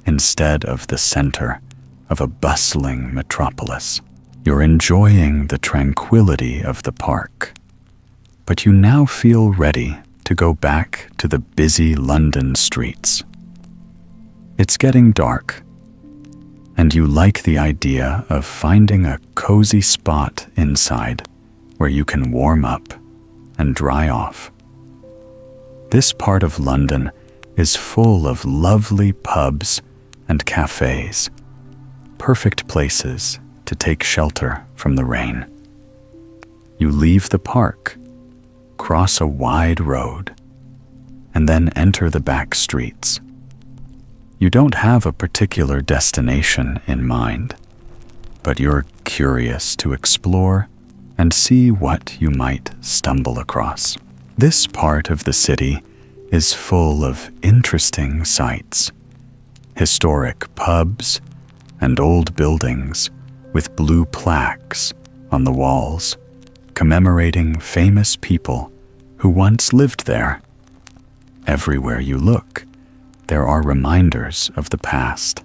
instead of the center of a bustling metropolis. You're enjoying the tranquility of the park, but you now feel ready to go back to the busy London streets. It's getting dark, and you like the idea of finding a cozy spot inside where you can warm up and dry off. This part of London is full of lovely pubs and cafes, perfect places to take shelter from the rain. You leave the park, cross a wide road, and then enter the back streets. You don't have a particular destination in mind, but you're curious to explore and see what you might stumble across. This part of the city is full of interesting sights, historic pubs and old buildings with blue plaques on the walls commemorating famous people who once lived there. Everywhere you look, there are reminders of the past,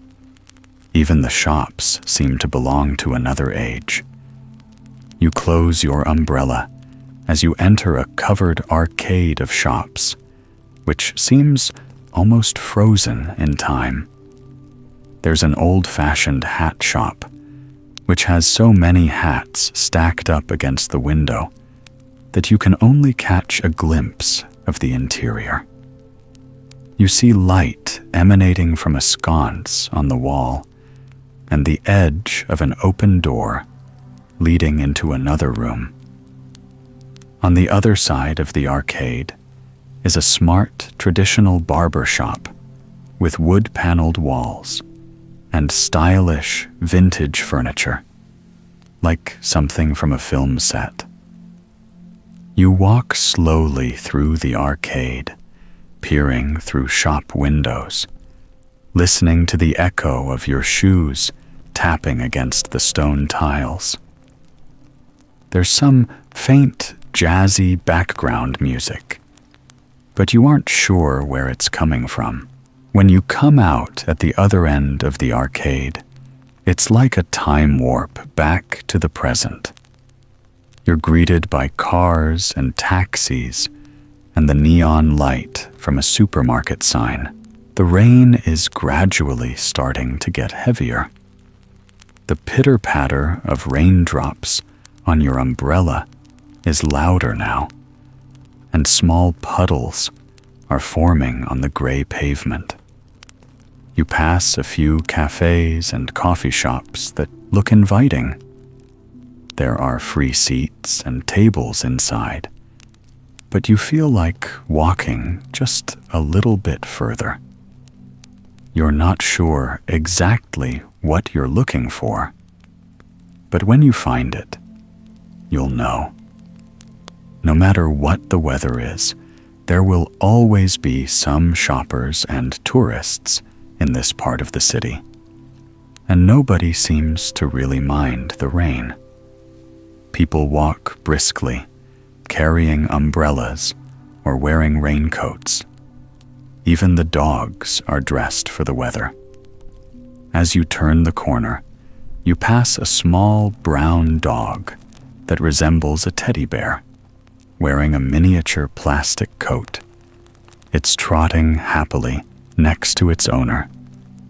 Even the shops seem to belong to another age. You close your umbrella as you enter a covered arcade of shops, which seems almost frozen in time. There's an old-fashioned hat shop, which has so many hats stacked up against the window that you can only catch a glimpse of the interior. You see light emanating from a sconce on the wall and the edge of an open door leading into another room. On the other side of the arcade is a smart, traditional barber shop with wood-paneled walls and stylish, vintage furniture, like something from a film set. You walk slowly through the arcade, peering through shop windows, listening to the echo of your shoes tapping against the stone tiles. There's some faint, jazzy background music, but you aren't sure where it's coming from. When you come out at the other end of the arcade, it's like a time warp back to the present. You're greeted by cars and taxis and the neon light from a supermarket sign. The rain is gradually starting to get heavier. The pitter-patter of raindrops on your umbrella is louder now, and small puddles are forming on the gray pavement. You pass a few cafes and coffee shops that look inviting. There are free seats and tables inside, but you feel like walking just a little bit further. You're not sure exactly what you're looking for, but when you find it, you'll know. No matter what the weather is, there will always be some shoppers and tourists in this part of the city, and nobody seems to really mind the rain. People walk briskly, carrying umbrellas or wearing raincoats. Even the dogs are dressed for the weather. As you turn the corner, you pass a small brown dog that resembles a teddy bear, wearing a miniature plastic coat. It's trotting happily next to its owner,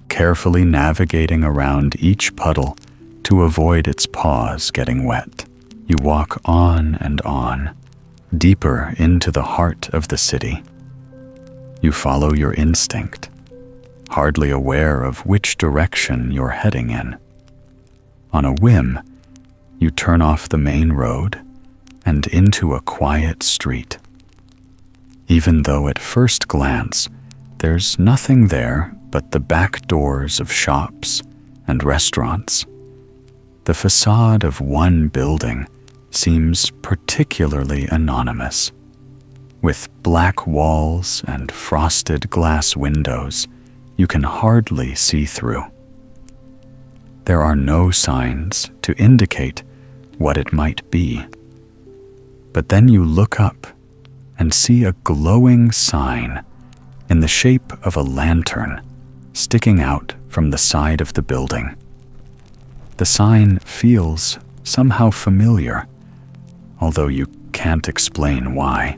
carefully navigating around each puddle to avoid its paws getting wet. You walk on and on, deeper into the heart of the city. You follow your instinct, hardly aware of which direction you're heading in. On a whim, you turn off the main road and into a quiet street. Even though at first glance, there's nothing there but the back doors of shops and restaurants. The facade of one building seems particularly anonymous, with black walls and frosted glass windows you can hardly see through. There are no signs to indicate what it might be. But then you look up and see a glowing sign in the shape of a lantern sticking out from the side of the building. The sign feels somehow familiar, although you can't explain why.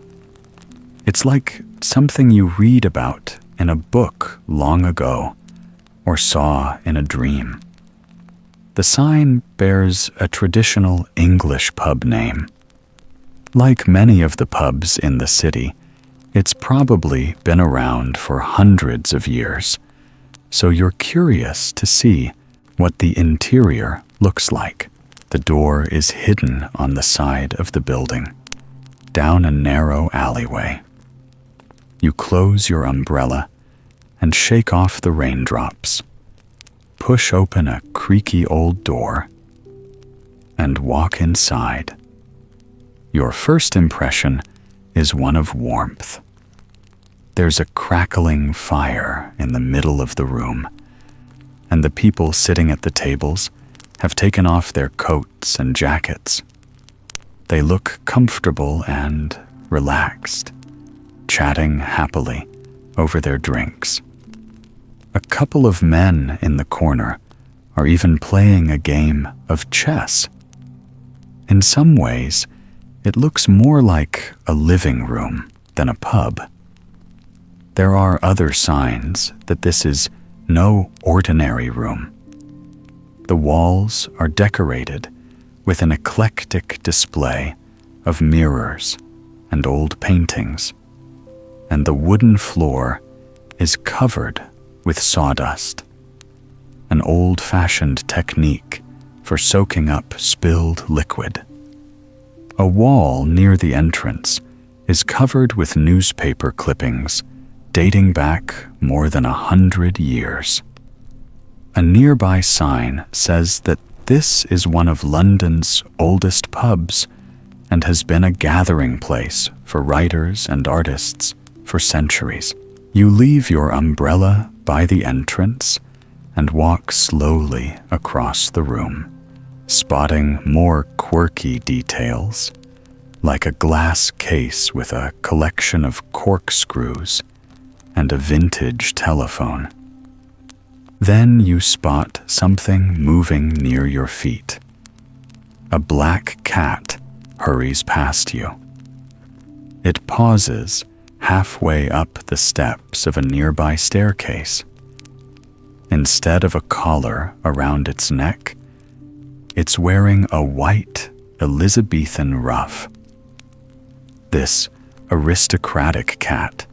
It's like something you read about in a book long ago or saw in a dream. The sign bears a traditional English pub name. Like many of the pubs in the city, it's probably been around for hundreds of years, so you're curious to see what the interior looks like. The door is hidden on the side of the building, down a narrow alleyway. You close your umbrella and shake off the raindrops, push open a creaky old door, and walk inside. Your first impression is one of warmth. There's a crackling fire in the middle of the room, and the people sitting at the tables have taken off their coats and jackets. They look comfortable and relaxed, chatting happily over their drinks. A couple of men in the corner are even playing a game of chess. In some ways, it looks more like a living room than a pub. There are other signs that this is no ordinary room. The walls are decorated with an eclectic display of mirrors and old paintings, and the wooden floor is covered with sawdust, an old-fashioned technique for soaking up spilled liquid. A wall near the entrance is covered with newspaper clippings dating back more than 100 years. A nearby sign says that this is one of London's oldest pubs and has been a gathering place for writers and artists for centuries. You leave your umbrella by the entrance and walk slowly across the room, spotting more quirky details, like a glass case with a collection of corkscrews and a vintage telephone. Then you spot something moving near your feet. A black cat hurries past you. It pauses halfway up the steps of a nearby staircase. Instead of a collar around its neck, it's wearing a white Elizabethan ruff. This aristocratic cat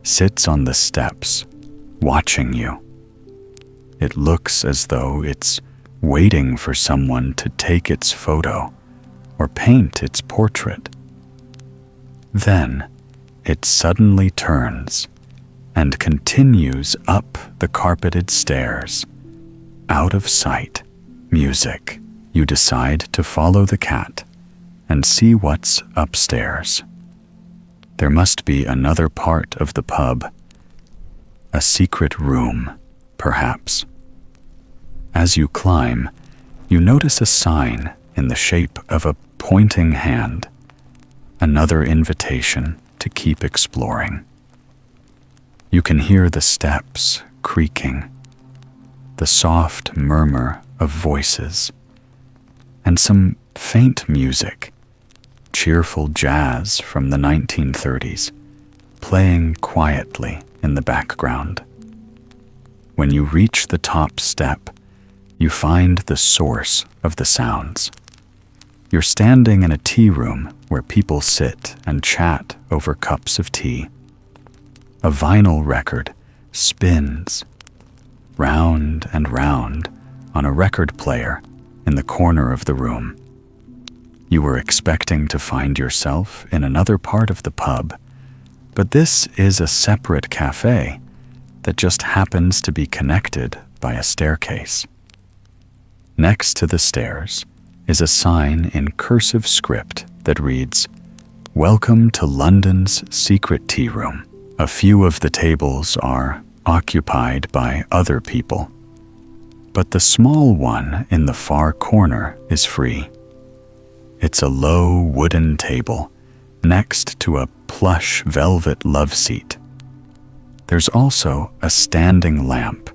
sits on the steps, watching you. It looks as though it's waiting for someone to take its photo or paint its portrait. Then it suddenly turns and continues up the carpeted stairs, out of sight. Music. You decide to follow the cat and see what's upstairs. There must be another part of the pub, a secret room, perhaps. As you climb, you notice a sign in the shape of a pointing hand, another invitation to keep exploring. You can hear the steps creaking, the soft murmur of voices, and some faint music, cheerful jazz from the 1930s, playing quietly in the background. When you reach the top step, you find the source of the sounds. You're standing in a tea room where people sit and chat over cups of tea. A vinyl record spins round and round on a record player in the corner of the room. You were expecting to find yourself in another part of the pub, but this is a separate cafe that just happens to be connected by a staircase. Next to the stairs is a sign in cursive script that reads, "Welcome to London's secret tea room." A few of the tables are occupied by other people, but the small one in the far corner is free. It's a low wooden table next to a plush velvet love seat. There's also a standing lamp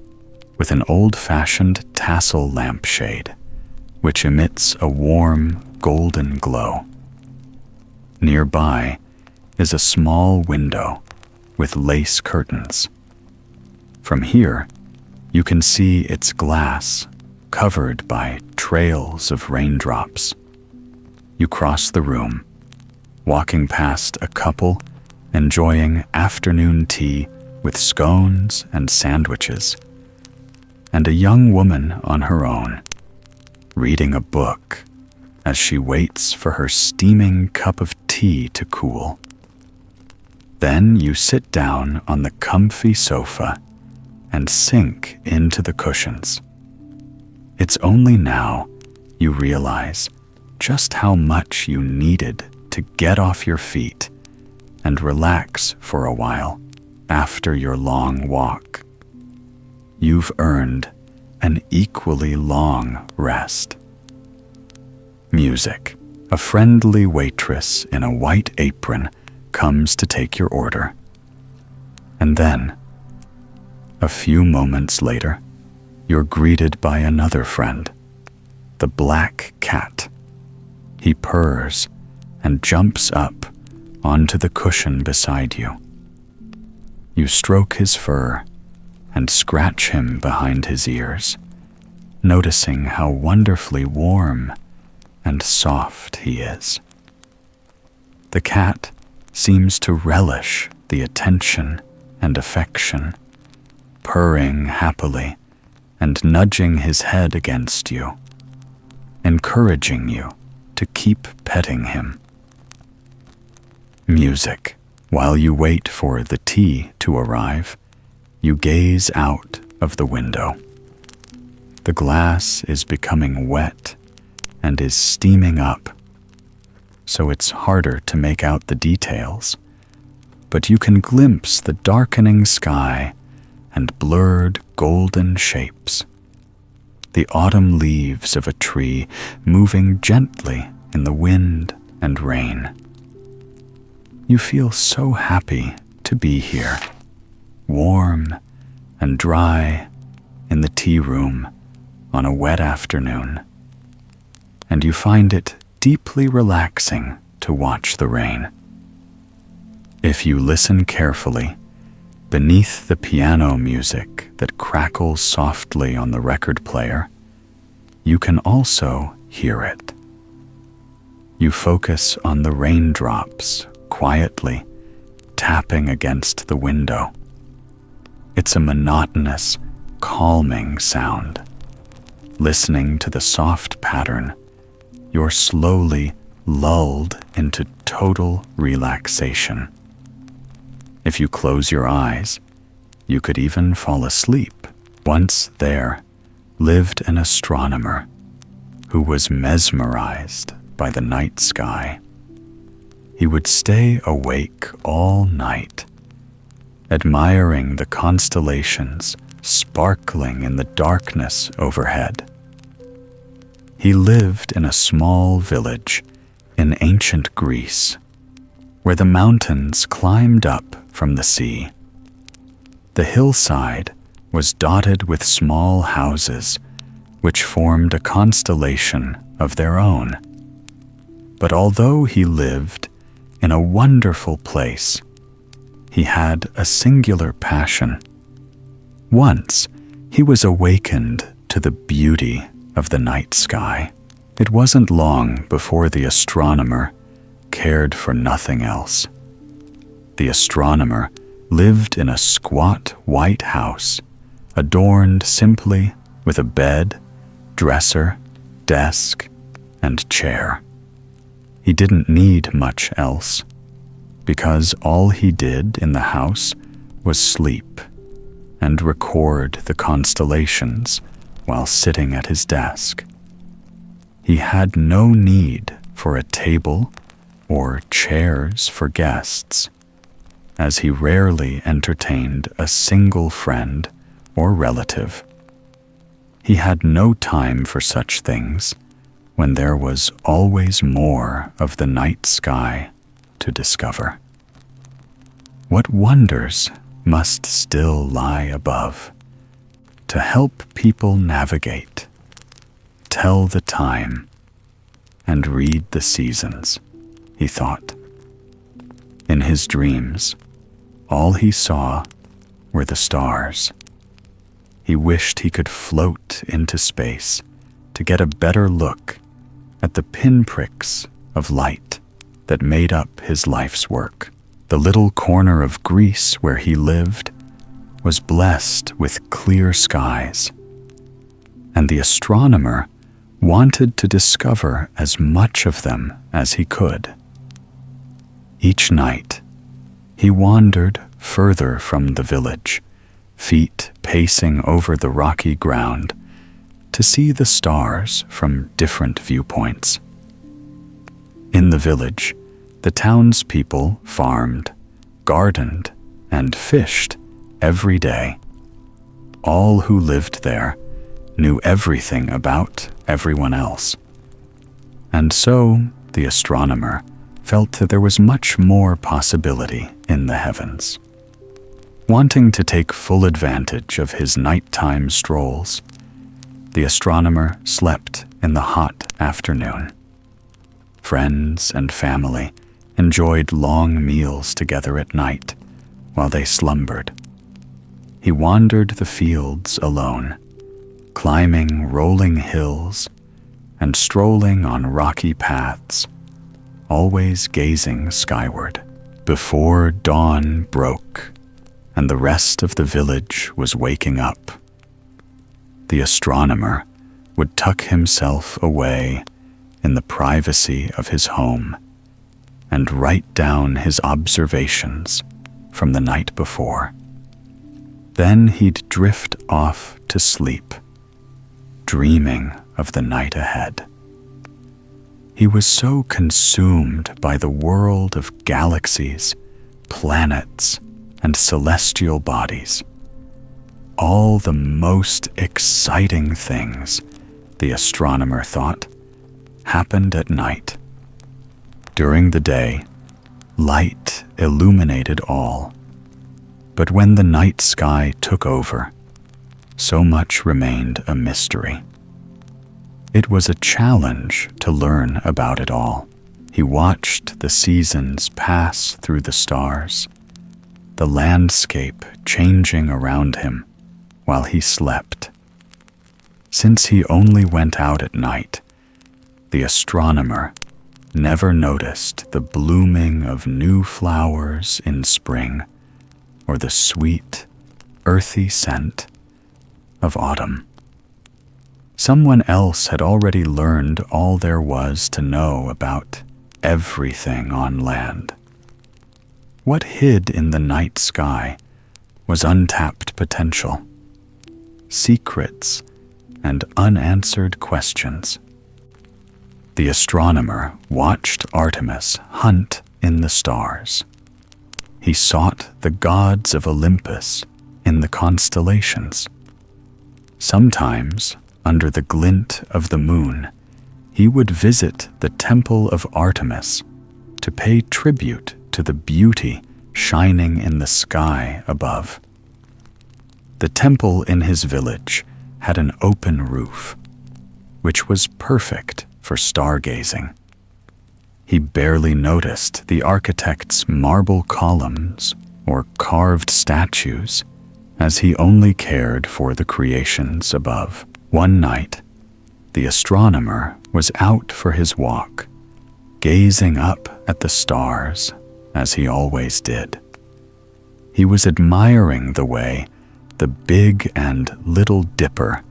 with an old-fashioned tassel lampshade, which emits a warm golden glow. Nearby is a small window with lace curtains. From here, you can see its glass covered by trails of raindrops. You cross the room, walking past a couple enjoying afternoon tea with scones and sandwiches, and a young woman on her own, reading a book as she waits for her steaming cup of tea to cool. Then you sit down on the comfy sofa and sink into the cushions. It's only now you realize just how much you needed to get off your feet and relax for a while after your long walk. You've earned an equally long rest. Music. A friendly waitress in a white apron comes to take your order. And then, a few moments later, you're greeted by another friend, the black cat. He purrs and jumps up onto the cushion beside you. You stroke his fur and scratch him behind his ears, noticing how wonderfully warm and soft he is. The cat seems to relish the attention and affection, purring happily and nudging his head against you, encouraging you to keep petting him. Music. While you wait for the tea to arrive, you gaze out of the window. The glass is becoming wet and is steaming up, so it's harder to make out the details, but you can glimpse the darkening sky and blurred golden shapes. The autumn leaves of a tree moving gently in the wind and rain. You feel so happy to be here, warm and dry in the tea room on a wet afternoon, and you find it deeply relaxing to watch the rain. If you listen carefully, beneath the piano music that crackles softly on the record player, you can also hear it. You focus on the raindrops quietly tapping against the window. It's a monotonous, calming sound. Listening to the soft pattern, you're slowly lulled into total relaxation. If you close your eyes, you could even fall asleep. Once there lived an astronomer who was mesmerized by the night sky. He would stay awake all night, admiring the constellations sparkling in the darkness overhead. He lived in a small village in ancient Greece, where the mountains climbed up from the sea. The hillside was dotted with small houses, which formed a constellation of their own. But although he lived in a wonderful place, he had a singular passion. Once, he was awakened to the beauty of the night sky. It wasn't long before the astronomer cared for nothing else. The astronomer lived in a squat white house, adorned simply with a bed, dresser, desk, and chair. He didn't need much else, because all he did in the house was sleep and record the constellations while sitting at his desk. He had no need for a table or chairs for guests, as he rarely entertained a single friend or relative. He had no time for such things when there was always more of the night sky to discover. What wonders must still lie above to help people navigate, tell the time, and read the seasons, he thought. In his dreams, all he saw were the stars. He wished he could float into space to get a better look at the pinpricks of light that made up his life's work. The little corner of Greece where he lived was blessed with clear skies, and the astronomer wanted to discover as much of them as he could. Each night, he wandered further from the village, feet pacing over the rocky ground, to see the stars from different viewpoints. In the village, the townspeople farmed, gardened, and fished every day. All who lived there knew everything about everyone else. And so the astronomer felt that there was much more possibility in the heavens. Wanting to take full advantage of his nighttime strolls, The astronomer slept in the hot afternoon. Friends and family enjoyed long meals together at night while they slumbered. He wandered the fields alone, climbing rolling hills and strolling on rocky paths, always gazing skyward. Before dawn broke and the rest of the village was waking up, the astronomer would tuck himself away in the privacy of his home and write down his observations from the night before. Then he'd drift off to sleep, dreaming of the night ahead. He was so consumed by the world of galaxies, planets, and celestial bodies. All the most exciting things, the astronomer thought, happened at night. During the day, light illuminated all. But when the night sky took over, so much remained a mystery. It was a challenge to learn about it all. He watched the seasons pass through the stars, the landscape changing around him while he slept. Since he only went out at night, the astronomer never noticed the blooming of new flowers in spring or the sweet, earthy scent of autumn. Someone else had already learned all there was to know about everything on land. What hid in the night sky was untapped potential, secrets, and unanswered questions. The astronomer watched Artemis hunt in the stars. He sought the gods of Olympus in the constellations. Sometimes, under the glint of the moon, he would visit the temple of Artemis to pay tribute to the beauty shining in the sky above. The temple in his village had an open roof, which was perfect for stargazing. He barely noticed the architect's marble columns or carved statues, as he only cared for the creations above. One night, the astronomer was out for his walk, gazing up at the stars as he always did. He was admiring the way the Big and Little Dipper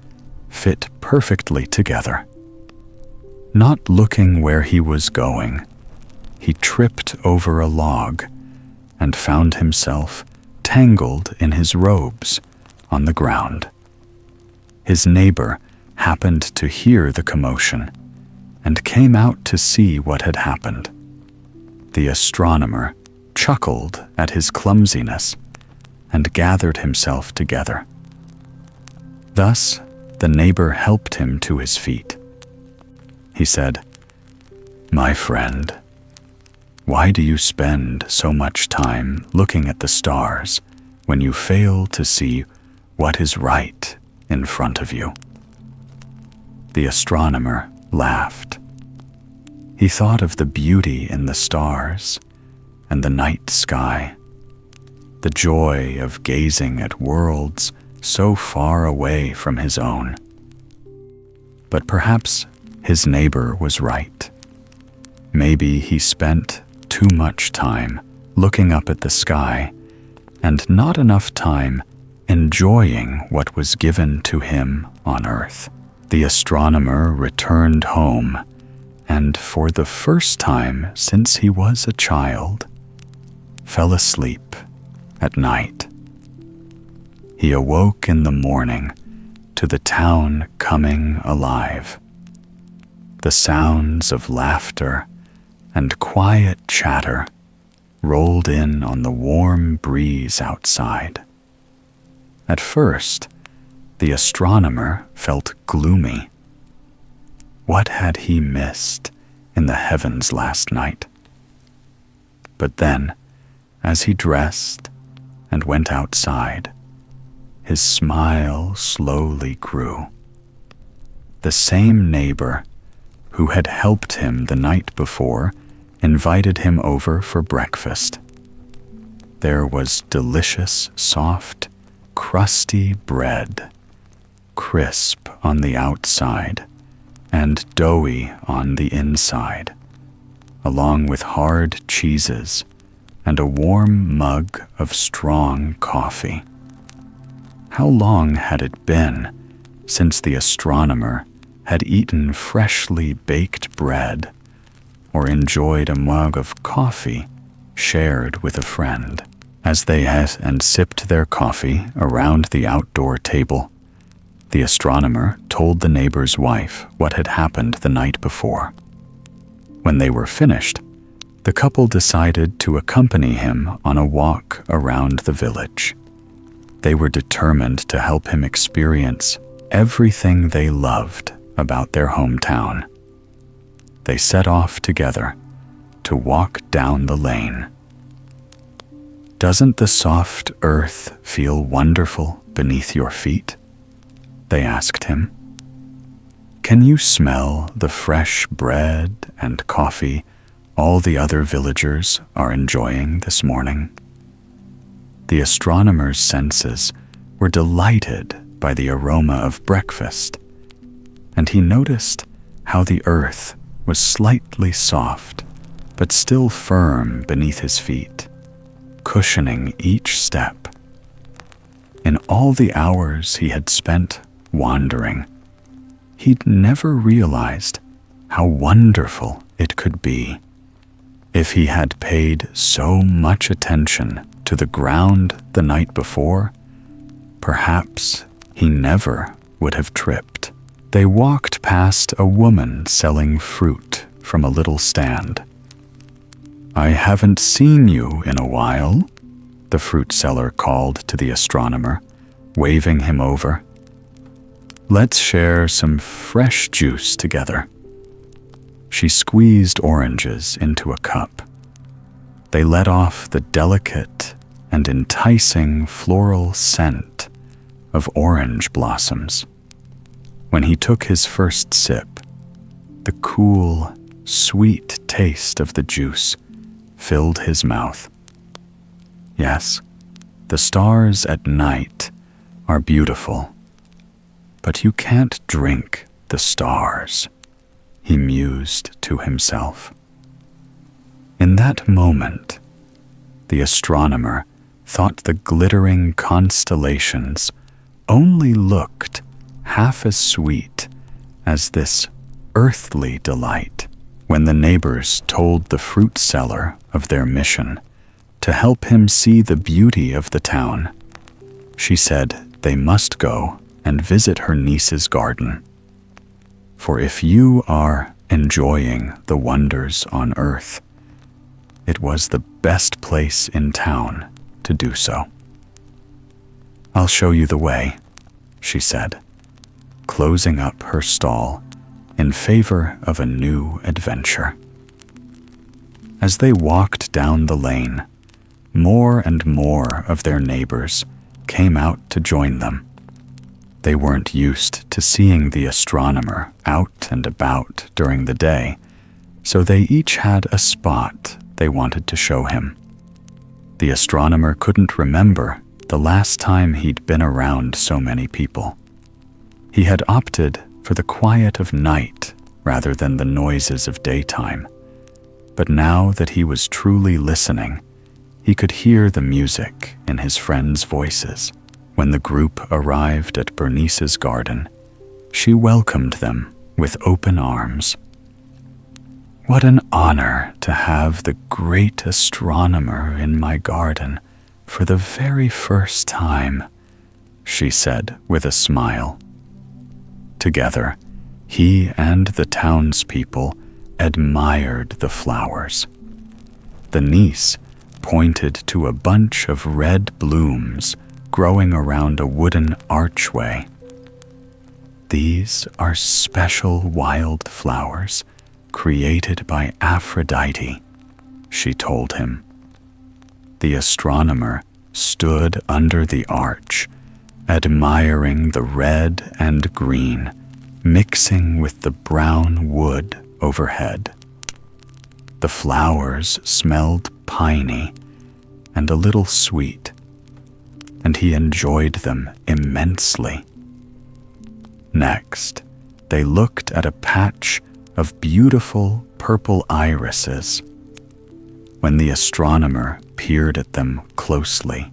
fit perfectly together. Not looking where he was going, he tripped over a log and found himself tangled in his robes on the ground. His neighbor happened to hear the commotion and came out to see what had happened. The astronomer chuckled at his clumsiness and gathered himself together. Thus, the neighbor helped him to his feet. He said, "My friend, why do you spend so much time looking at the stars when you fail to see what is right in front of you?" The astronomer laughed. He thought of the beauty in the stars and the night sky, the joy of gazing at worlds so far away from his own. But perhaps his neighbor was right. Maybe he spent too much time looking up at the sky and not enough time enjoying what was given to him on Earth. The astronomer returned home, and for the first time since he was a child, fell asleep at night. He awoke in the morning to the town coming alive. The sounds of laughter and quiet chatter rolled in on the warm breeze outside. At first, the astronomer felt gloomy. What had he missed in the heavens last night? But then, as he dressed and went outside, his smile slowly grew. The same neighbor who had helped him the night before invited him over for breakfast. There was delicious, soft, crusty bread, crisp on the outside and doughy on the inside, along with hard cheeses and a warm mug of strong coffee. How long had it been since the astronomer had eaten freshly baked bread or enjoyed a mug of coffee shared with a friend? As they ate and sipped their coffee around the outdoor table, the astronomer told the neighbor's wife what had happened the night before. When they were finished, the couple decided to accompany him on a walk around the village. They were determined to help him experience everything they loved about their hometown. They set off together to walk down the lane. "Doesn't the soft earth feel wonderful beneath your feet?" they asked him. "Can you smell the fresh bread and coffee all the other villagers are enjoying this morning?" The astronomer's senses were delighted by the aroma of breakfast, and he noticed how the earth was slightly soft but still firm beneath his feet, cushioning each step. In all the hours he had spent wandering, he'd never realized how wonderful it could be. If he had paid so much attention to the ground the night before, perhaps he never would have tripped. They walked past a woman selling fruit from a little stand. "I haven't seen you in a while," the fruit seller called to the astronomer, waving him over. "Let's share some fresh juice together." She squeezed oranges into a cup. They let off the delicate and enticing floral scent of orange blossoms. When he took his first sip, the cool, sweet taste of the juice filled his mouth. Yes, the stars at night are beautiful, but you can't drink the stars, he mused to himself. In that moment, the astronomer thought the glittering constellations only looked half as sweet as this earthly delight. When the neighbors told the fruit seller of their mission to help him see the beauty of the town, she said they must go and visit her niece's garden. For if you are enjoying the wonders on earth, it was the best place in town to do so. "I'll show you the way," she said, closing up her stall in favor of a new adventure. As they walked down the lane, more and more of their neighbors came out to join them. They weren't used to seeing the astronomer out and about during the day, so they each had a spot they wanted to show him. The astronomer couldn't remember the last time he'd been around so many people. He had opted for the quiet of night rather than the noises of daytime. But now that he was truly listening, he could hear the music in his friends' voices. When the group arrived at Bernice's garden, she welcomed them with open arms. "What an honor to have the great astronomer in my garden for the very first time," she said with a smile. Together, he and the townspeople admired the flowers. The niece pointed to a bunch of red blooms growing around a wooden archway. "These are special wild flowers created by Aphrodite," she told him. The astronomer stood under the arch, admiring the red and green mixing with the brown wood overhead. The flowers smelled piney and a little sweet, and he enjoyed them immensely. Next, they looked at a patch of beautiful purple irises. When the astronomer peered at them closely,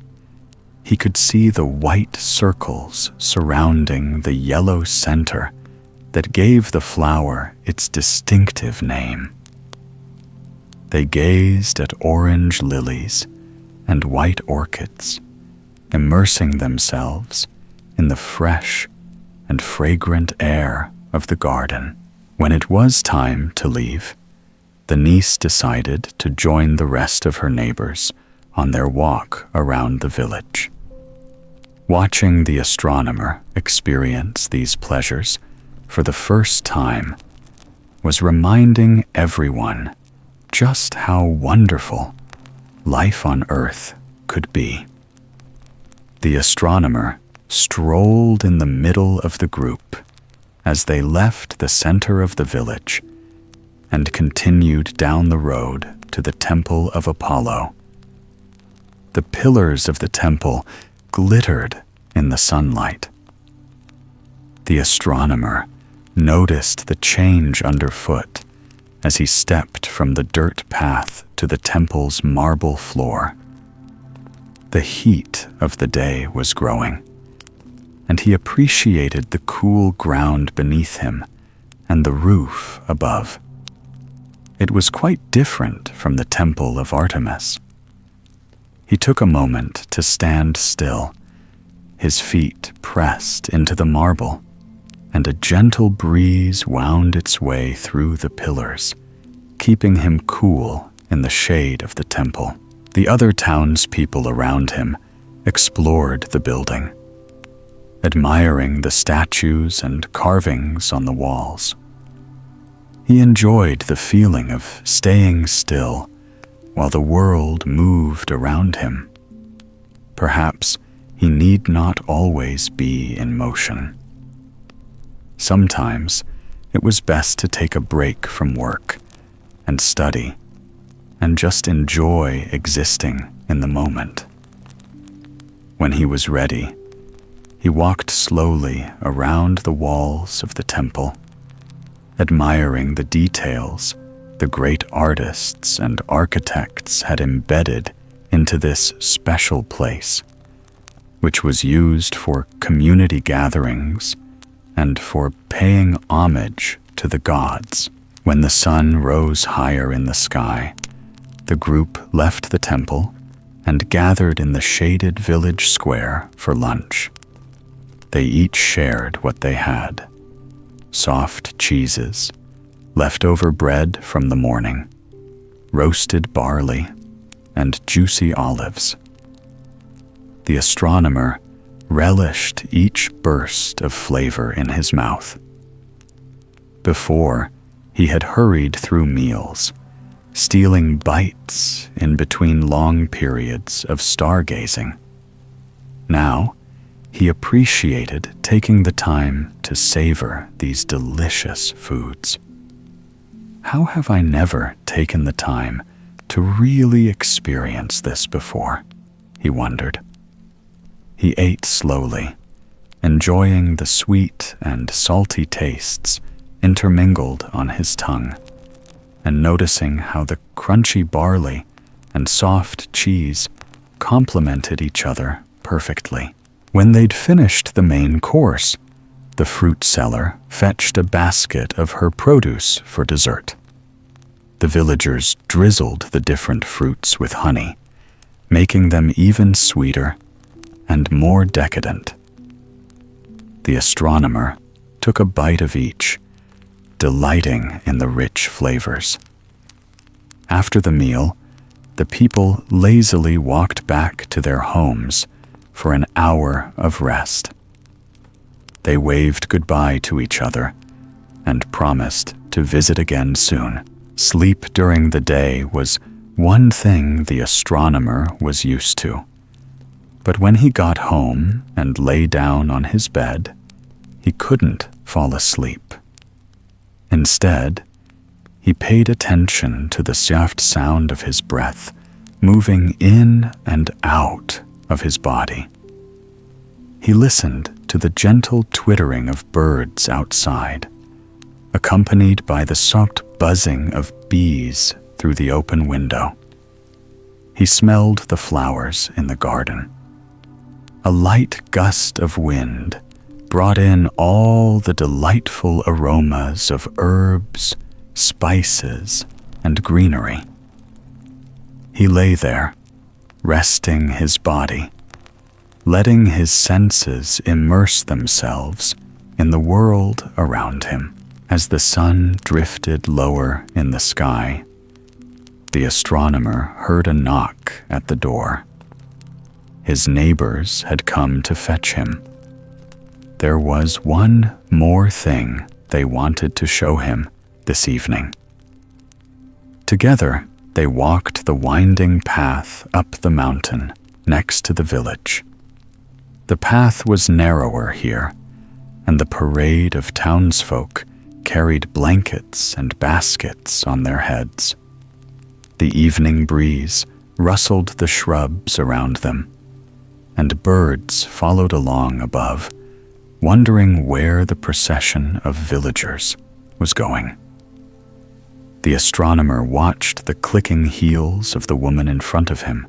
he could see the white circles surrounding the yellow center that gave the flower its distinctive name. They gazed at orange lilies and white orchids, immersing themselves in the fresh and fragrant air of the garden. When it was time to leave, the niece decided to join the rest of her neighbors on their walk around the village. Watching the astronomer experience these pleasures for the first time was reminding everyone just how wonderful life on Earth could be. The astronomer strolled in the middle of the group as they left the center of the village and continued down the road to the Temple of Apollo. The pillars of the temple glittered in the sunlight. The astronomer noticed the change underfoot as he stepped from the dirt path to the temple's marble floor. The heat of the day was growing, and he appreciated the cool ground beneath him and the roof above. It was quite different from the temple of Artemis. He took a moment to stand still, his feet pressed into the marble, and a gentle breeze wound its way through the pillars, keeping him cool in the shade of the temple. The other townspeople around him explored the building, admiring the statues and carvings on the walls. He enjoyed the feeling of staying still while the world moved around him. Perhaps he need not always be in motion. Sometimes it was best to take a break from work and study and just enjoy existing in the moment. When he was ready, he walked slowly around the walls of the temple, admiring the details the great artists and architects had embedded into this special place, which was used for community gatherings and for paying homage to the gods. When the sun rose higher in the sky, the group left the temple and gathered in the shaded village square for lunch. They each shared what they had: soft cheeses, leftover bread from the morning, roasted barley, and juicy olives. The astronomer relished each burst of flavor in his mouth. Before, he had hurried through meals, stealing bites in between long periods of stargazing. Now, he appreciated taking the time to savor these delicious foods. How have I never taken the time to really experience this before? He wondered. He ate slowly, enjoying the sweet and salty tastes intermingled on his tongue, and noticing how the crunchy barley and soft cheese complemented each other perfectly. When they'd finished the main course, the fruit seller fetched a basket of her produce for dessert. The villagers drizzled the different fruits with honey, making them even sweeter and more decadent. The astronomer took a bite of each, delighting in the rich flavors. After the meal, the people lazily walked back to their homes for an hour of rest. They waved goodbye to each other and promised to visit again soon. Sleep during the day was one thing the astronomer was used to. But when he got home and lay down on his bed, he couldn't fall asleep. Instead, he paid attention to the soft sound of his breath moving in and out of his body. He listened to the gentle twittering of birds outside, accompanied by the soft buzzing of bees through the open window. He smelled the flowers in the garden. A light gust of wind brought in all the delightful aromas of herbs, spices, and greenery. He lay there, resting his body, letting his senses immerse themselves in the world around him. As the sun drifted lower in the sky, the astronomer heard a knock at the door. His neighbors had come to fetch him. There was one more thing they wanted to show him this evening. Together, they walked the winding path up the mountain next to the village. The path was narrower here, and the parade of townsfolk carried blankets and baskets on their heads. The evening breeze rustled the shrubs around them, and birds followed along above, wondering where the procession of villagers was going. The astronomer watched the clicking heels of the woman in front of him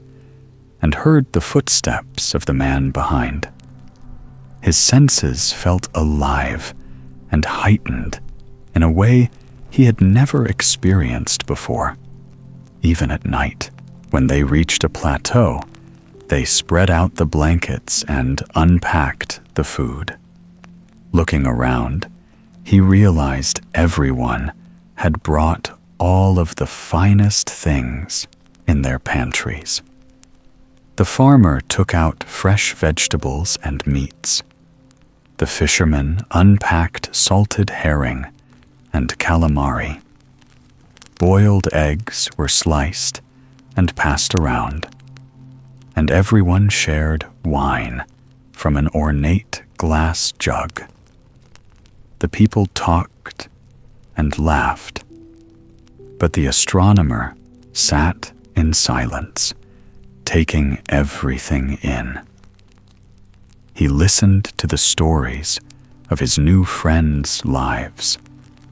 and heard the footsteps of the man behind. His senses felt alive and heightened in a way he had never experienced before. Even at night, when they reached a plateau, they spread out the blankets and unpacked the food. Looking around, he realized everyone had brought all of the finest things in their pantries. The farmer took out fresh vegetables and meats. The fisherman unpacked salted herring and calamari. Boiled eggs were sliced and passed around, and everyone shared wine from an ornate glass jug. The people talked and laughed, but the astronomer sat in silence, taking everything in. He listened to the stories of his new friends' lives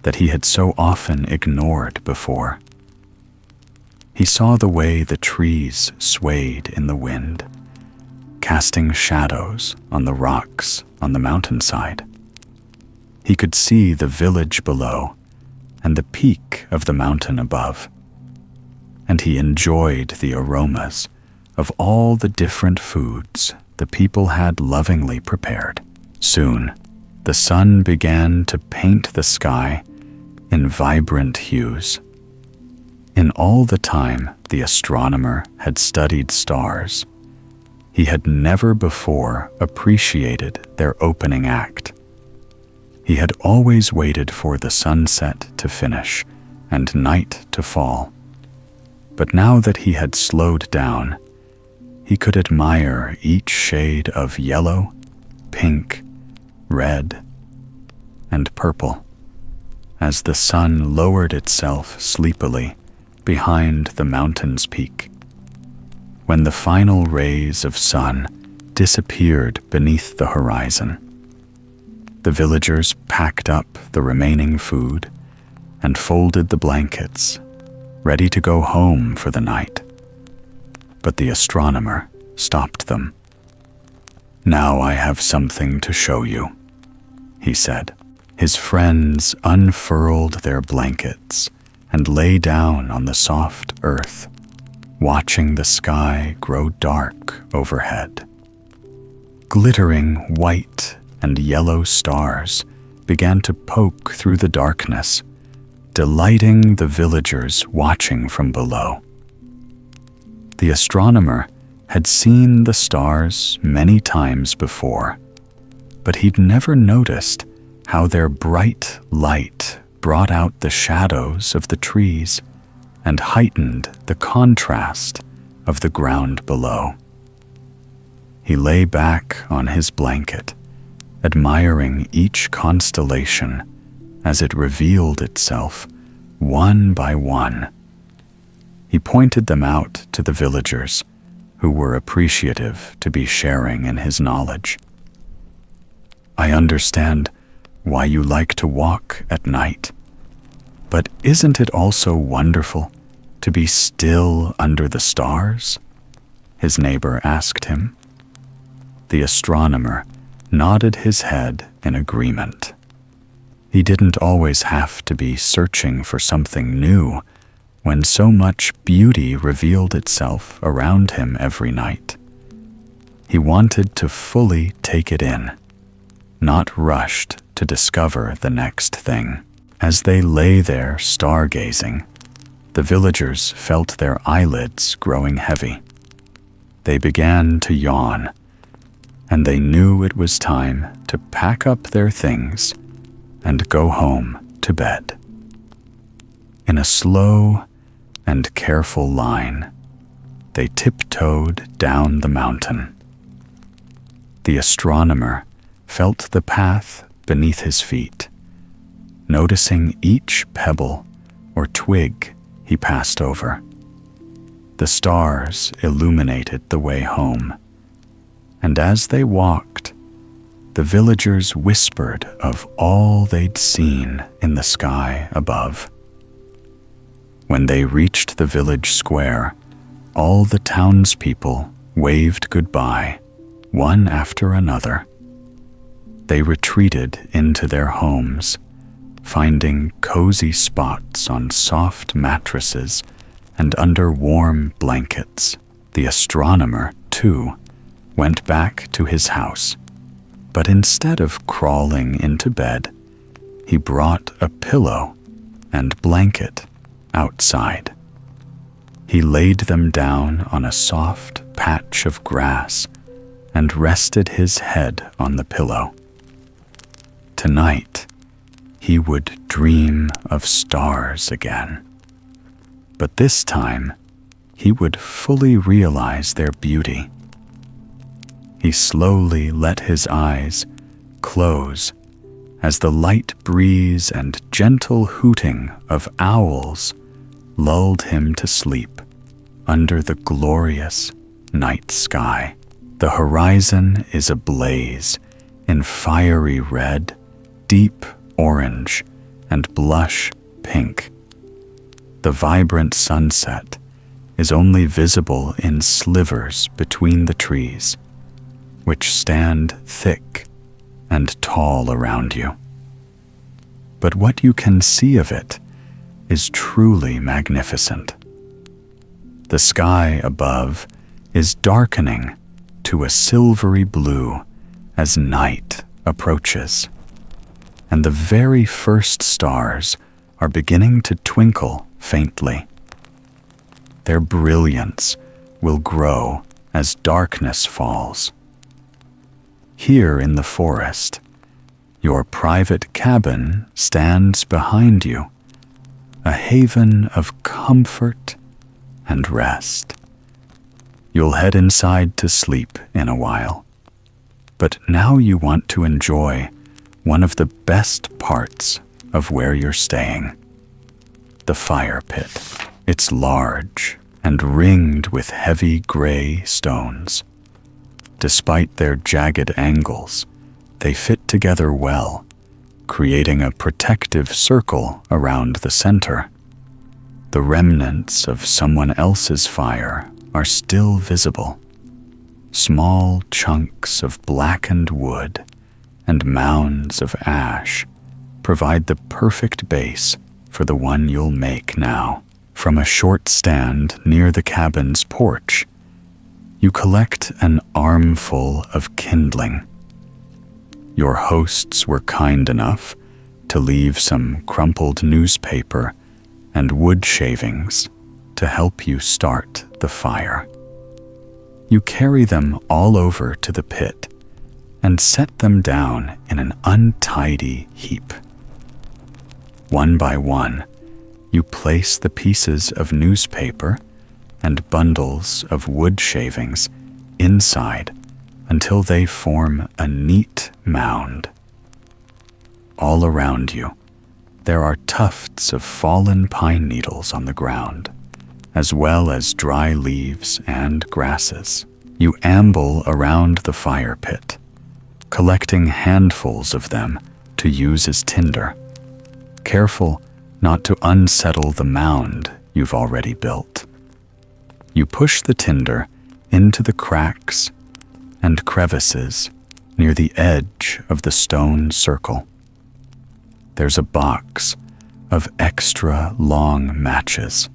that he had so often ignored before. He saw the way the trees swayed in the wind, casting shadows on the rocks on the mountainside. He could see the village below and the peak of the mountain above, and he enjoyed the aromas of all the different foods the people had lovingly prepared. Soon, the sun began to paint the sky in vibrant hues. In all the time the astronomer had studied stars, he had never before appreciated their opening act. He had always waited for the sunset to finish and night to fall. But now that he had slowed down, he could admire each shade of yellow, pink, red, and purple as the sun lowered itself sleepily behind the mountain's peak. When the final rays of sun disappeared beneath the horizon, the villagers packed up the remaining food and folded the blankets, ready to go home for the night. But the astronomer stopped them. "Now I have something to show you," he said. His friends unfurled their blankets and lay down on the soft earth, watching the sky grow dark overhead. Glittering white and yellow stars began to poke through the darkness, delighting the villagers watching from below. The astronomer had seen the stars many times before, but he'd never noticed how their bright light brought out the shadows of the trees and heightened the contrast of the ground below. He lay back on his blanket admiring each constellation as it revealed itself one by one. He pointed them out to the villagers, who were appreciative to be sharing in his knowledge. "I understand why you like to walk at night, but isn't it also wonderful to be still under the stars?" his neighbor asked him. The astronomer nodded his head in agreement. He didn't always have to be searching for something new when so much beauty revealed itself around him every night. He wanted to fully take it in, not rushed to discover the next thing. As they lay there stargazing, the villagers felt their eyelids growing heavy. They began to yawn, and they knew it was time to pack up their things and go home to bed. In a slow and careful line, they tiptoed down the mountain. The astronomer felt the path beneath his feet, noticing each pebble or twig he passed over. The stars illuminated the way home, and as they walked, the villagers whispered of all they'd seen in the sky above. When they reached the village square, all the townspeople waved goodbye, one after another. They retreated into their homes, finding cozy spots on soft mattresses and under warm blankets. The astronomer, too, went back to his house, but instead of crawling into bed, he brought a pillow and blanket outside. He laid them down on a soft patch of grass and rested his head on the pillow. Tonight, he would dream of stars again. But this time, he would fully realize their beauty. He slowly let his eyes close as the light breeze and gentle hooting of owls lulled him to sleep under the glorious night sky. The horizon is ablaze in fiery red, deep orange, and blush pink. The vibrant sunset is only visible in slivers between the trees, which stand thick and tall around you. But what you can see of it is truly magnificent. The sky above is darkening to a silvery blue as night approaches, and the very first stars are beginning to twinkle faintly. Their brilliance will grow as darkness falls. Here in the forest, your private cabin stands behind you, a haven of comfort and rest. You'll head inside to sleep in a while, but now you want to enjoy one of the best parts of where you're staying: the fire pit. It's large and ringed with heavy gray stones. Despite their jagged angles, they fit together well, creating a protective circle around the center. The remnants of someone else's fire are still visible. Small chunks of blackened wood and mounds of ash provide the perfect base for the one you'll make now. From a short stand near the cabin's porch, you collect an armful of kindling. Your hosts were kind enough to leave some crumpled newspaper and wood shavings to help you start the fire. You carry them all over to the pit and set them down in an untidy heap. One by one, you place the pieces of newspaper and bundles of wood shavings inside until they form a neat mound. All around you, there are tufts of fallen pine needles on the ground, as well as dry leaves and grasses. You amble around the fire pit, collecting handfuls of them to use as tinder, careful not to unsettle the mound you've already built. You push the tinder into the cracks and crevices near the edge of the stone circle. There's a box of extra long matches.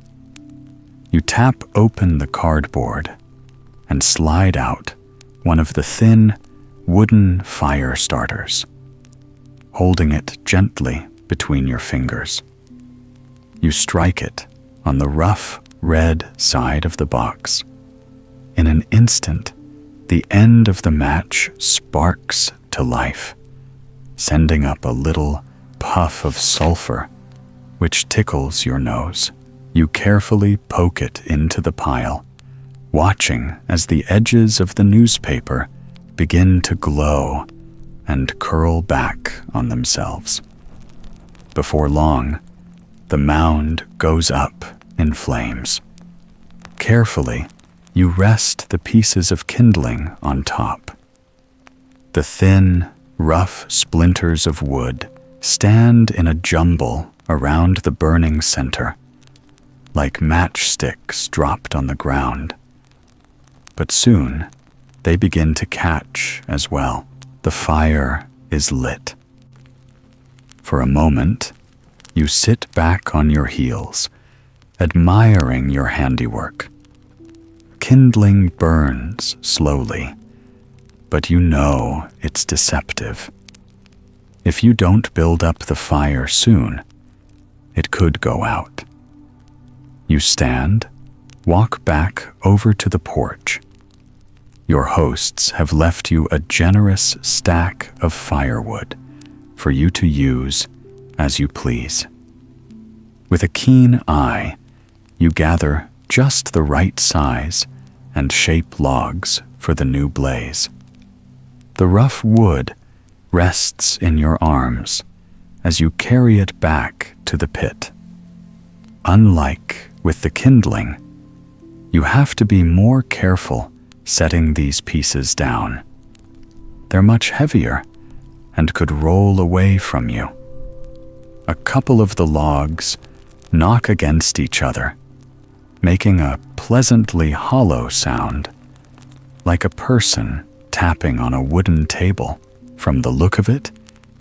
You tap open the cardboard and slide out one of the thin wooden fire starters, holding it gently between your fingers. You strike it on the rough red side of the box. In an instant, the end of the match sparks to life, sending up a little puff of sulfur, which tickles your nose. You carefully poke it into the pile, watching as the edges of the newspaper begin to glow and curl back on themselves. Before long, the mound goes up in flames. Carefully, you rest the pieces of kindling on top. The thin, rough splinters of wood stand in a jumble around the burning center, like matchsticks dropped on the ground. But soon, they begin to catch as well. The fire is lit. For a moment, you sit back on your heels, admiring your handiwork. Kindling burns slowly, but you know it's deceptive. If you don't build up the fire soon, it could go out. You stand, walk back over to the porch. Your hosts have left you a generous stack of firewood for you to use as you please. With a keen eye, you gather just the right size and shape logs for the new blaze. The rough wood rests in your arms as you carry it back to the pit. Unlike with the kindling, you have to be more careful setting these pieces down. They're much heavier and could roll away from you. A couple of the logs knock against each other, making a pleasantly hollow sound, like a person tapping on a wooden table. From the look of it,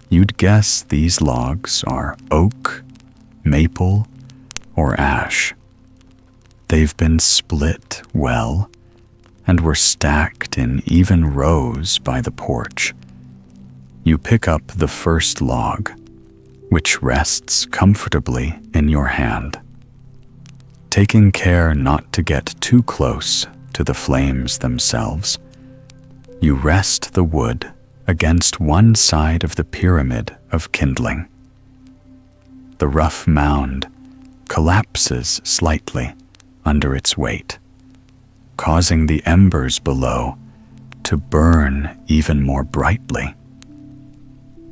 you'd guess these logs are oak, maple, or ash. They've been split well and were stacked in even rows by the porch. You pick up the first log, which rests comfortably in your hand. Taking care not to get too close to the flames themselves, you rest the wood against one side of the pyramid of kindling. The rough mound collapses slightly under its weight, causing the embers below to burn even more brightly.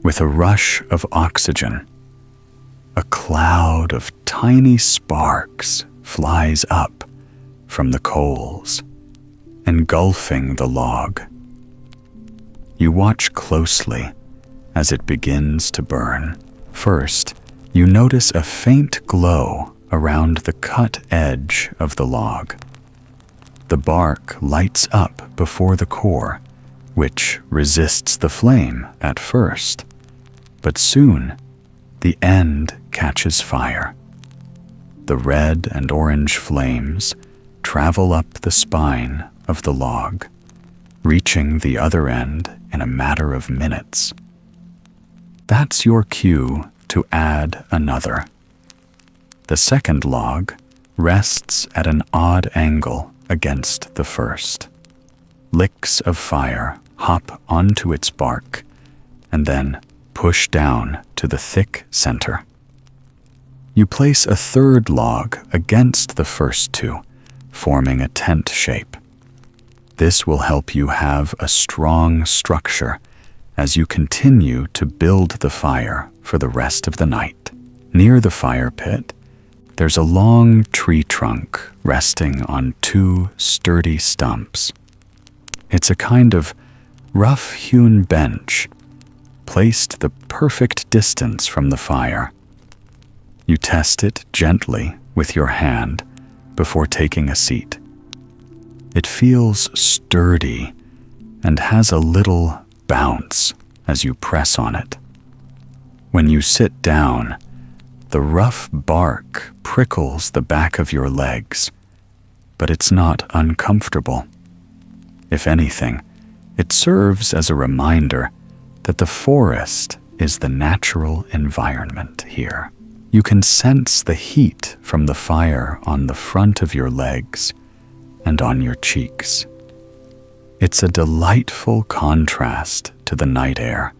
With a rush of oxygen, a cloud of tiny sparks flies up from the coals, engulfing the log. You watch closely as it begins to burn. First, you notice a faint glow around the cut edge of the log. The bark lights up before the core, which resists the flame at first, but soon the end catches fire. The red and orange flames travel up the spine of the log, reaching the other end in a matter of minutes. That's your cue to add another. The second log rests at an odd angle against the first. Licks of fire hop onto its bark and then push down to the thick center. You place a third log against the first two, forming a tent shape. This will help you have a strong structure as you continue to build the fire for the rest of the night. Near the fire pit, there's a long tree trunk resting on two sturdy stumps. It's a kind of rough-hewn bench, placed the perfect distance from the fire. You test it gently with your hand before taking a seat. It feels sturdy and has a little bounce as you press on it. When you sit down, the rough bark prickles the back of your legs, but it's not uncomfortable. If anything, it serves as a reminder that the forest is the natural environment here. You can sense the heat from the fire on the front of your legs and on your cheeks. It's a delightful contrast to the night air,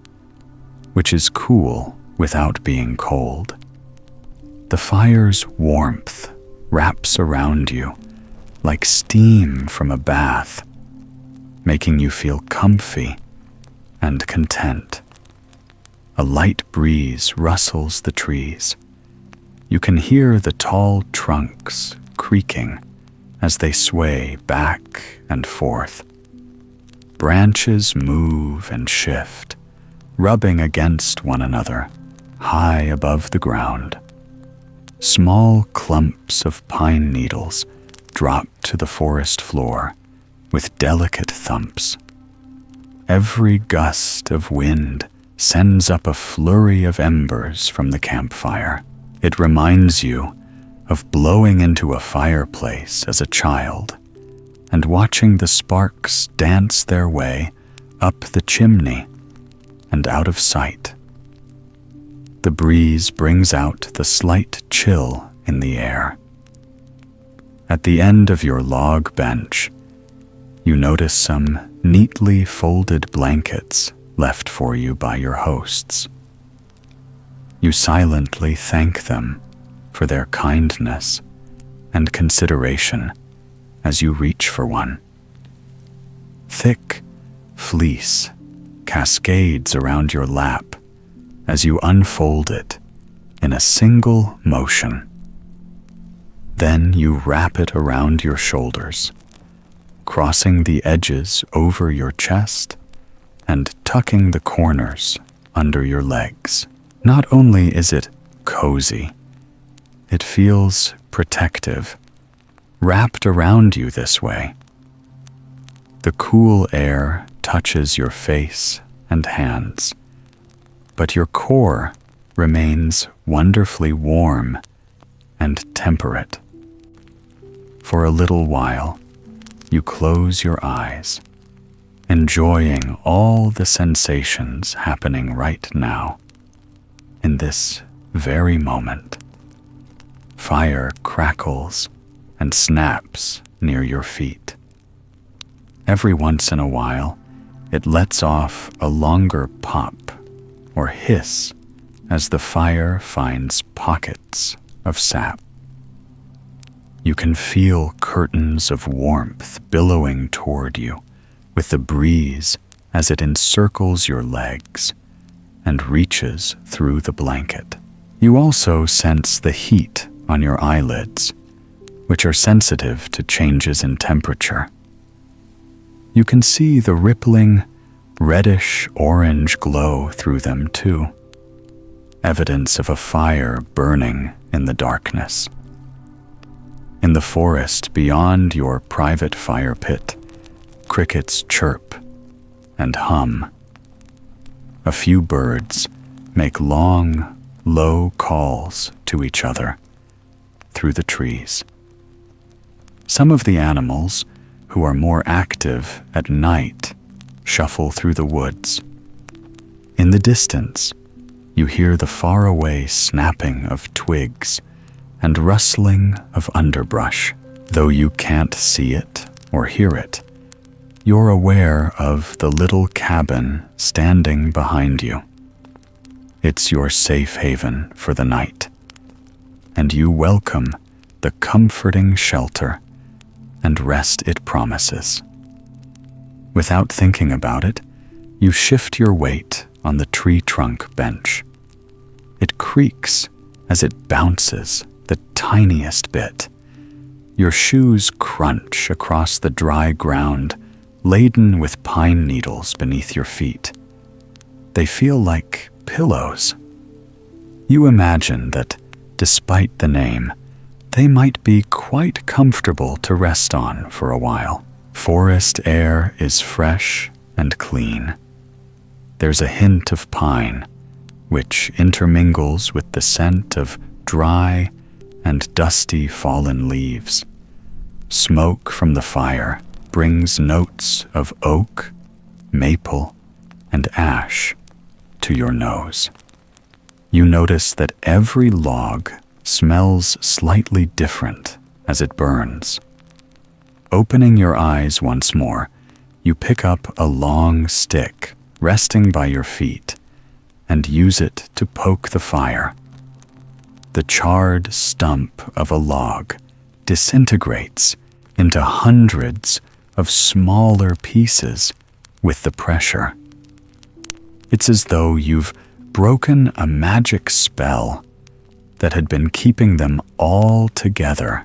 which is cool without being cold. The fire's warmth wraps around you like steam from a bath, making you feel comfy and content. A light breeze rustles the trees. You can hear the tall trunks creaking as they sway back and forth. Branches move and shift, rubbing against one another high above the ground. Small clumps of pine needles drop to the forest floor with delicate thumps. Every gust of wind sends up a flurry of embers from the campfire. It reminds you of blowing into a fireplace as a child and watching the sparks dance their way up the chimney and out of sight. The breeze brings out the slight chill in the air. At the end of your log bench, you notice some neatly folded blankets left for you by your hosts. You silently thank them for their kindness and consideration as you reach for one. Thick fleece cascades around your lap as you unfold it in a single motion. Then you wrap it around your shoulders, crossing the edges over your chest and tucking the corners under your legs. Not only is it cozy, it feels protective, wrapped around you this way. The cool air touches your face and hands, but your core remains wonderfully warm and temperate. For a little while, you close your eyes, enjoying all the sensations happening right now, in this very moment. Fire crackles and snaps near your feet. Every once in a while, it lets off a longer pop or hiss as the fire finds pockets of sap. You can feel curtains of warmth billowing toward you with the breeze as it encircles your legs and reaches through the blanket. You also sense the heat on your eyelids, which are sensitive to changes in temperature. You can see the rippling reddish-orange glow through them too, evidence of a fire burning in the darkness. In the forest beyond your private fire pit, crickets chirp and hum. A few birds make long, low calls to each other through the trees. Some of the animals, who are more active at night, shuffle through the woods. In the distance, you hear the faraway snapping of twigs and rustling of underbrush. Though you can't see it or hear it, you're aware of the little cabin standing behind you. It's your safe haven for the night, and you welcome the comforting shelter and rest it promises. Without thinking about it, you shift your weight on the tree trunk bench. It creaks as it bounces the tiniest bit. Your shoes crunch across the dry ground, laden with pine needles beneath your feet. They feel like pillows. You imagine that, despite the name, they might be quite comfortable to rest on for a while. Forest air is fresh and clean. There's a hint of pine, which intermingles with the scent of dry and dusty fallen leaves. Smoke from the fire brings notes of oak, maple, and ash to your nose. You notice that every log smells slightly different as it burns. Opening your eyes once more, you pick up a long stick resting by your feet and use it to poke the fire. The charred stump of a log disintegrates into hundreds of smaller pieces with the pressure. It's as though you've broken a magic spell that had been keeping them all together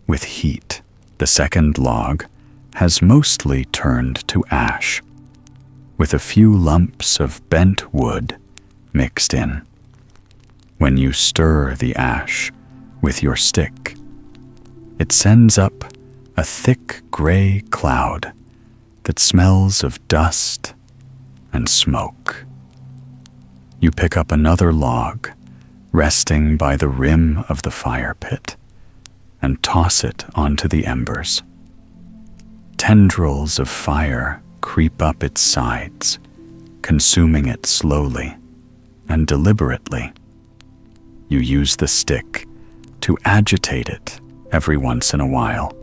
with heat. The second log has mostly turned to ash, with a few lumps of bent wood mixed in. When you stir the ash with your stick, it sends up a thick gray cloud that smells of dust and smoke. You pick up another log, resting by the rim of the fire pit, and toss it onto the embers. Tendrils of fire creep up its sides, consuming it slowly and deliberately. You use the stick to agitate it every once in a while,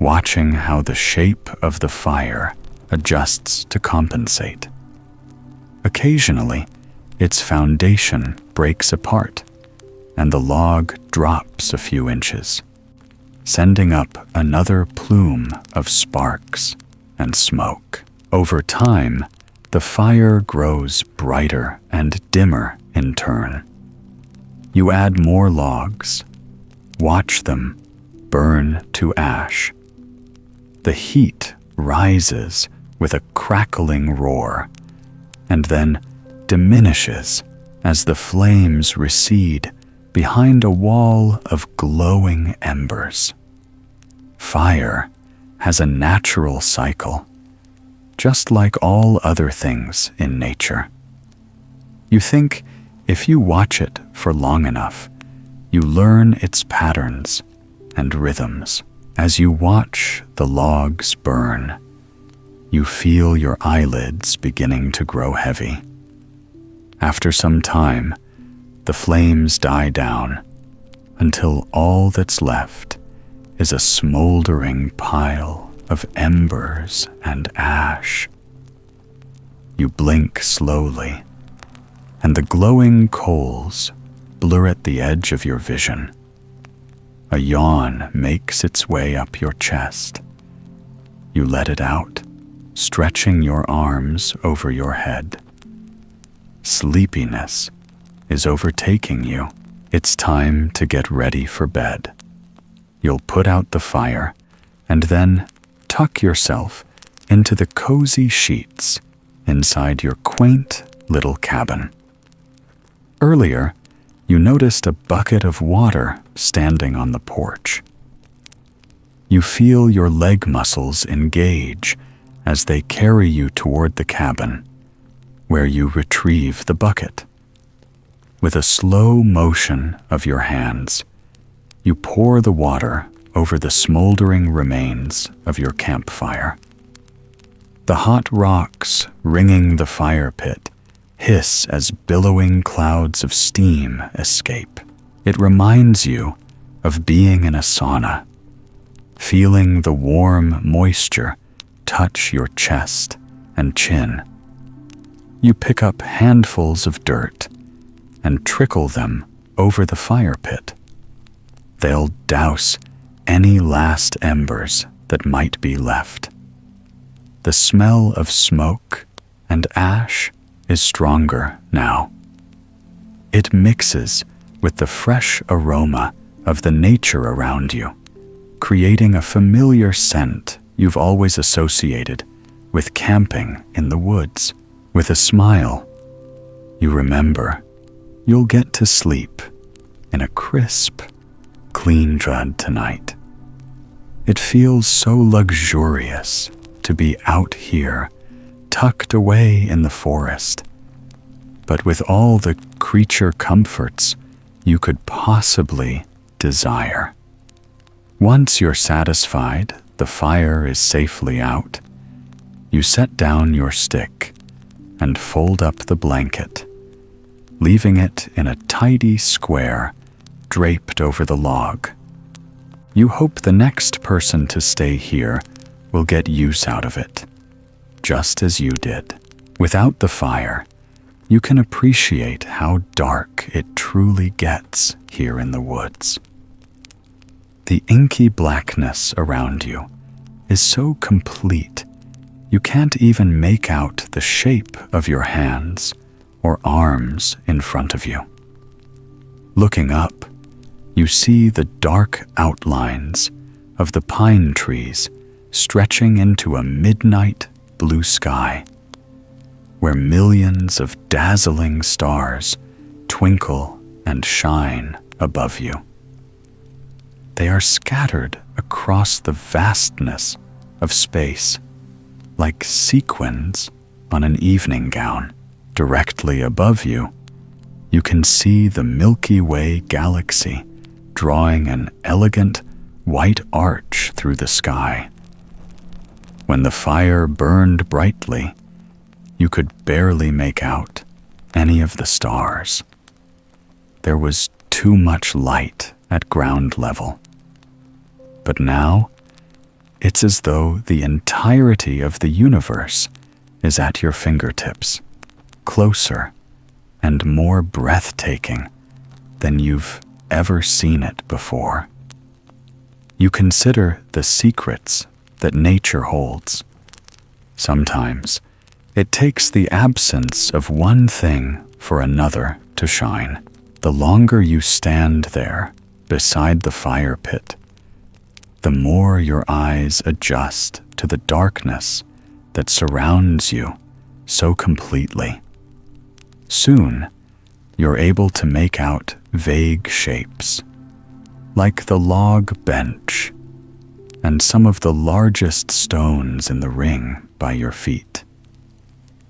watching how the shape of the fire adjusts to compensate. Occasionally, its foundation breaks apart, and the log drops a few inches, sending up another plume of sparks and smoke. Over time, the fire grows brighter and dimmer in turn. You add more logs, watch them burn to ash. The heat rises with a crackling roar, and then diminishes as the flames recede behind a wall of glowing embers. Fire has a natural cycle, just like all other things in nature. You think if you watch it for long enough, you learn its patterns and rhythms. As you watch the logs burn, you feel your eyelids beginning to grow heavy. After some time, the flames die down until all that's left is a smoldering pile of embers and ash. You blink slowly, and the glowing coals blur at the edge of your vision. A yawn makes its way up your chest. You let it out, stretching your arms over your head. Sleepiness is overtaking you. It's time to get ready for bed. You'll put out the fire and then tuck yourself into the cozy sheets inside your quaint little cabin. Earlier, you noticed a bucket of water standing on the porch. You feel your leg muscles engage as they carry you toward the cabin, where you retrieve the bucket. With a slow motion of your hands, you pour the water over the smoldering remains of your campfire. The hot rocks ringing the fire pit hiss as billowing clouds of steam escape. It reminds you of being in a sauna, feeling the warm moisture touch your chest and chin. You pick up handfuls of dirt and trickle them over the fire pit. They'll douse any last embers that might be left. The smell of smoke and ash is stronger now. It mixes with the fresh aroma of the nature around you, creating a familiar scent you've always associated with camping in the woods. With a smile, you remember you'll get to sleep in a crisp, clean bed tonight. It feels so luxurious to be out here, tucked away in the forest, but with all the creature comforts you could possibly desire. Once you're satisfied the fire is safely out, you set down your stick and fold up the blanket, leaving it in a tidy square draped over the log. You hope the next person to stay here will get use out of it, just as you did. Without the fire, you can appreciate how dark it truly gets here in the woods. The inky blackness around you is so complete you can't even make out the shape of your hands or arms in front of you. Looking up, you see the dark outlines of the pine trees stretching into a midnight blue sky, where millions of dazzling stars twinkle and shine above you. They are scattered across the vastness of space, like sequins on an evening gown. Directly above you, you can see the Milky Way galaxy drawing an elegant white arch through the sky. When the fire burned brightly, you could barely make out any of the stars. There was too much light at ground level. But now, it's as though the entirety of the universe is at your fingertips, closer and more breathtaking than you've ever seen it before. You consider the secrets that nature holds. Sometimes it takes the absence of one thing for another to shine. The longer you stand there beside the fire pit, the more your eyes adjust to the darkness that surrounds you so completely. Soon, you're able to make out vague shapes, like the log bench and some of the largest stones in the ring by your feet.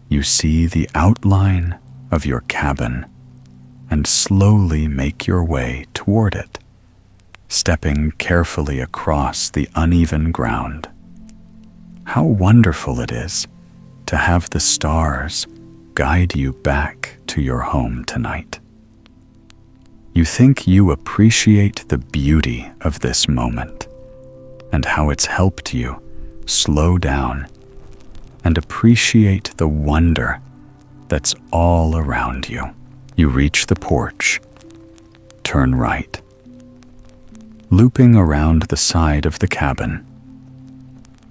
You see the outline of your cabin and slowly make your way toward it, stepping carefully across the uneven ground. How wonderful it is to have the stars guide you back to your home tonight. You think you appreciate the beauty of this moment and how it's helped you slow down and appreciate the wonder that's all around you. You reach the porch, turn right, looping around the side of the cabin.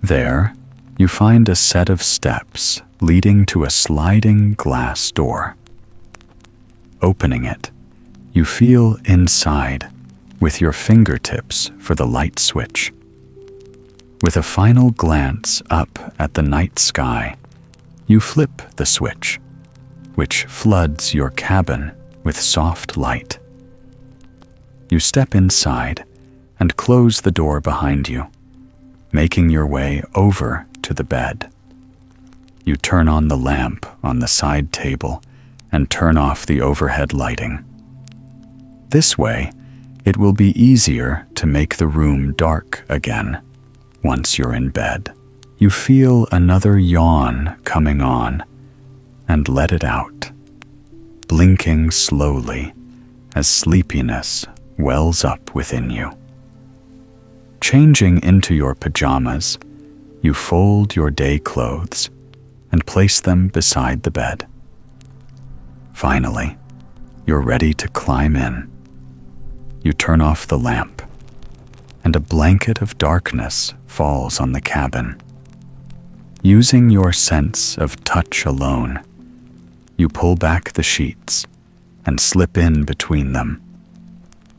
There, you find a set of steps leading to a sliding glass door. Opening it, you feel inside with your fingertips for the light switch. With a final glance up at the night sky, you flip the switch, which floods your cabin with soft light. You step inside and close the door behind you, making your way over to the bed. You turn on the lamp on the side table and turn off the overhead lighting. This way, it will be easier to make the room dark again once you're in bed. You feel another yawn coming on and let it out, blinking slowly as sleepiness wells up within you. Changing into your pajamas, you fold your day clothes and place them beside the bed. Finally, you're ready to climb in. You turn off the lamp, and a blanket of darkness falls on the cabin. Using your sense of touch alone, you pull back the sheets and slip in between them,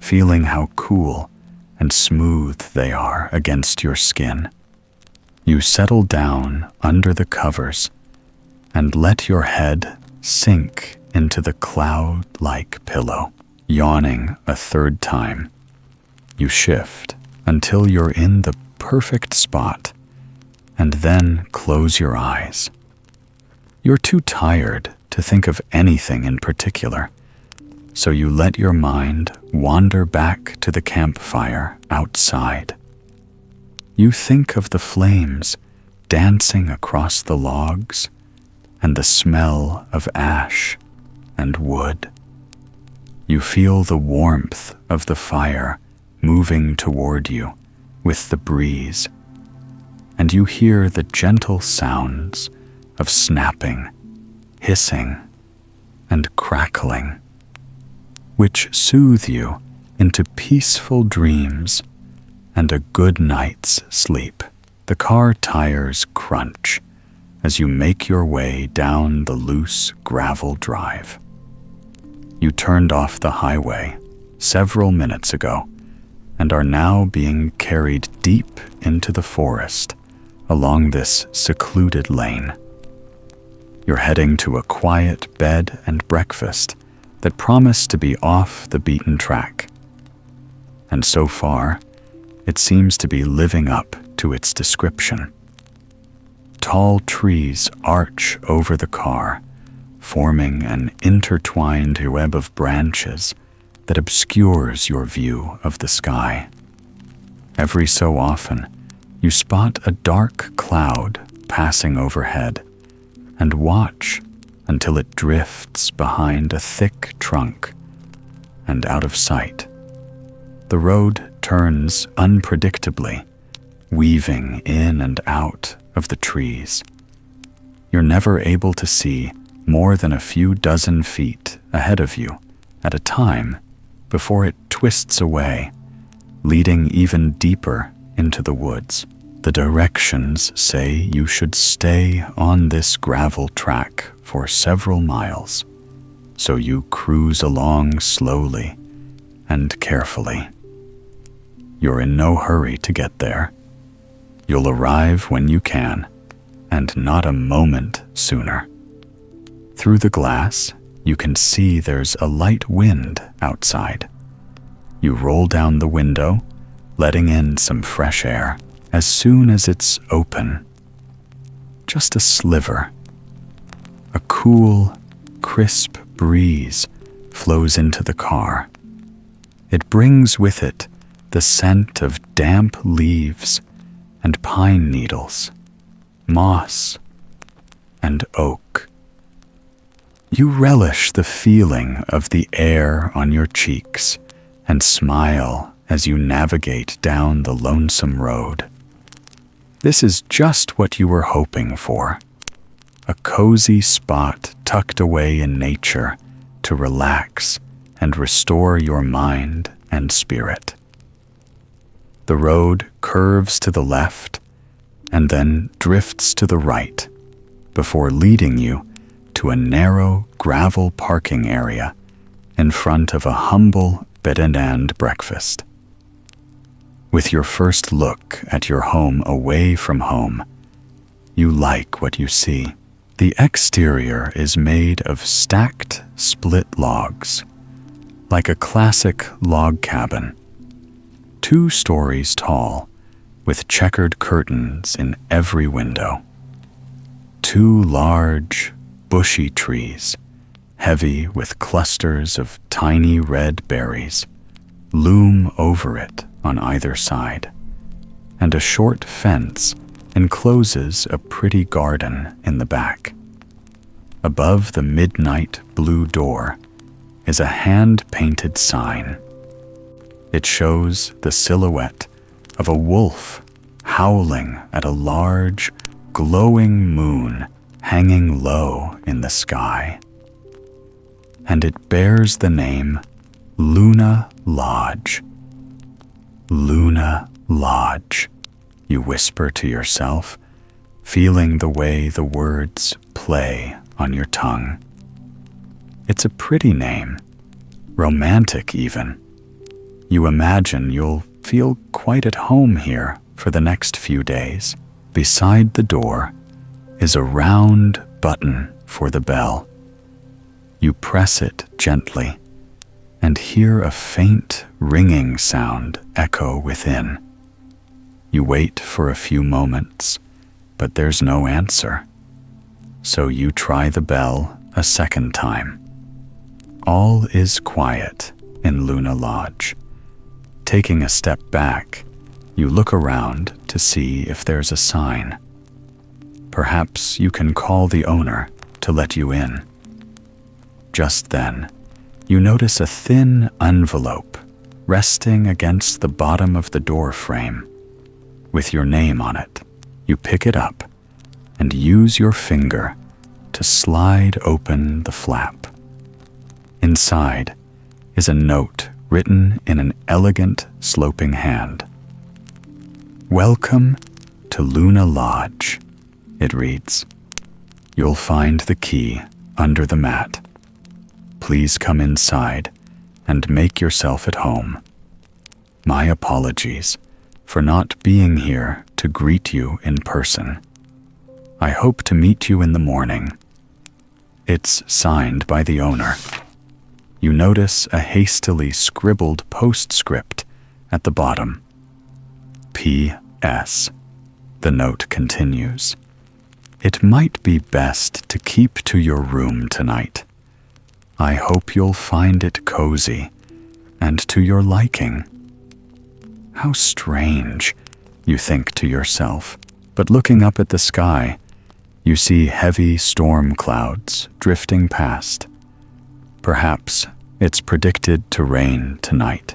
feeling how cool and smooth they are against your skin. You settle down under the covers and let your head sink into the cloud-like pillow. Yawning a third time, you shift until you're in the perfect spot and then close your eyes. You're too tired to think of anything in particular, so you let your mind wander back to the campfire outside. You think of the flames dancing across the logs and the smell of ash and wood. You feel the warmth of the fire moving toward you with the breeze, and you hear the gentle sounds of snapping, hissing, and crackling, which soothe you into peaceful dreams and a good night's sleep. The car tires crunch as you make your way down the loose gravel drive. You turned off the highway several minutes ago and are now being carried deep into the forest along this secluded lane. You're heading to a quiet bed and breakfast that promise to be off the beaten track. And so far, it seems to be living up to its description. Tall trees arch over the car, forming an intertwined web of branches that obscures your view of the sky. Every so often, you spot a dark cloud passing overhead and watch until it drifts behind a thick trunk and out of sight. The road turns unpredictably, weaving in and out of the trees. You're never able to see more than a few dozen feet ahead of you at a time before it twists away, leading even deeper into the woods. The directions say you should stay on this gravel track for several miles, so you cruise along slowly and carefully. You're in no hurry to get there. You'll arrive when you can, and not a moment sooner. Through the glass, you can see there's a light wind outside. You roll down the window, letting in some fresh air as soon as it's open. Just a sliver. A cool, crisp breeze flows into the car. It brings with it the scent of damp leaves and pine needles, moss, and oak. You relish the feeling of the air on your cheeks and smile as you navigate down the lonesome road. This is just what you were hoping for. A cozy spot tucked away in nature to relax and restore your mind and spirit. The road curves to the left and then drifts to the right before leading you to a narrow gravel parking area in front of a humble bed and breakfast. With your first look at your home away from home, you like what you see. The exterior is made of stacked split logs, like a classic log cabin, 2 stories tall, with checkered curtains in every window. 2 large, bushy trees, heavy with clusters of tiny red berries, loom over it on either side, and a short fence encloses a pretty garden in the back. Above the midnight blue door is a hand-painted sign. It shows the silhouette of a wolf howling at a large, glowing moon hanging low in the sky. And it bears the name Luna Lodge. Luna Lodge, you whisper to yourself, feeling the way the words play on your tongue. It's a pretty name, romantic even. You imagine you'll feel quite at home here for the next few days. Beside the door is a round button for the bell. You press it gently and hear a faint ringing sound echo within. You wait for a few moments, but there's no answer. So you try the bell a second time. All is quiet in Luna Lodge. Taking a step back, you look around to see if there's a sign. Perhaps you can call the owner to let you in. Just then, you notice a thin envelope resting against the bottom of the door frame with your name on it. You pick it up and use your finger to slide open the flap. Inside is a note written in an elegant, sloping hand. "Welcome to Luna Lodge," it reads. "You'll find the key under the mat. Please come inside and make yourself at home. My apologies for not being here to greet you in person. I hope to meet you in the morning." It's signed by the owner. You notice a hastily scribbled postscript at the bottom. P.S. The note continues. "It might be best to keep to your room tonight. I hope you'll find it cozy and to your liking." How strange, you think to yourself, but looking up at the sky, you see heavy storm clouds drifting past. Perhaps it's predicted to rain tonight,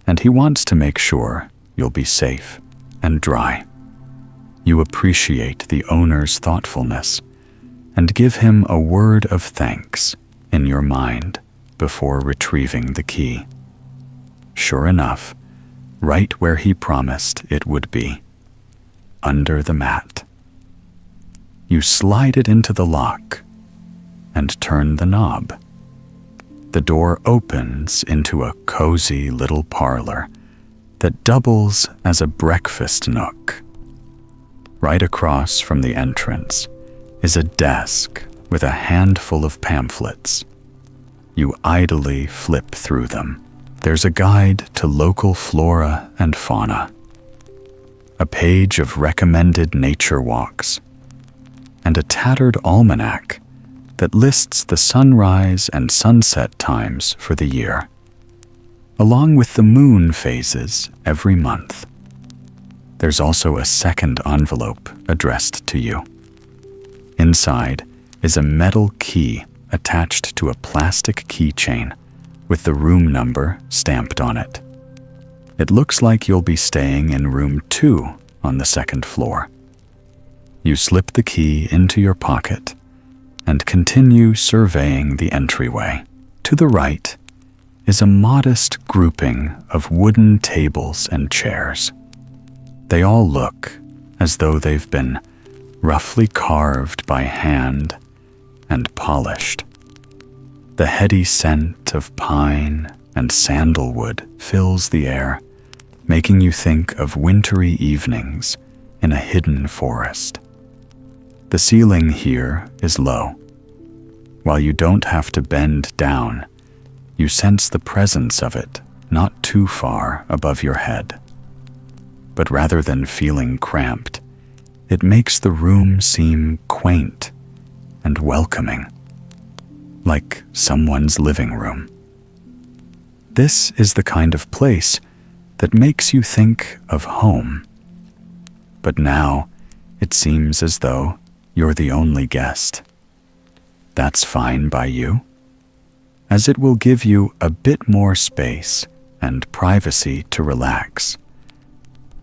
and he wants to make sure you'll be safe and dry. You appreciate the owner's thoughtfulness and give him a word of thanks in your mind before retrieving the key. Sure enough, right where he promised it would be, under the mat. You slide it into the lock and turn the knob. The door opens into a cozy little parlor that doubles as a breakfast nook. Right across from the entrance is a desk with a handful of pamphlets. You idly flip through them. There's a guide to local flora and fauna, a page of recommended nature walks, and a tattered almanac that lists the sunrise and sunset times for the year, along with the moon phases every month. There's also a second envelope addressed to you. Inside is a metal key attached to a plastic keychain with the room number stamped on it. It looks like you'll be staying in room 2 on the second floor. You slip the key into your pocket and continue surveying the entryway. To the right is a modest grouping of wooden tables and chairs. They all look as though they've been roughly carved by hand and polished. The heady scent of pine and sandalwood fills the air, making you think of wintry evenings in a hidden forest. The ceiling here is low. While you don't have to bend down, you sense the presence of it not too far above your head. But rather than feeling cramped, it makes the room seem quaint and welcoming, like someone's living room. This is the kind of place that makes you think of home. But now it seems as though you're the only guest. That's fine by you, as it will give you a bit more space and privacy to relax,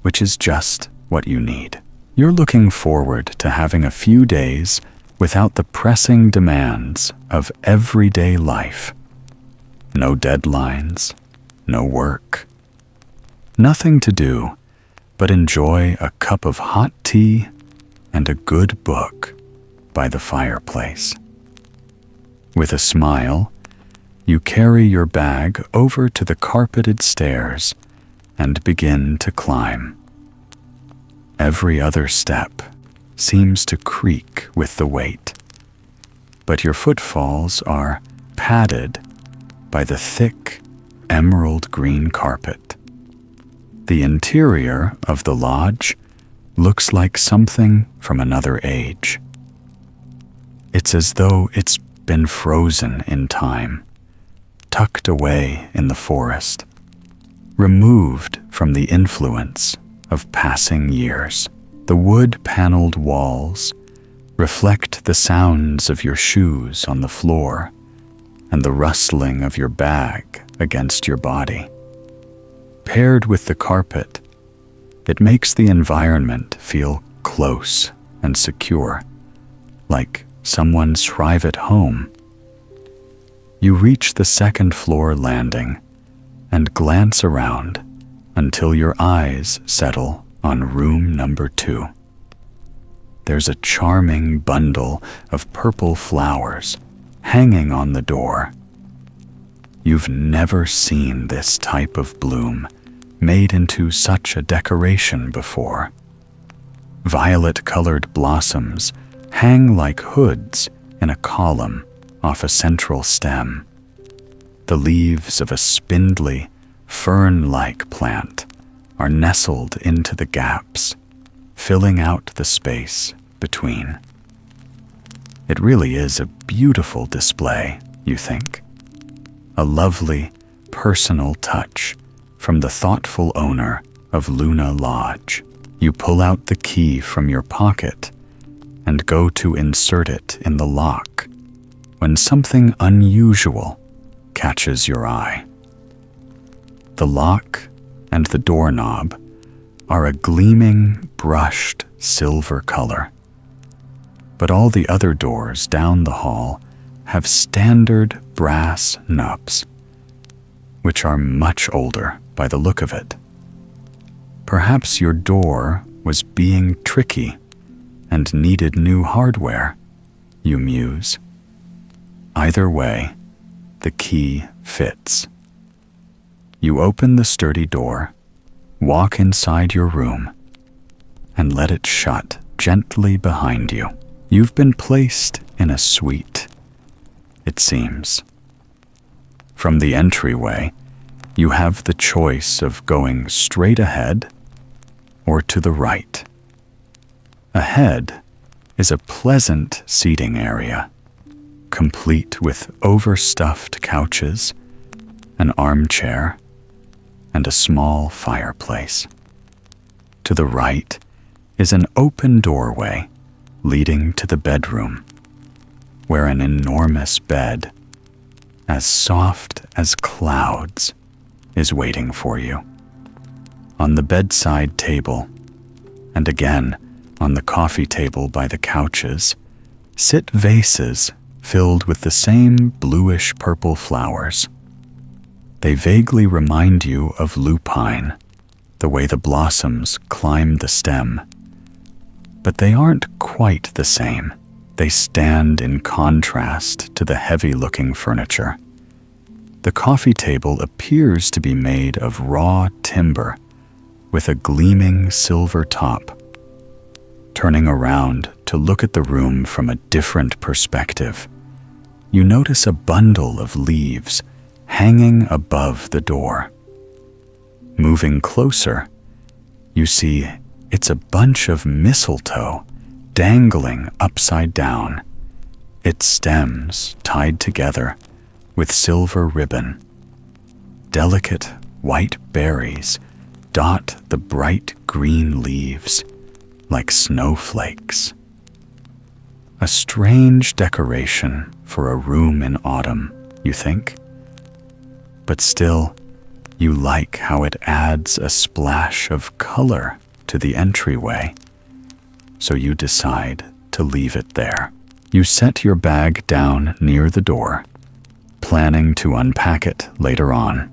which is just what you need. You're looking forward to having a few days without the pressing demands of everyday life. No deadlines, no work. Nothing to do but enjoy a cup of hot tea and a good book by the fireplace. With a smile, you carry your bag over to the carpeted stairs and begin to climb. Every other step seems to creak with the weight, but your footfalls are padded by the thick emerald green carpet. The interior of the lodge looks like something from another age. It's as though it's been frozen in time, tucked away in the forest, removed from the influence of passing years. The wood-paneled walls reflect the sounds of your shoes on the floor and the rustling of your bag against your body. Paired with the carpet, it makes the environment feel close and secure, like someone's private home. You reach the second-floor landing and glance around until your eyes settle on room number 2. There's a charming bundle of purple flowers hanging on the door. You've never seen this type of bloom made into such a decoration before. Violet-colored blossoms hang like hoods in a column off a central stem. The leaves of a spindly, fern-like plant are nestled into the gaps, filling out the space between. It really is a beautiful display, you think. A lovely, personal touch from the thoughtful owner of Luna Lodge. You pull out the key from your pocket and go to insert it in the lock when something unusual catches your eye. The lock and the doorknob are a gleaming, brushed silver color. But all the other doors down the hall have standard brass knobs, which are much older by the look of it. Perhaps your door was being tricky and needed new hardware, you muse. Either way, the key fits. You open the sturdy door, walk inside your room, and let it shut gently behind you. You've been placed in a suite, it seems. From the entryway, you have the choice of going straight ahead or to the right. Ahead is a pleasant seating area, complete with overstuffed couches, an armchair, and a small fireplace. To the right is an open doorway leading to the bedroom, where an enormous bed, as soft as clouds, is waiting for you. On the bedside table, and again on the coffee table by the couches, sit vases filled with the same bluish-purple flowers. They vaguely remind you of lupine, the way the blossoms climb the stem. But they aren't quite the same. They stand in contrast to the heavy-looking furniture. The coffee table appears to be made of raw timber with a gleaming silver top. Turning around to look at the room from a different perspective, you notice a bundle of leaves hanging above the door. Moving closer, you see it's a bunch of mistletoe dangling upside down, its stems tied together with silver ribbon. Delicate white berries dot the bright green leaves like snowflakes. A strange decoration for a room in autumn, you think? But still, you like how it adds a splash of color to the entryway, so you decide to leave it there. You set your bag down near the door, planning to unpack it later on.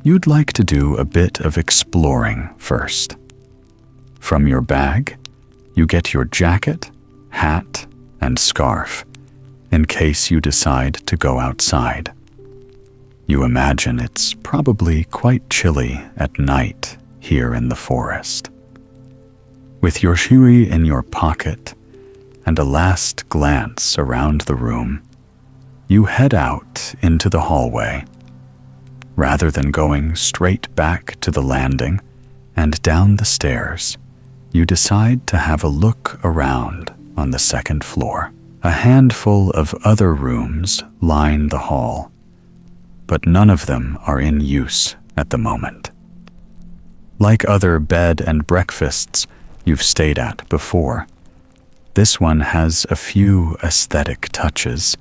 You'd like to do a bit of exploring first. From your bag, You get your jacket, hat, and scarf in case you decide to go outside. You imagine it's probably quite chilly at night here in the forest. With your shui in your pocket and a last glance around the room, you head out into the hallway. Rather than going straight back to the landing and down the stairs, you decide to have a look around on the second floor. A handful of other rooms line the hall, but none of them are in use at the moment. Like other bed and breakfasts you've stayed at before, this one has a few aesthetic touches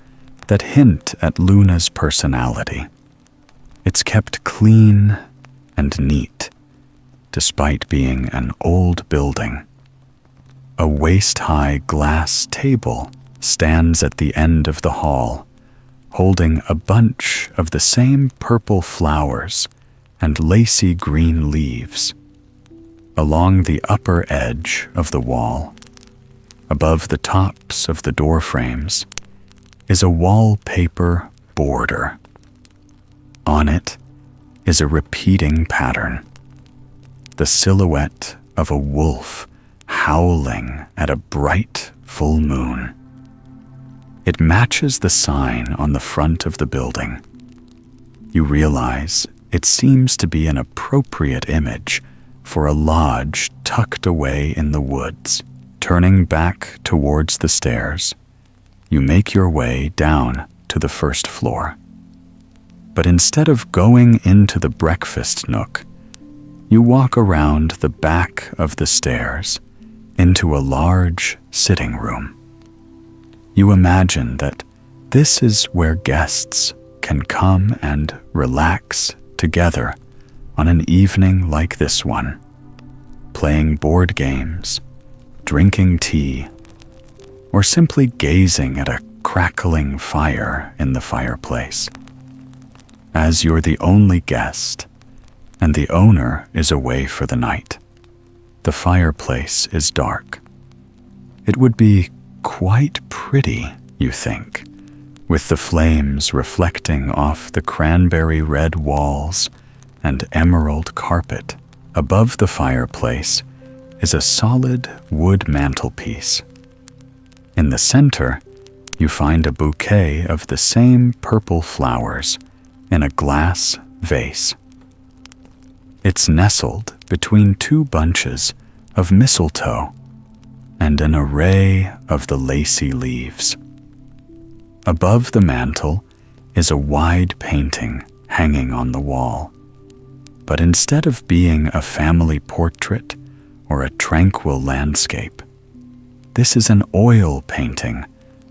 that hint at Luna's personality. It's kept clean and neat, despite being an old building. A waist-high glass table stands at the end of the hall, holding a bunch of the same purple flowers and lacy green leaves. Along the upper edge of the wall, above the tops of the door frames, is a wallpaper border. On it is a repeating pattern, the silhouette of a wolf howling at a bright full moon. It matches the sign on the front of the building. You realize it seems to be an appropriate image for a lodge tucked away in the woods. Turning back towards the stairs, you make your way down to the first floor. But instead of going into the breakfast nook, you walk around the back of the stairs into a large sitting room. You imagine that this is where guests can come and relax together on an evening like this one, playing board games, drinking tea, or simply gazing at a crackling fire in the fireplace. As you're the only guest, and the owner is away for the night, the fireplace is dark. It would be quite pretty, you think, with the flames reflecting off the cranberry red walls and emerald carpet. Above the fireplace is a solid wood mantelpiece. In the center, you find a bouquet of the same purple flowers in a glass vase. It's nestled between two bunches of mistletoe and an array of the lacy leaves. Above the mantel is a wide painting hanging on the wall. But instead of being a family portrait or a tranquil landscape, this is an oil painting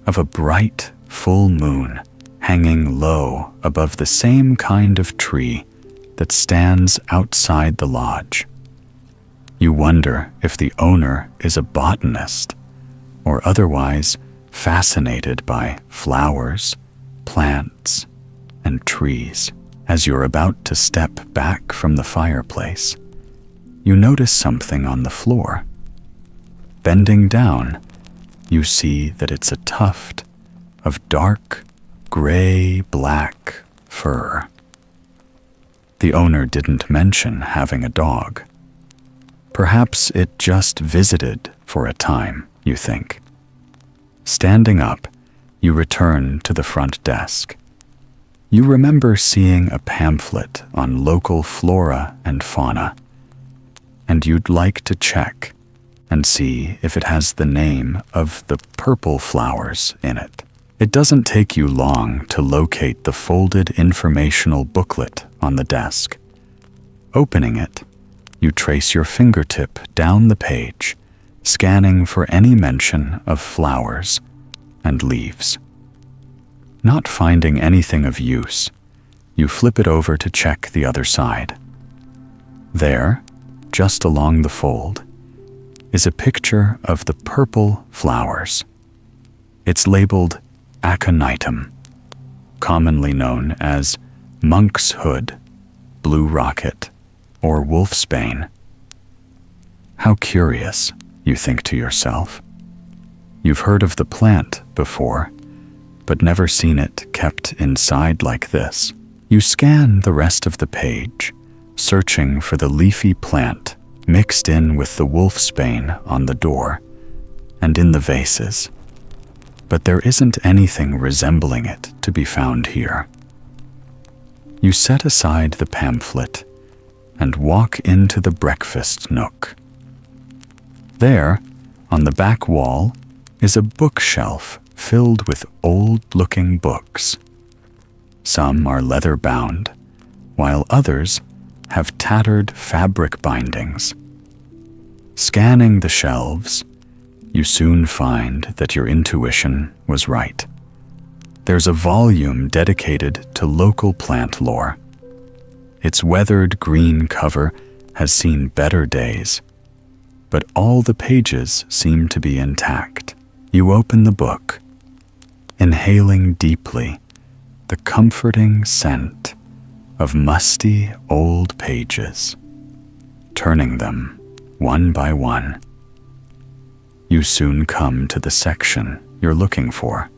of a bright full moon hanging low above the same kind of tree that stands outside the lodge. You wonder if the owner is a botanist or otherwise fascinated by flowers, plants, and trees. As you're about to step back from the fireplace, you notice something on the floor. Bending down, you see that it's a tuft of dark, gray-black fur. The owner didn't mention having a dog. Perhaps it just visited for a time, you think. Standing up, you return to the front desk. You remember seeing a pamphlet on local flora and fauna, and you'd like to check and see if it has the name of the purple flowers in it. It doesn't take you long to locate the folded informational booklet on the desk. Opening it, you trace your fingertip down the page, scanning for any mention of flowers and leaves. Not finding anything of use, you flip it over to check the other side. There, just along the fold, is a picture of the purple flowers. It's labeled aconitum, commonly known as monk's hood, blue rocket, or wolfsbane. How curious you think to yourself. You've heard of the plant before, but never seen it kept inside like this. You scan the rest of the page, searching for the leafy plant mixed in with the wolfsbane on the door and in the vases. But there isn't anything resembling it to be found here. You set aside the pamphlet and walk into the breakfast nook. There, on the back wall, is a bookshelf filled with old-looking books. Some are leather-bound, while others have tattered fabric bindings. Scanning the shelves, you soon find that your intuition was right. There's a volume dedicated to local plant lore. Its weathered green cover has seen better days, but all the pages seem to be intact. You open the book, inhaling deeply the comforting scent of musty old pages, turning them one by one. You soon come to the section you're looking for.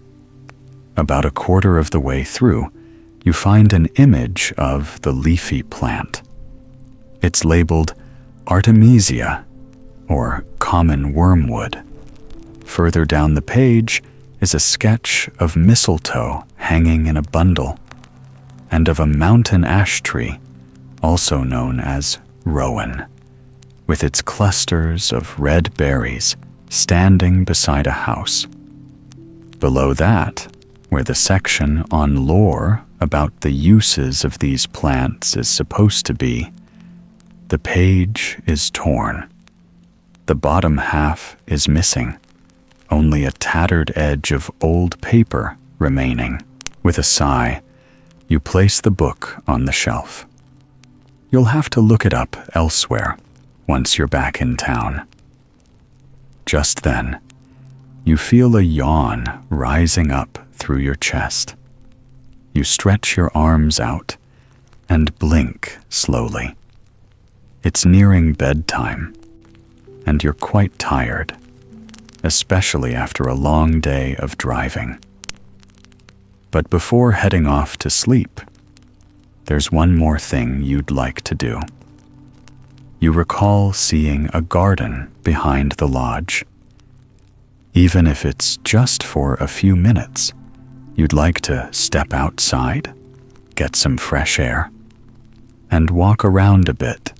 About a quarter of the way through, you find an image of the leafy plant. It's labeled Artemisia, or common wormwood. Further down the page is a sketch of mistletoe hanging in a bundle, and of a mountain ash tree, also known as rowan, with its clusters of red berries standing beside a house. Below that, where the section on lore about the uses of these plants is supposed to be, the page is torn. The bottom half is missing, only a tattered edge of old paper remaining. With a sigh, you place the book on the shelf. You'll have to look it up elsewhere once you're back in town. Just then, you feel a yawn rising up through your chest. You stretch your arms out and blink slowly. It's nearing bedtime, and you're quite tired, especially after a long day of driving. But before heading off to sleep, there's one more thing you'd like to do. You recall seeing a garden behind the lodge. Even if it's just for a few minutes, you'd like to step outside, get some fresh air, and walk around a bit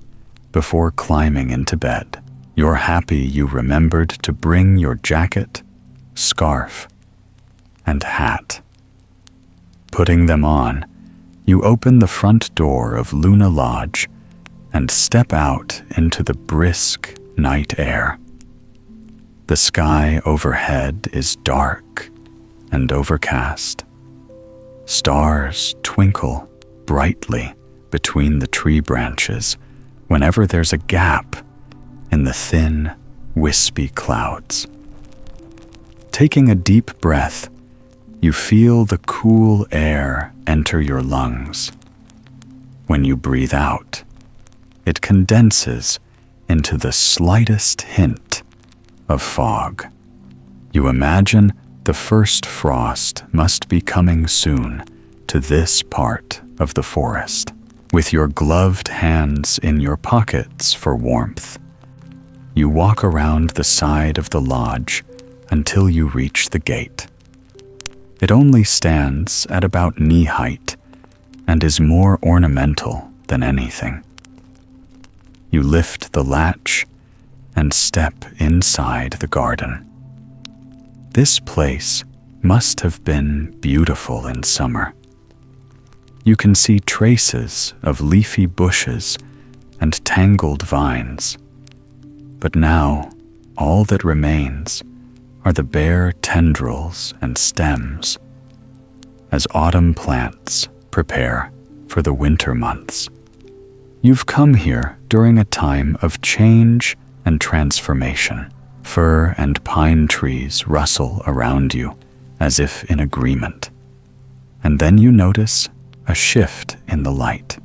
before climbing into bed. You're happy you remembered to bring your jacket, scarf, and hat. Putting them on, you open the front door of Luna Lodge and step out into the brisk night air. The sky overhead is dark and overcast. Stars twinkle brightly between the tree branches whenever there's a gap in the thin, wispy clouds. Taking a deep breath, you feel the cool air enter your lungs. When you breathe out, it condenses into the slightest hint of fog. You imagine the first frost must be coming soon to this part of the forest. With your gloved hands in your pockets for warmth, you walk around the side of the lodge until you reach the gate. It only stands at about knee height and is more ornamental than anything. You lift the latch and step inside the garden. This place must have been beautiful in summer. You can see traces of leafy bushes and tangled vines, but now all that remains are the bare tendrils and stems, as autumn plants prepare for the winter months. You've come here during a time of change and transformation. Fir and pine trees rustle around you as if in agreement, and then you notice a shift in the light.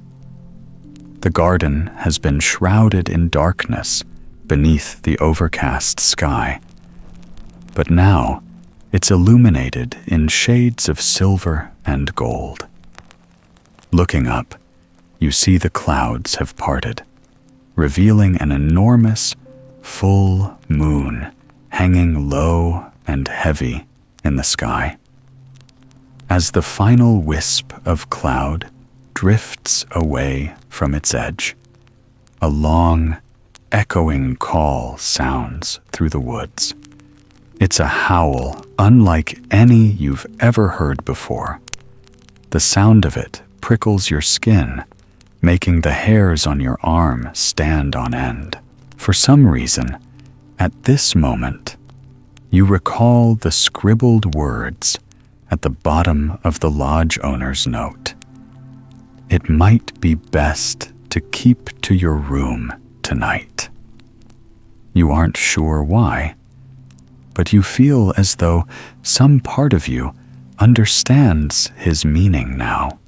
The garden has been shrouded in darkness beneath the overcast sky. But now, it's illuminated in shades of silver and gold. Looking up, you see the clouds have parted, revealing an enormous, full moon hanging low and heavy in the sky. As the final wisp of cloud drifts away from its edge, a long, echoing call sounds through the woods. It's a howl unlike any you've ever heard before. The sound of it prickles your skin, making the hairs on your arm stand on end. For some reason, at this moment, you recall the scribbled words at the bottom of the lodge owner's note. It might be best to keep to your room tonight. You aren't sure why, but you feel as though some part of you understands his meaning now.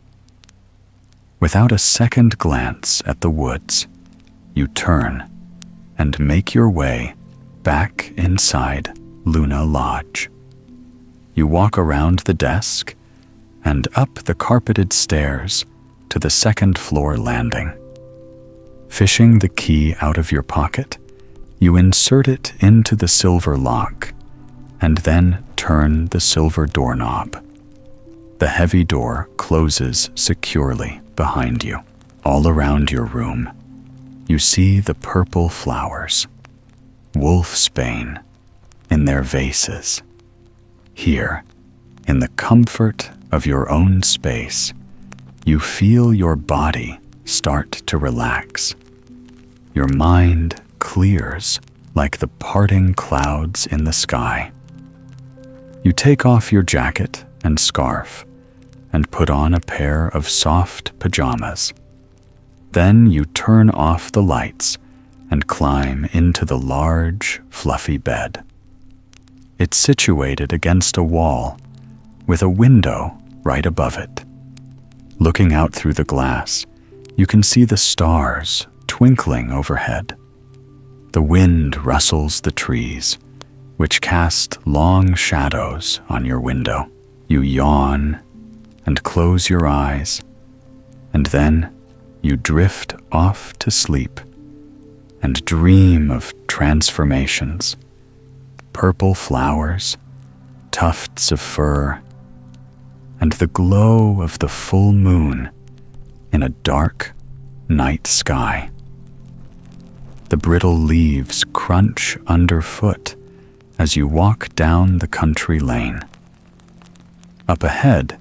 Without a second glance at the woods, you turn and make your way back inside Luna Lodge. You walk around the desk and up the carpeted stairs to the second-floor landing. Fishing the key out of your pocket, you insert it into the silver lock and then turn the silver doorknob. The heavy door closes securely behind you. All around your room, you see the purple flowers, wolfsbane, in their vases. Here, in the comfort of your own space, you feel your body start to relax. Your mind clears like the parting clouds in the sky. You take off your jacket and scarf and put on a pair of soft pajamas. Then you turn off the lights and climb into the large, fluffy bed. It's situated against a wall with a window right above it. Looking out through the glass, you can see the stars twinkling overhead. The wind rustles the trees, which cast long shadows on your window. You yawn and close your eyes, and then you drift off to sleep and dream of transformations, purple flowers, tufts of fur, and the glow of the full moon in a dark night sky. The brittle leaves crunch underfoot as you walk down the country lane. Up ahead,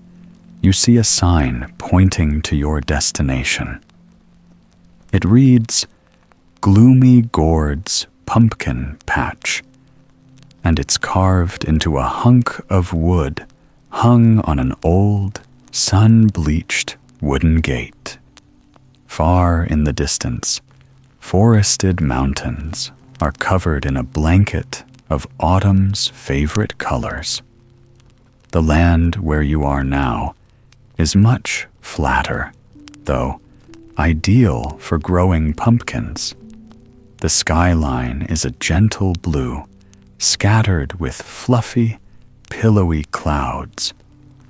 you see a sign pointing to your destination. It reads, Gloomy Gourd's Pumpkin Patch, and it's carved into a hunk of wood hung on an old, sun-bleached wooden gate. Far in the distance, forested mountains are covered in a blanket of autumn's favorite colors. The land where you are now is much flatter, though ideal for growing pumpkins. The skyline is a gentle blue, scattered with fluffy, pillowy clouds.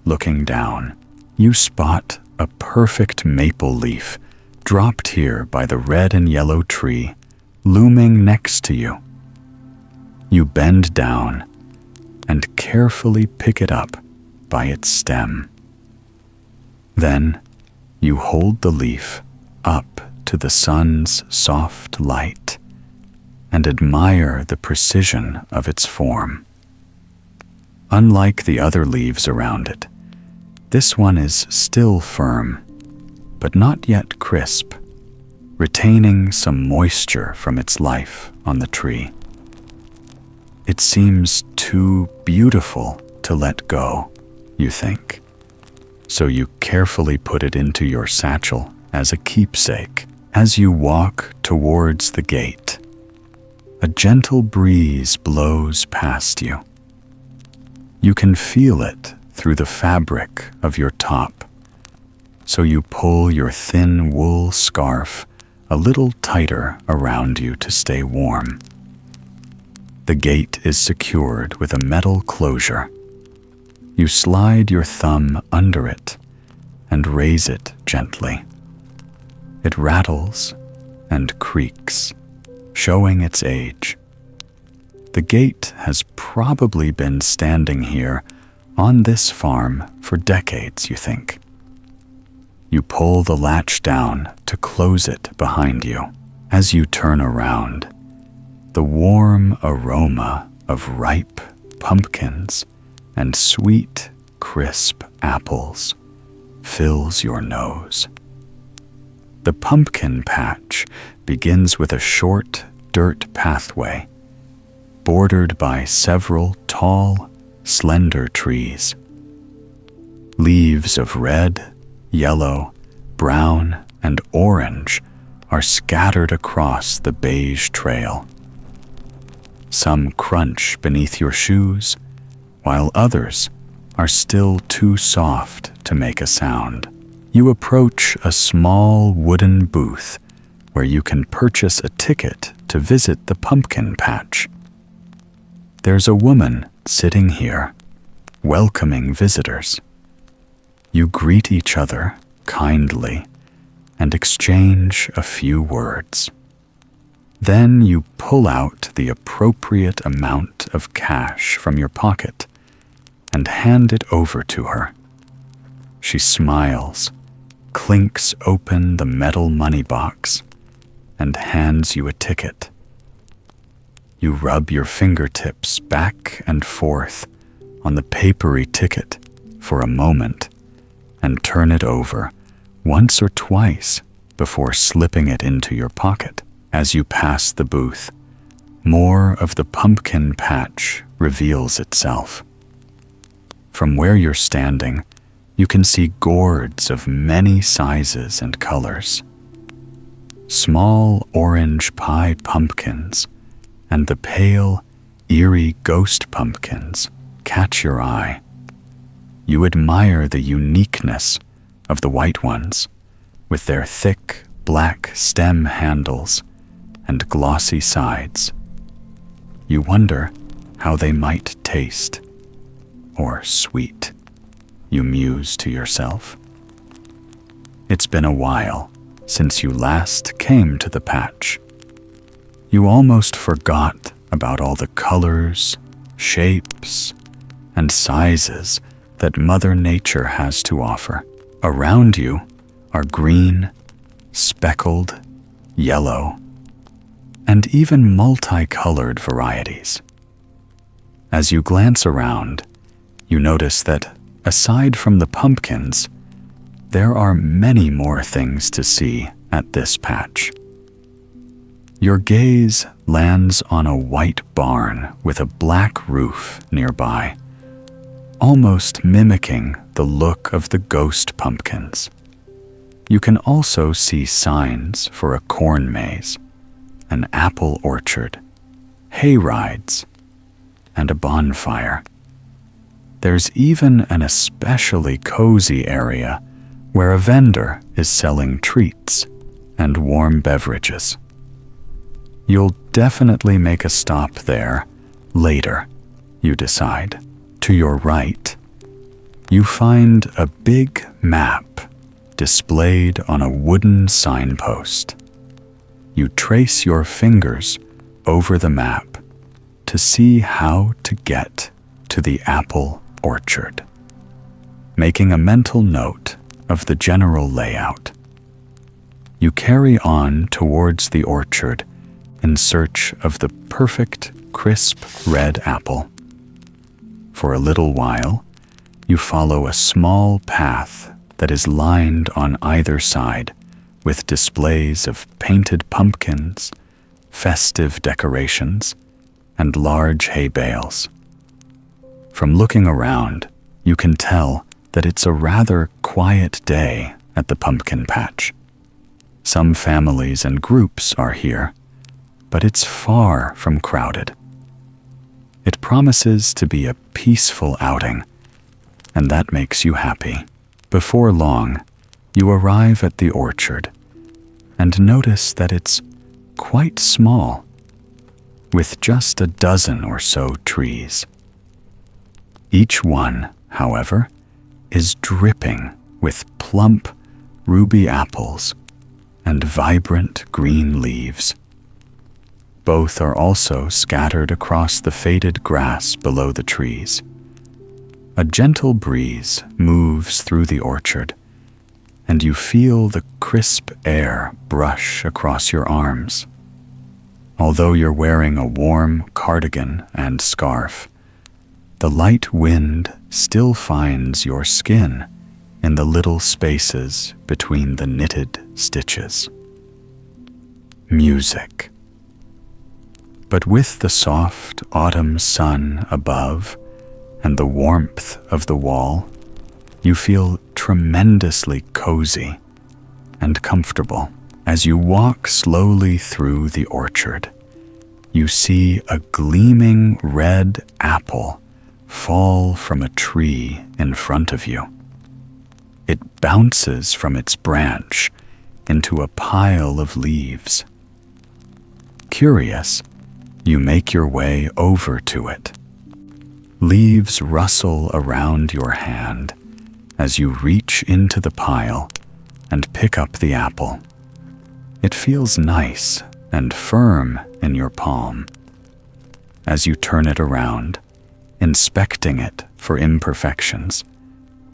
Looking down, you spot a perfect maple leaf dropped here by the red and yellow tree looming next to you. You bend down and carefully pick it up by its stem. Then you hold the leaf up to the sun's soft light and admire the precision of its form. Unlike the other leaves around it, this one is still firm, but not yet crisp, retaining some moisture from its life on the tree. It seems too beautiful to let go, you think, so you carefully put it into your satchel as a keepsake. As you walk towards the gate, a gentle breeze blows past you. You can feel it through the fabric of your top, so you pull your thin wool scarf a little tighter around you to stay warm. The gate is secured with a metal closure. You slide your thumb under it and raise it gently. It rattles and creaks, showing its age. The gate has probably been standing here on this farm for decades, you think. You pull the latch down to close it behind you. As you turn around, the warm aroma of ripe pumpkins and sweet, crisp apples fills your nose. The pumpkin patch begins with a short dirt pathway bordered by several tall, slender trees. Leaves of red, yellow, brown, and orange are scattered across the beige trail. Some crunch beneath your shoes, while others are still too soft to make a sound. You approach a small wooden booth where you can purchase a ticket to visit the pumpkin patch. There's a woman sitting here, welcoming visitors. You greet each other kindly and exchange a few words. Then you pull out the appropriate amount of cash from your pocket and hand it over to her. She smiles, clinks open the metal money box, and hands you a ticket. You rub your fingertips back and forth on the papery ticket for a moment and turn it over once or twice before slipping it into your pocket. As you pass the booth, more of the pumpkin patch reveals itself. From where you're standing, you can see gourds of many sizes and colors. Small orange pie pumpkins and the pale, eerie ghost pumpkins catch your eye. You admire the uniqueness of the white ones, with their thick, black stem handles and glossy sides. You wonder how they might taste, or sweet, you muse to yourself. It's been a while since you last came to the patch. You almost forgot about all the colors, shapes, and sizes that Mother Nature has to offer. Around you are green, speckled, yellow, and even multicolored varieties. As you glance around, you notice that, aside from the pumpkins, there are many more things to see at this patch. Your gaze lands on a white barn with a black roof nearby, almost mimicking the look of the ghost pumpkins. You can also see signs for a corn maze, an apple orchard, hay rides, and a bonfire. There's even an especially cozy area where a vendor is selling treats and warm beverages. You'll definitely make a stop there later, you decide. To your right, you find a big map displayed on a wooden signpost. You trace your fingers over the map to see how to get to the apple orchard, making a mental note of the general layout. You carry on towards the orchard in search of the perfect, crisp red apple. For a little while, you follow a small path that is lined on either side with displays of painted pumpkins, festive decorations, and large hay bales. From looking around, you can tell that it's a rather quiet day at the pumpkin patch. Some families and groups are here, but it's far from crowded. It promises to be a peaceful outing, and that makes you happy. Before long, you arrive at the orchard, and notice that it's quite small, with just a dozen or so trees. Each one, however, is dripping with plump ruby apples and vibrant green leaves. Both are also scattered across the faded grass below the trees. A gentle breeze moves through the orchard, and you feel the crisp air brush across your arms. Although you're wearing a warm cardigan and scarf, the light wind still finds your skin in the little spaces between the knitted stitches. Music. But with the soft autumn sun above and the warmth of the wall, you feel tremendously cozy and comfortable. As you walk slowly through the orchard, you see a gleaming red apple fall from a tree in front of you. It bounces from its branch into a pile of leaves. Curious, you make your way over to it. Leaves rustle around your hand as you reach into the pile and pick up the apple. It feels nice and firm in your palm. As you turn it around, inspecting it for imperfections,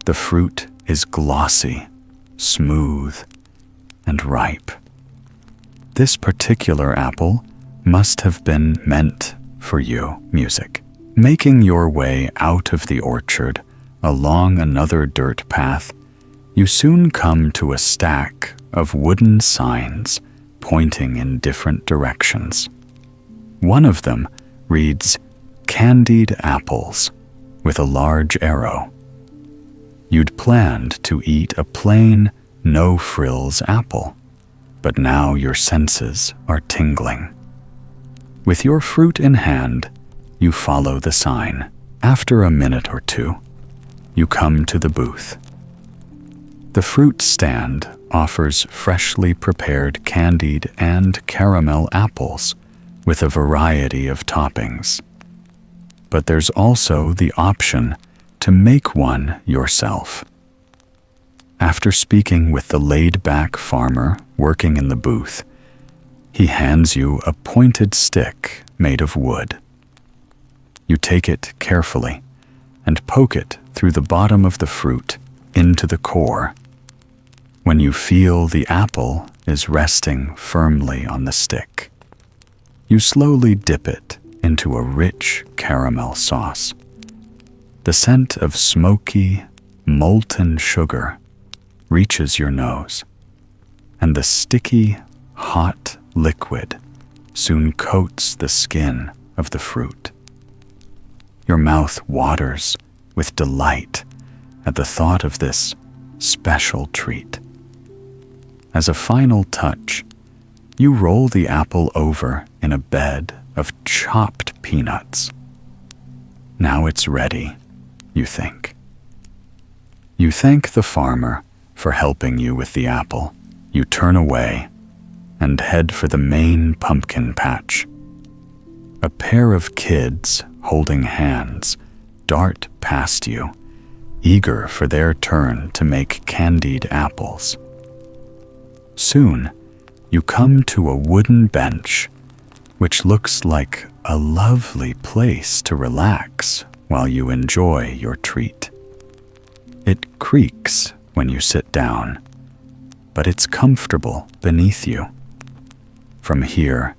the fruit is glossy, smooth, and ripe. This particular apple must have been meant for you, music. Making your way out of the orchard along another dirt path, you soon come to a stack of wooden signs pointing in different directions. One of them reads, "Candied apples," with a large arrow. You'd planned to eat a plain, no-frills apple, but now your senses are tingling. With your fruit in hand, you follow the sign. After a minute or two, you come to the booth. The fruit stand offers freshly prepared candied and caramel apples with a variety of toppings. But there's also the option to make one yourself. After speaking with the laid-back farmer working in the booth, he hands you a pointed stick made of wood. You take it carefully and poke it through the bottom of the fruit into the core. When you feel the apple is resting firmly on the stick, you slowly dip it into a rich caramel sauce. The scent of smoky, molten sugar reaches your nose, and the sticky, hot liquid soon coats the skin of the fruit. Your mouth waters with delight at the thought of this special treat. As a final touch, you roll the apple over in a bed of chopped peanuts. Now it's ready, you think. You thank the farmer for helping you with the apple. You turn away and head for the main pumpkin patch. A pair of kids holding hands dart past you, eager for their turn to make candied apples. Soon, you come to a wooden bench, which looks like a lovely place to relax while you enjoy your treat. It creaks when you sit down, but it's comfortable beneath you. From here,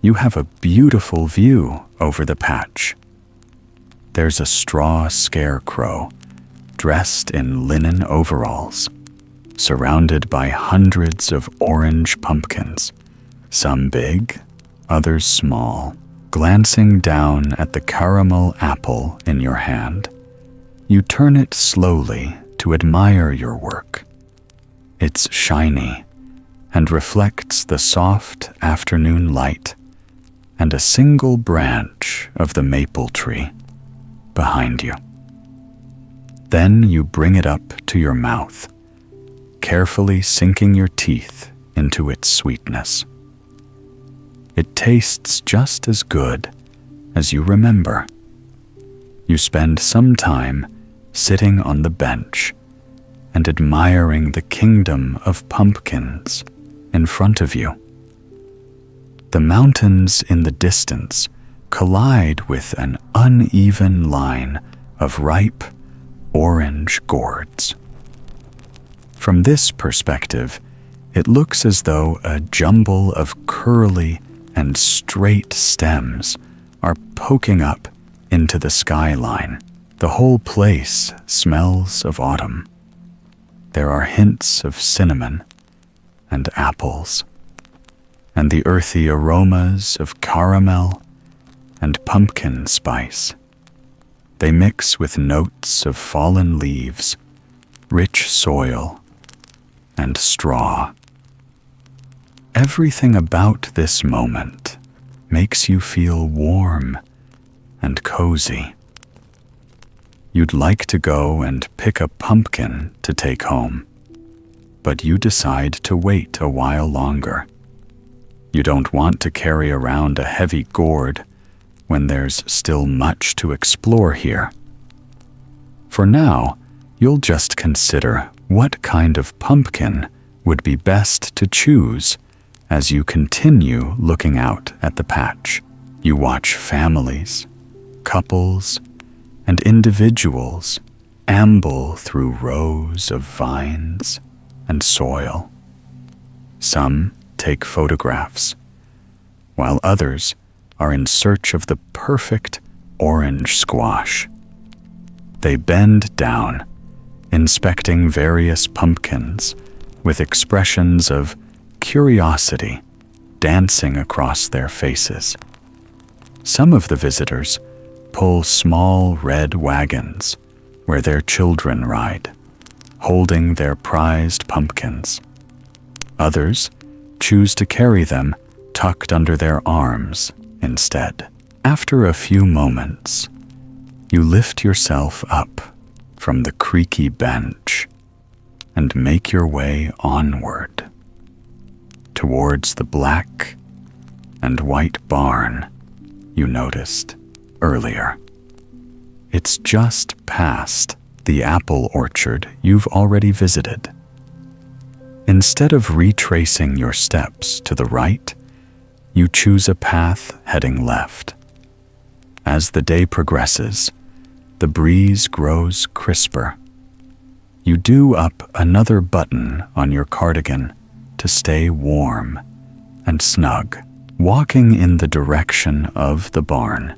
you have a beautiful view over the patch. There's a straw scarecrow dressed in linen overalls, surrounded by hundreds of orange pumpkins, some big, others small. Glancing down at the caramel apple in your hand, you turn it slowly to admire your work. It's shiny and reflects the soft afternoon light and a single branch of the maple tree behind you. Then you bring it up to your mouth, carefully sinking your teeth into its sweetness. It tastes just as good as you remember. You spend some time sitting on the bench and admiring the kingdom of pumpkins in front of you. The mountains in the distance collide with an uneven line of ripe orange gourds. From this perspective, it looks as though a jumble of curly and straight stems are poking up into the skyline. The whole place smells of autumn. There are hints of cinnamon and apples, and the earthy aromas of caramel and pumpkin spice. They mix with notes of fallen leaves, rich soil, and straw. Everything about this moment makes you feel warm and cozy. You'd like to go and pick a pumpkin to take home, but you decide to wait a while longer. You don't want to carry around a heavy gourd when there's still much to explore here. For now, you'll just consider what kind of pumpkin would be best to choose as you continue looking out at the patch. You watch families, couples, and individuals amble through rows of vines and soil. Some take photographs, while others are in search of the perfect orange squash. They bend down, inspecting various pumpkins with expressions of curiosity dancing across their faces. Some of the visitors pull small red wagons where their children ride, holding their prized pumpkins. Others choose to carry them tucked under their arms instead. After a few moments, you lift yourself up from the creaky bench and make your way onward towards the black and white barn you noticed earlier. It's just past the apple orchard you've already visited. Instead of retracing your steps to the right, you choose a path heading left. As the day progresses, the breeze grows crisper. You do up another button on your cardigan to stay warm and snug. Walking in the direction of the barn,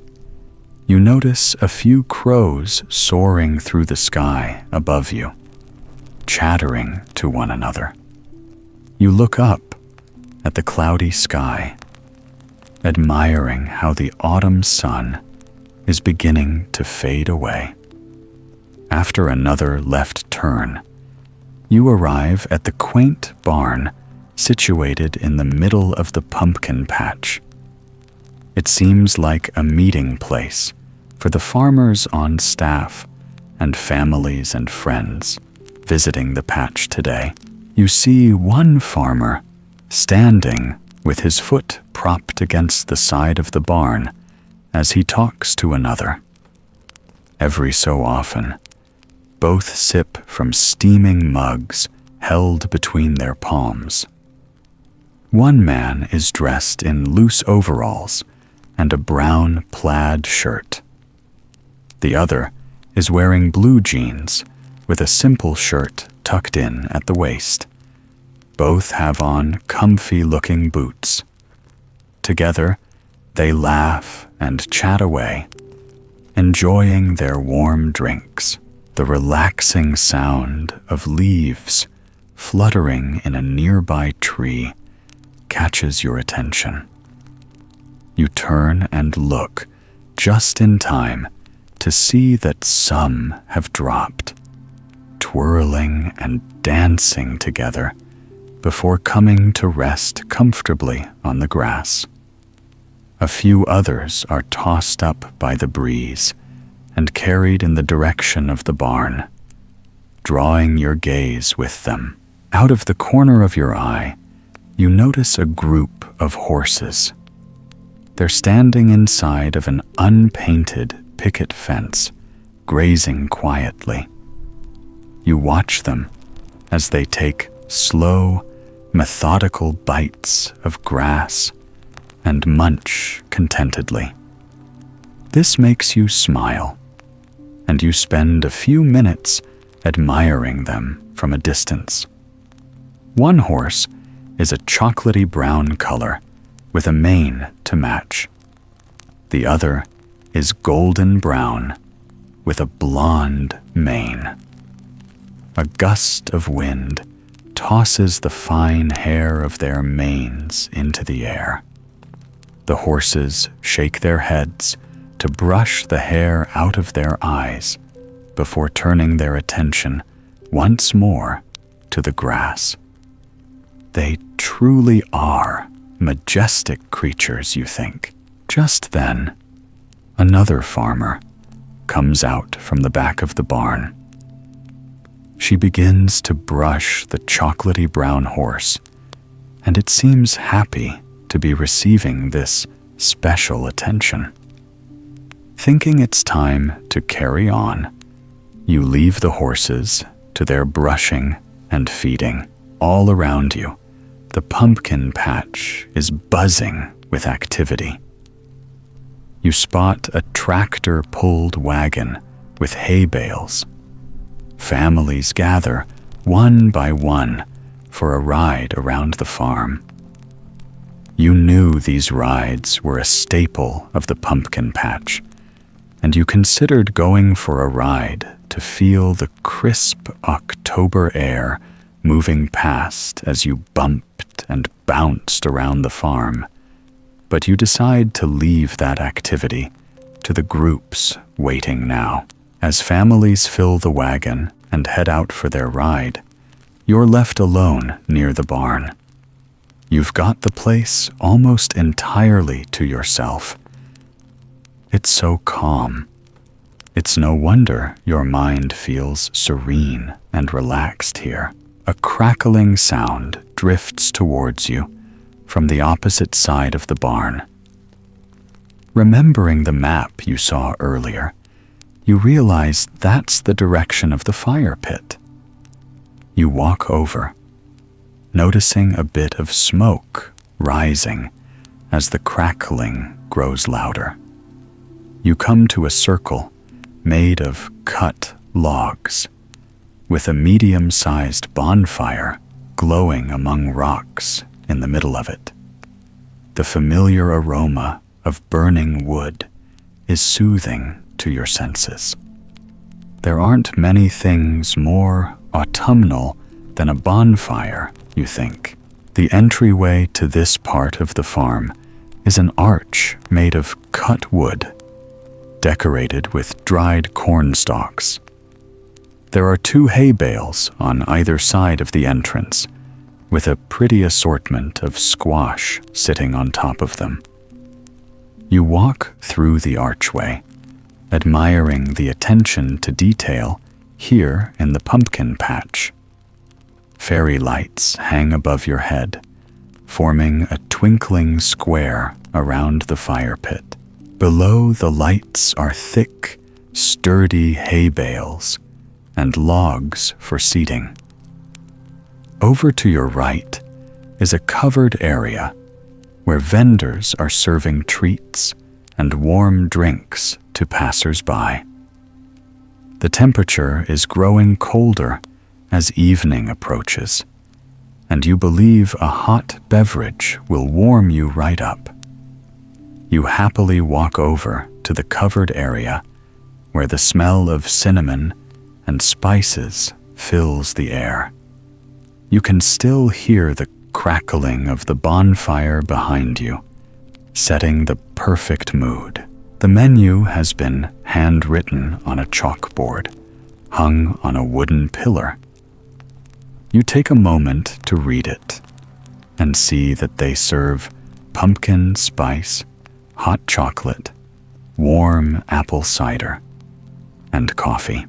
you notice a few crows soaring through the sky above you, chattering to one another. You look up at the cloudy sky, admiring how the autumn sun is beginning to fade away. After another left turn, you arrive at the quaint barn situated in the middle of the pumpkin patch. It seems like a meeting place for the farmers on staff and families and friends visiting the patch today. You see one farmer standing with his foot propped against the side of the barn as he talks to another. Every so often, both sip from steaming mugs held between their palms. One man is dressed in loose overalls and a brown plaid shirt. The other is wearing blue jeans with a simple shirt tucked in at the waist. Both have on comfy-looking boots. Together, they laugh and chat away, enjoying their warm drinks. The relaxing sound of leaves fluttering in a nearby tree catches your attention. You turn and look just in time to see that some have dropped, twirling and dancing together before coming to rest comfortably on the grass. A few others are tossed up by the breeze and carried in the direction of the barn, drawing your gaze with them. Out of the corner of your eye, you notice a group of horses. They're standing inside of an unpainted picket fence, grazing quietly. You watch them as they take slow, methodical bites of grass and munch contentedly. This makes you smile, and you spend a few minutes admiring them from a distance. One horse is a chocolatey brown color with a mane to match. The other is golden brown with a blonde mane. A gust of wind tosses the fine hair of their manes into the air. The horses shake their heads to brush the hair out of their eyes before turning their attention once more to the grass. They truly are majestic creatures, you think. Just then, another farmer comes out from the back of the barn. She begins to brush the chocolatey brown horse, and it seems happy to be receiving this special attention. Thinking it's time to carry on, you leave the horses to their brushing and feeding. All around you, the pumpkin patch is buzzing with activity. You spot a tractor-pulled wagon with hay bales. Families gather one by one for a ride around the farm. You knew these rides were a staple of the pumpkin patch, and you considered going for a ride to feel the crisp October air moving past as you bumped and bounced around the farm. But you decide to leave that activity to the groups waiting now. As families fill the wagon and head out for their ride, you're left alone near the barn. You've got the place almost entirely to yourself. It's so calm. It's no wonder your mind feels serene and relaxed here. A crackling sound drifts towards you from the opposite side of the barn. Remembering the map you saw earlier, you realize that's the direction of the fire pit. You walk over, noticing a bit of smoke rising as the crackling grows louder. You come to a circle made of cut logs, with a medium-sized bonfire glowing among rocks in the middle of it. The familiar aroma of burning wood is soothing to your senses. There aren't many things more autumnal than a bonfire, you think. The entryway to this part of the farm is an arch made of cut wood, decorated with dried corn stalks. There are 2 hay bales on either side of the entrance, with a pretty assortment of squash sitting on top of them. You walk through the archway, admiring the attention to detail here in the pumpkin patch. Fairy lights hang above your head, forming a twinkling square around the fire pit. Below the lights are thick, sturdy hay bales and logs for seating. Over to your right is a covered area where vendors are serving treats and warm drinks to passers-by. The temperature is growing colder as evening approaches, and you believe a hot beverage will warm you right up. You happily walk over to the covered area where the smell of cinnamon and spices fills the air. You can still hear the crackling of the bonfire behind you, setting the perfect mood. The menu has been handwritten on a chalkboard, hung on a wooden pillar. You take a moment to read it and see that they serve pumpkin spice, hot chocolate, warm apple cider, and coffee.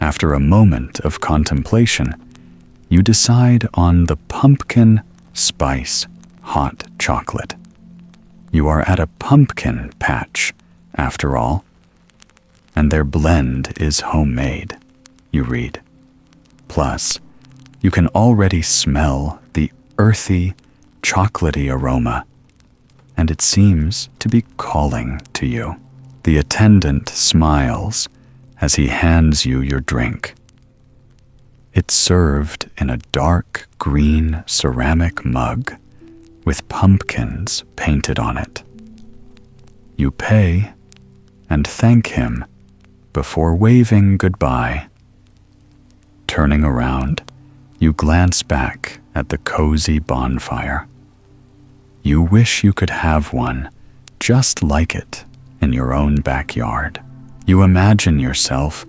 After a moment of contemplation, you decide on the pumpkin spice, hot chocolate. You are at a pumpkin patch, after all, and their blend is homemade, you read. Plus, you can already smell the earthy, chocolatey aroma, and it seems to be calling to you. The attendant smiles as he hands you your drink. It's served in a dark green ceramic mug with pumpkins painted on it. You pay and thank him before waving goodbye. Turning around, you glance back at the cozy bonfire. You wish you could have one just like it in your own backyard. You imagine yourself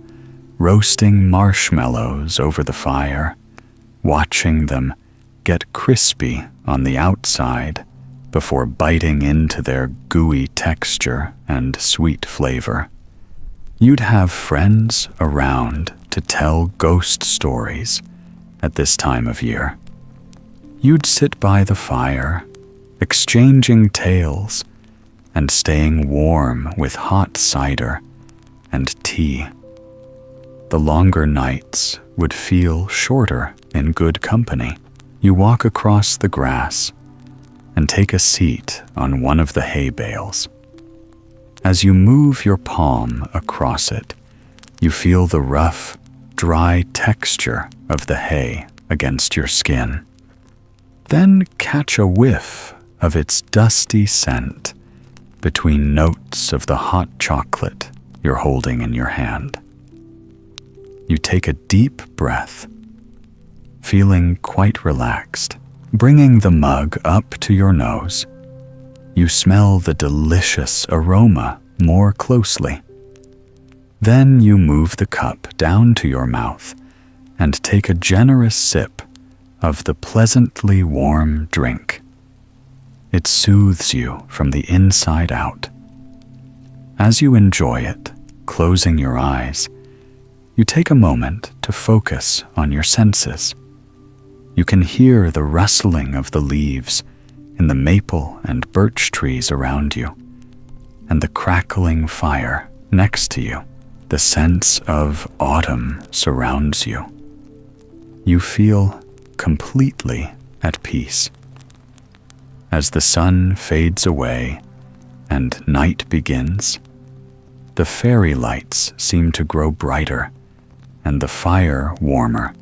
roasting marshmallows over the fire, watching them get crispy on the outside before biting into their gooey texture and sweet flavor. You'd have friends around to tell ghost stories at this time of year. You'd sit by the fire, exchanging tales and staying warm with hot cider and tea. The longer nights would feel shorter in good company. You walk across the grass and take a seat on one of the hay bales. As you move your palm across it, you feel the rough, dry texture of the hay against your skin. Then catch a whiff of its dusty scent between notes of the hot chocolate you're holding in your hand. You take a deep breath, feeling quite relaxed. Bringing the mug up to your nose, you smell the delicious aroma more closely. Then you move the cup down to your mouth and take a generous sip of the pleasantly warm drink. It soothes you from the inside out. As you enjoy it, closing your eyes, you take a moment to focus on your senses. You can hear the rustling of the leaves in the maple and birch trees around you, and the crackling fire next to you. The sense of autumn surrounds you. You feel completely at peace. As the sun fades away and night begins, the fairy lights seem to grow brighter and the fire warmer.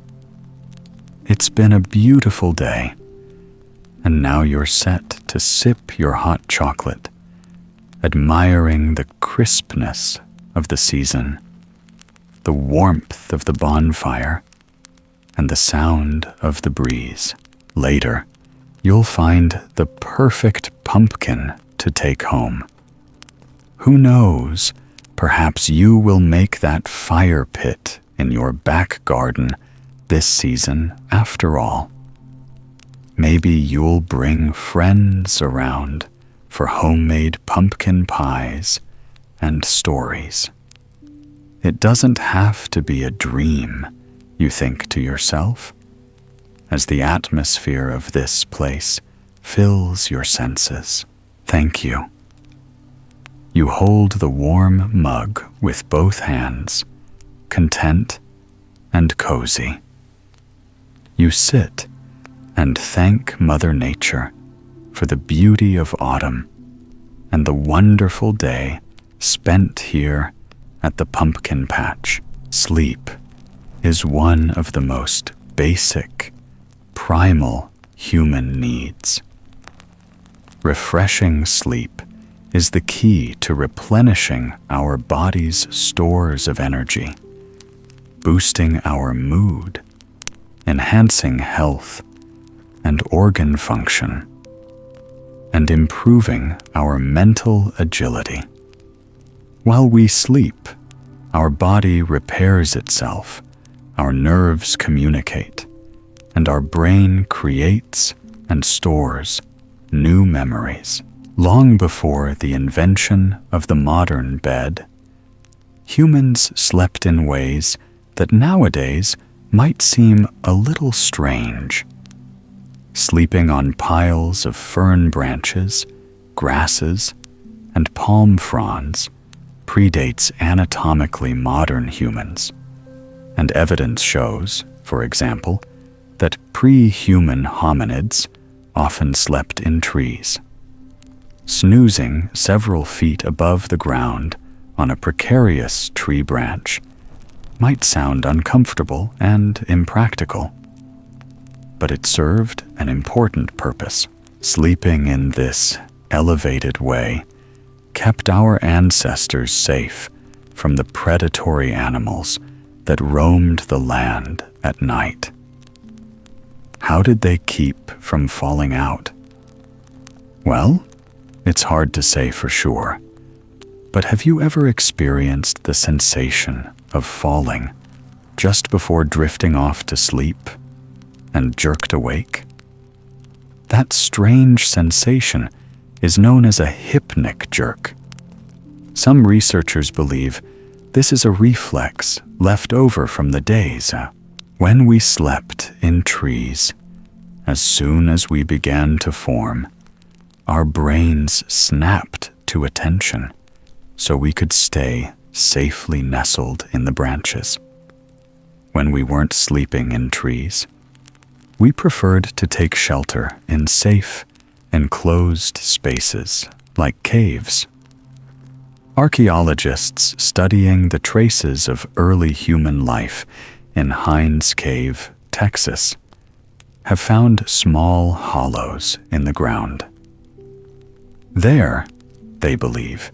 It's been a beautiful day, and now you're set to sip your hot chocolate, admiring the crispness of the season, the warmth of the bonfire, and the sound of the breeze. Later, you'll find the perfect pumpkin to take home. Who knows, perhaps you will make that fire pit in your back garden this season after all. Maybe you'll bring friends around for homemade pumpkin pies and stories. It doesn't have to be a dream, you think to yourself, as the atmosphere of this place fills your senses. Thank you. You hold the warm mug with both hands, content and cozy. You sit and thank Mother Nature for the beauty of autumn and the wonderful day spent here at the pumpkin patch. Sleep is one of the most basic, primal human needs. Refreshing sleep is the key to replenishing our body's stores of energy, boosting our mood, enhancing health and organ function, and improving our mental agility. While we sleep, our body repairs itself, our nerves communicate, and our brain creates and stores new memories. Long before the invention of the modern bed, humans slept in ways that nowadays might seem a little strange. sleeping on piles of fern branches, grasses, and palm fronds, predates anatomically modern humans, and evidence shows, for example, that pre-human hominids often slept in trees. Snoozing several feet above the ground on a precarious tree branch might sound uncomfortable and impractical, but it served an important purpose. Sleeping in this elevated way kept our ancestors safe from the predatory animals that roamed the land at night. How did they keep from falling out? Well, it's hard to say for sure, but have you ever experienced the sensation of falling just before drifting off to sleep and jerked awake? That strange sensation is known as a hypnic jerk. Some researchers believe this is a reflex left over from the days when we slept in trees. As soon as we began to form, our brains snapped to attention so we could stay safely nestled in the branches. When we weren't sleeping in trees, we preferred to take shelter in safe, enclosed spaces like caves. Archaeologists studying the traces of early human life in Hines Cave, Texas, have found small hollows in the ground. There, they believe,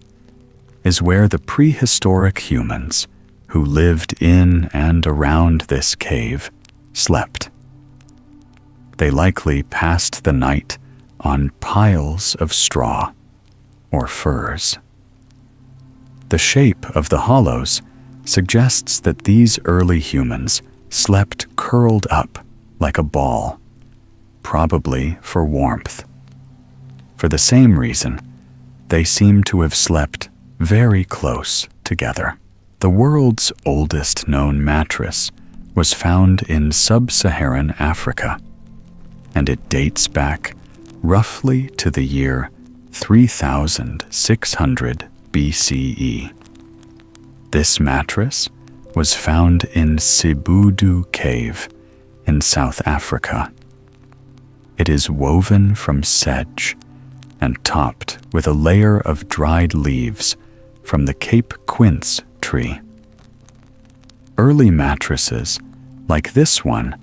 is where the prehistoric humans who lived in and around this cave slept. They likely passed the night on piles of straw or furs. The shape of the hollows suggests that these early humans slept curled up like a ball, probably for warmth. For the same reason, they seem to have slept very close together. The world's oldest known mattress was found in sub-Saharan Africa, and it dates back roughly to the year 3600 BCE. This mattress was found in Sibudu Cave in South Africa. It is woven from sedge and topped with a layer of dried leaves from the Cape quince tree. Early mattresses, like this one,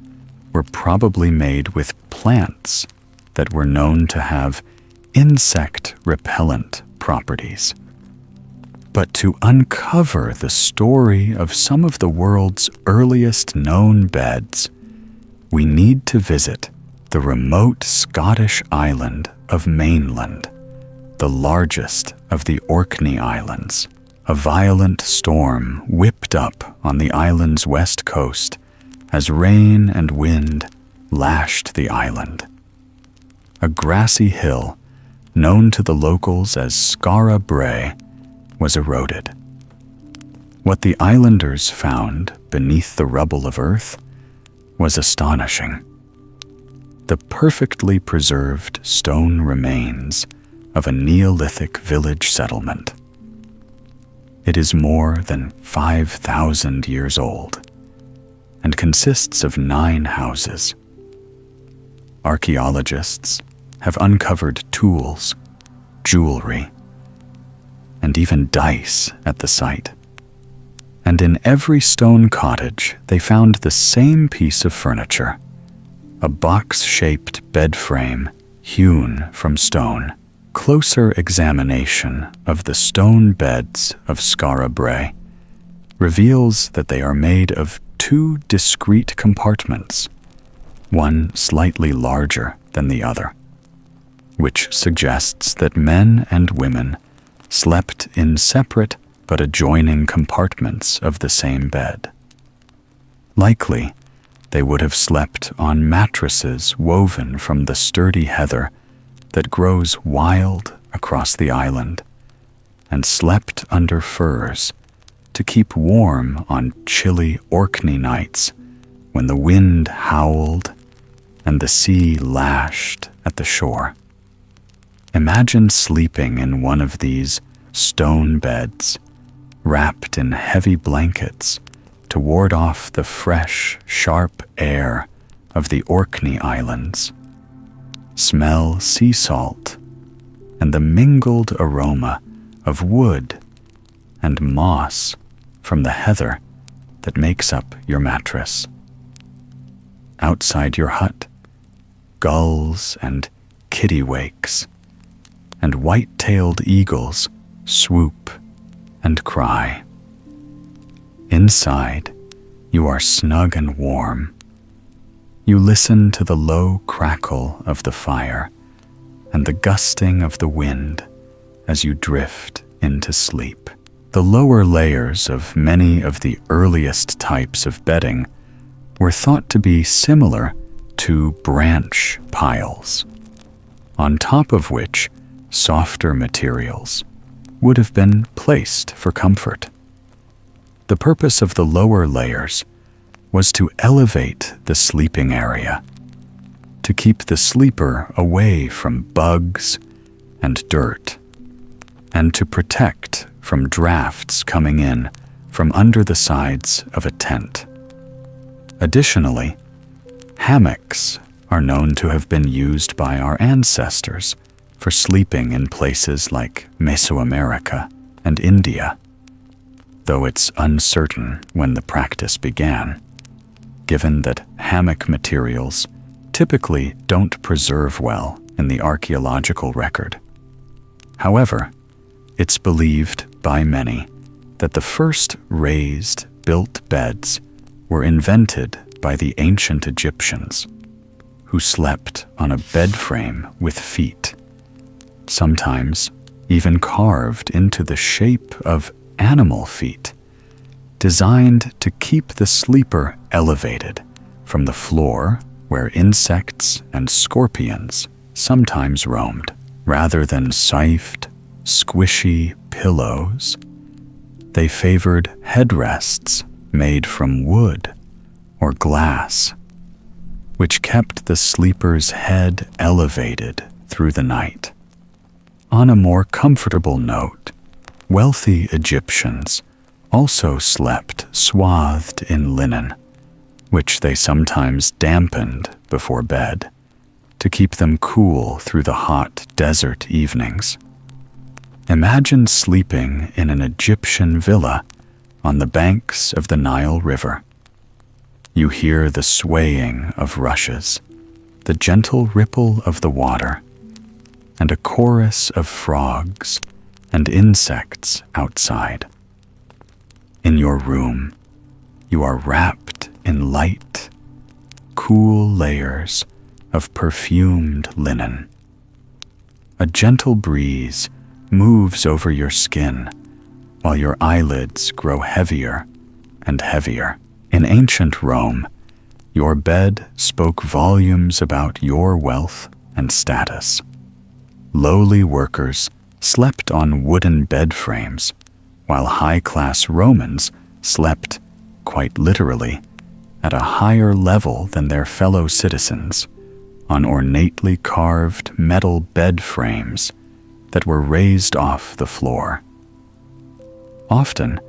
were probably made with plants that were known to have insect-repellent properties. But to uncover the story of some of the world's earliest known beds, we need to visit the remote Scottish island of Mainland, the largest of the Orkney Islands. A violent storm whipped up on the island's west coast as rain and wind lashed the island. A grassy hill, known to the locals as Skara Brae, was eroded. What the islanders found beneath the rubble of earth was astonishing. The perfectly preserved stone remains of a Neolithic village settlement. It is more than 5,000 years old and consists of 9 houses. Archaeologists have uncovered tools, jewelry, and even dice at the site. And in every stone cottage, they found the same piece of furniture, a box-shaped bed frame hewn from stone. Closer examination of the stone beds of Skara Brae reveals that they are made of 2 discrete compartments, one slightly larger than the other, which suggests that men and women slept in separate but adjoining compartments of the same bed. Likely, they would have slept on mattresses woven from the sturdy heather that grows wild across the island, and slept under firs to keep warm on chilly Orkney nights when the wind howled and the sea lashed at the shore. Imagine sleeping in one of these stone beds, wrapped in heavy blankets to ward off the fresh, sharp air of the Orkney Islands. Smell sea salt and the mingled aroma of wood and moss from the heather that makes up your mattress. Outside your hut, gulls and kittiwakes and white-tailed eagles swoop and cry. Inside, you are snug and warm. You listen to the low crackle of the fire and the gusting of the wind as you drift into sleep. The lower layers of many of the earliest types of bedding were thought to be similar to branch piles, on top of which softer materials would have been placed for comfort. The purpose of the lower layers was to elevate the sleeping area, to keep the sleeper away from bugs and dirt, and to protect from drafts coming in from under the sides of a tent. Additionally, hammocks are known to have been used by our ancestors for sleeping in places like Mesoamerica and India, though it's uncertain when the practice began, given that hammock materials typically don't preserve well in the archaeological record. However, it's believed by many that the first raised, built beds were invented by the ancient Egyptians, who slept on a bed frame with feet, sometimes even carved into the shape of animal feet, designed to keep the sleeper elevated from the floor where insects and scorpions sometimes roamed. Rather than soft, squishy pillows, they favored headrests made from wood or glass, which kept the sleeper's head elevated through the night. On a more comfortable note, wealthy Egyptians also slept swathed in linen, which they sometimes dampened before bed to keep them cool through the hot desert evenings. Imagine sleeping in an Egyptian villa on the banks of the Nile River. You hear the swaying of rushes, the gentle ripple of the water, and a chorus of frogs and insects outside. In your room, you are wrapped in light, cool layers of perfumed linen. A gentle breeze moves over your skin while your eyelids grow heavier and heavier. In ancient Rome, your bed spoke volumes about your wealth and status. Lowly workers slept on wooden bed frames, while high-class Romans slept, quite literally, at a higher level than their fellow citizens, on ornately carved metal bed frames that were raised off the floor. Often,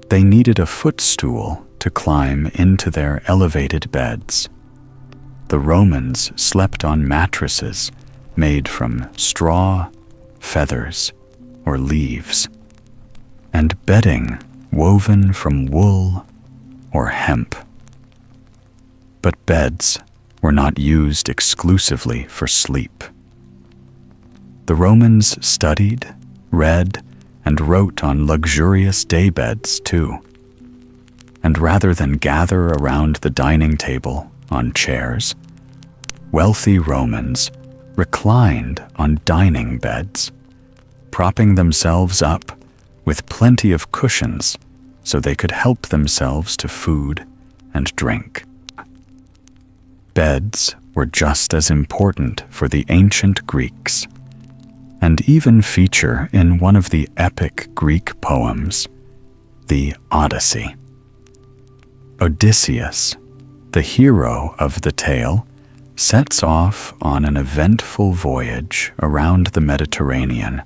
they needed a footstool to climb into their elevated beds. The Romans slept on mattresses made from straw, feathers, or leaves, and bedding woven from wool or hemp. But beds were not used exclusively for sleep. The Romans studied, read, and wrote on luxurious daybeds too. And rather than gather around the dining table on chairs, wealthy Romans reclined on dining beds, propping themselves up with plenty of cushions so they could help themselves to food and drink. Beds were just as important for the ancient Greeks, and even feature in one of the epic Greek poems, the Odyssey. Odysseus, the hero of the tale, sets off on an eventful voyage around the Mediterranean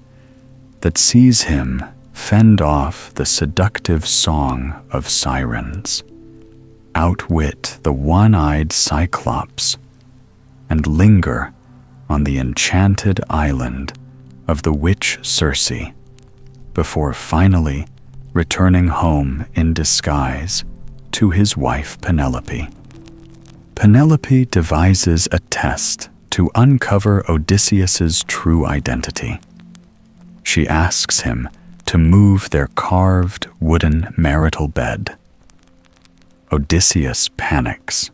that sees him fend off the seductive song of sirens, outwit the one-eyed Cyclops, and linger on the enchanted island of the witch Circe, before finally returning home in disguise to his wife Penelope. Penelope devises a test to uncover Odysseus's true identity. She asks him to move their carved wooden marital bed. Odysseus panics.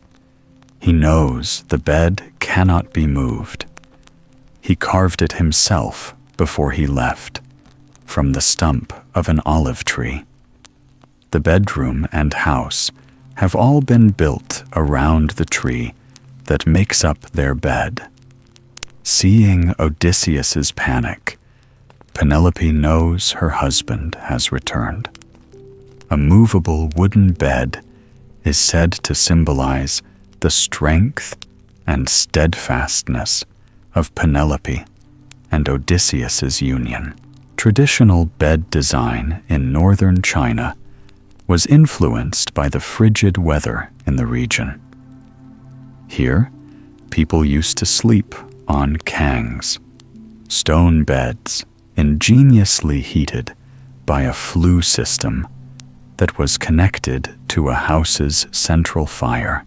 He knows the bed cannot be moved. He carved it himself before he left, from the stump of an olive tree. The bedroom and house have all been built around the tree that makes up their bed. Seeing Odysseus's panic, Penelope knows her husband has returned. A movable wooden bed is said to symbolize the strength and steadfastness of Penelope and Odysseus's union. Traditional bed design in northern China was influenced by the frigid weather in the region. Here, people used to sleep on kangs, stone beds ingeniously heated by a flue system that was connected to a house's central fire,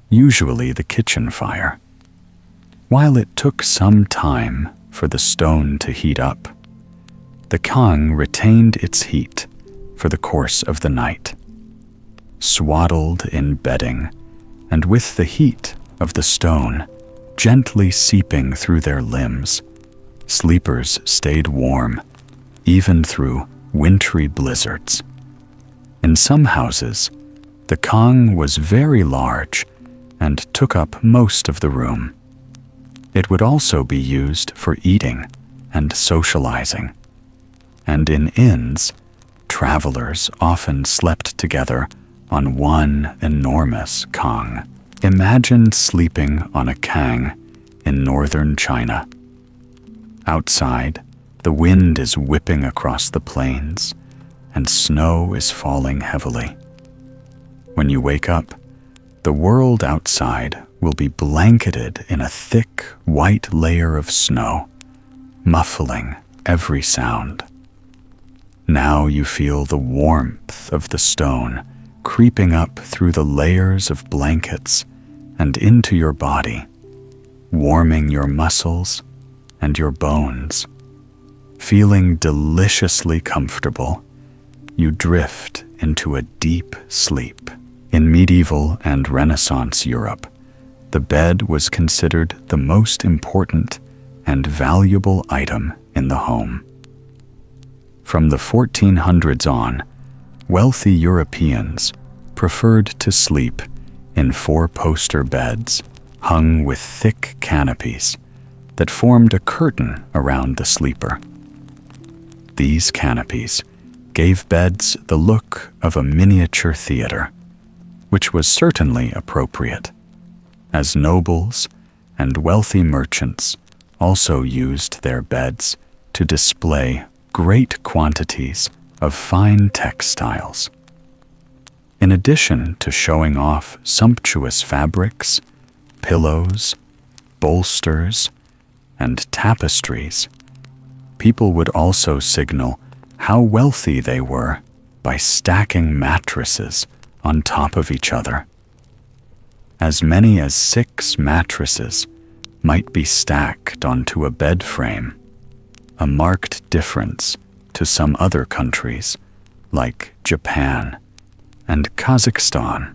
usually the kitchen fire. While it took some time for the stone to heat up, the kang retained its heat for the course of the night. Swaddled in bedding, and with the heat of the stone gently seeping through their limbs, sleepers stayed warm, even through wintry blizzards. In some houses, the kang was very large and took up most of the room. It would also be used for eating and socializing. And in inns, travelers often slept together on one enormous kang. Imagine sleeping on a kang in northern China. Outside, the wind is whipping across the plains, and snow is falling heavily. When you wake up, the world outside will be blanketed in a thick, white layer of snow, muffling every sound. Now you feel the warmth of the stone creeping up through the layers of blankets and into your body, warming your muscles and your bones. Feeling deliciously comfortable, you drift into a deep sleep. In medieval and Renaissance Europe, the bed was considered the most important and valuable item in the home. From the 1400s on, wealthy Europeans preferred to sleep in four-poster beds hung with thick canopies that formed a curtain around the sleeper. These canopies gave beds the look of a miniature theater, which was certainly appropriate, as nobles and wealthy merchants also used their beds to display great quantities of fine textiles. In addition to showing off sumptuous fabrics, pillows, bolsters, and tapestries, people would also signal how wealthy they were by stacking mattresses on top of each other. As many as 6 mattresses might be stacked onto a bed frame, a marked difference to some other countries like Japan and Kazakhstan,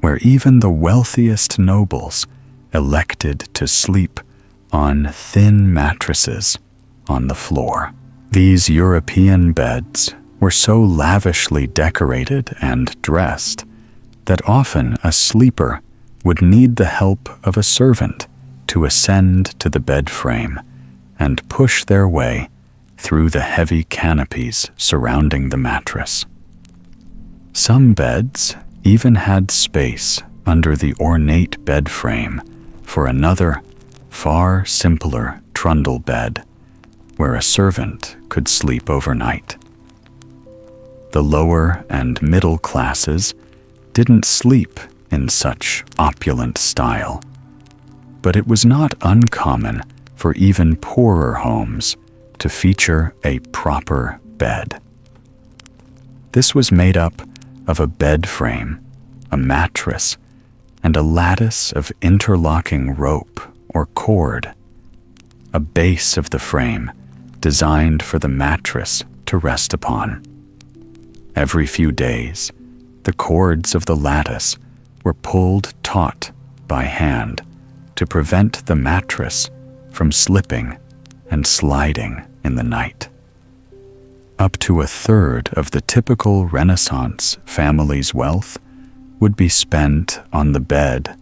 where even the wealthiest nobles elected to sleep on thin mattresses on the floor. These European beds were so lavishly decorated and dressed that often a sleeper would need the help of a servant to ascend to the bed frame and push their way through the heavy canopies surrounding the mattress. Some beds even had space under the ornate bed frame for another, far simpler trundle bed where a servant could sleep overnight. The lower and middle classes didn't sleep in such opulent style, but it was not uncommon for even poorer homes to feature a proper bed. This was made up of a bed frame, a mattress, and a lattice of interlocking rope or cord, a base of the frame designed for the mattress to rest upon. Every few days, the cords of the lattice were pulled taut by hand to prevent the mattress from slipping and sliding in the night. Up to a third of the typical Renaissance family's wealth would be spent on the bed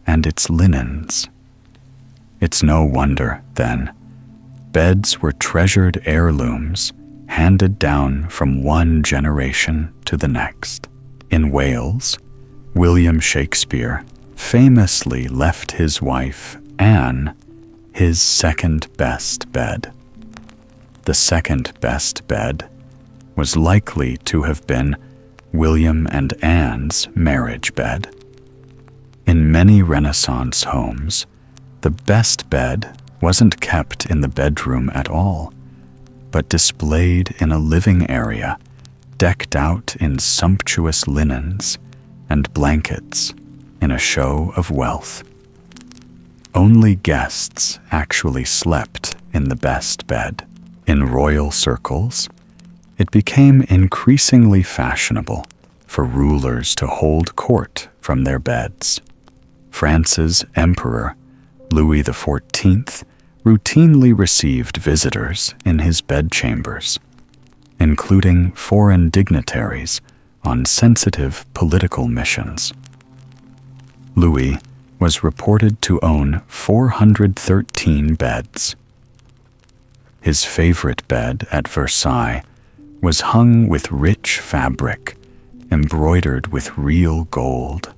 and its linens. It's no wonder, then, beds were treasured heirlooms handed down from one generation to the next. In Wales, William Shakespeare famously left his wife, Anne, his second best bed. The second best bed was likely to have been William and Anne's marriage bed. In many Renaissance homes, the best bed wasn't kept in the bedroom at all, but displayed in a living area decked out in sumptuous linens and blankets in a show of wealth. Only guests actually slept in the best bed. In royal circles, it became increasingly fashionable for rulers to hold court from their beds. France's emperor, Louis XIV, routinely received visitors in his bedchambers, including foreign dignitaries on sensitive political missions. Louis was reported to own 413 beds. His favorite bed at Versailles was hung with rich fabric, embroidered with real gold.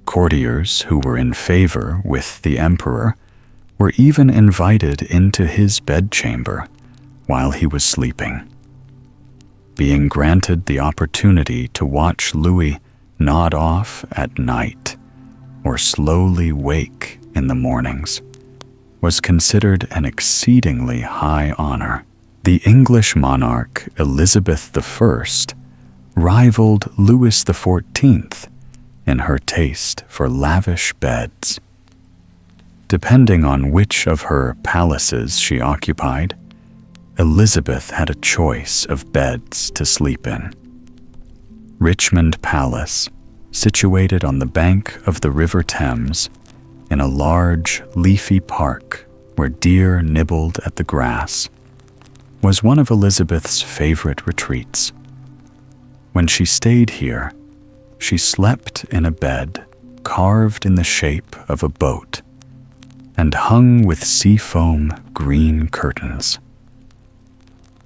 Courtiers who were in favor with the emperor were even invited into his bedchamber while he was sleeping. Being granted the opportunity to watch Louis nod off at night or slowly wake in the mornings was considered an exceedingly high honor. The English monarch Elizabeth I rivaled Louis XIV in her taste for lavish beds. Depending on which of her palaces she occupied, Elizabeth had a choice of beds to sleep in. Richmond Palace, situated on the bank of the River Thames, in a large, leafy park where deer nibbled at the grass, was one of Elizabeth's favorite retreats. When she stayed here, she slept in a bed carved in the shape of a boat and hung with seafoam green curtains.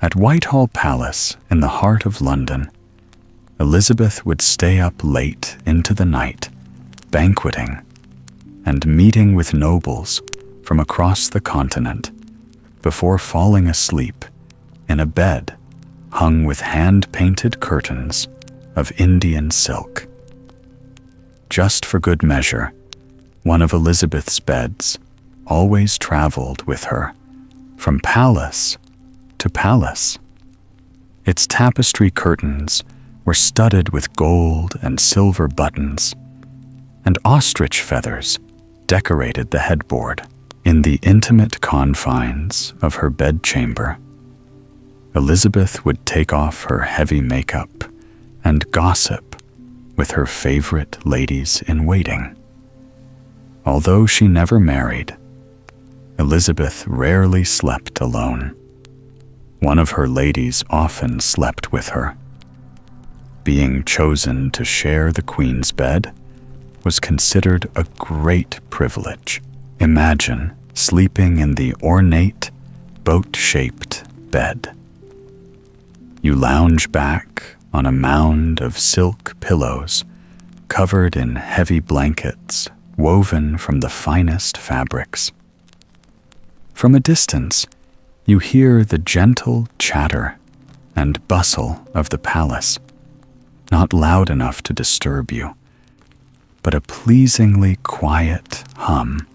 At Whitehall Palace in the heart of London, Elizabeth would stay up late into the night, banqueting and meeting with nobles from across the continent before falling asleep in a bed hung with hand-painted curtains of Indian silk. Just for good measure, one of Elizabeth's beds always traveled with her from palace to palace. Its tapestry curtains were studded with gold and silver buttons, and ostrich feathers decorated the headboard. In the intimate confines of her bedchamber, Elizabeth would take off her heavy makeup and gossip with her favorite ladies-in-waiting. Although she never married, Elizabeth rarely slept alone. One of her ladies often slept with her. Being chosen to share the Queen's bed was considered a great privilege. Imagine sleeping in the ornate, boat-shaped bed. You lounge back on a mound of silk pillows covered in heavy blankets woven from the finest fabrics. From a distance, you hear the gentle chatter and bustle of the palace, not loud enough to disturb you, but a pleasingly quiet hum.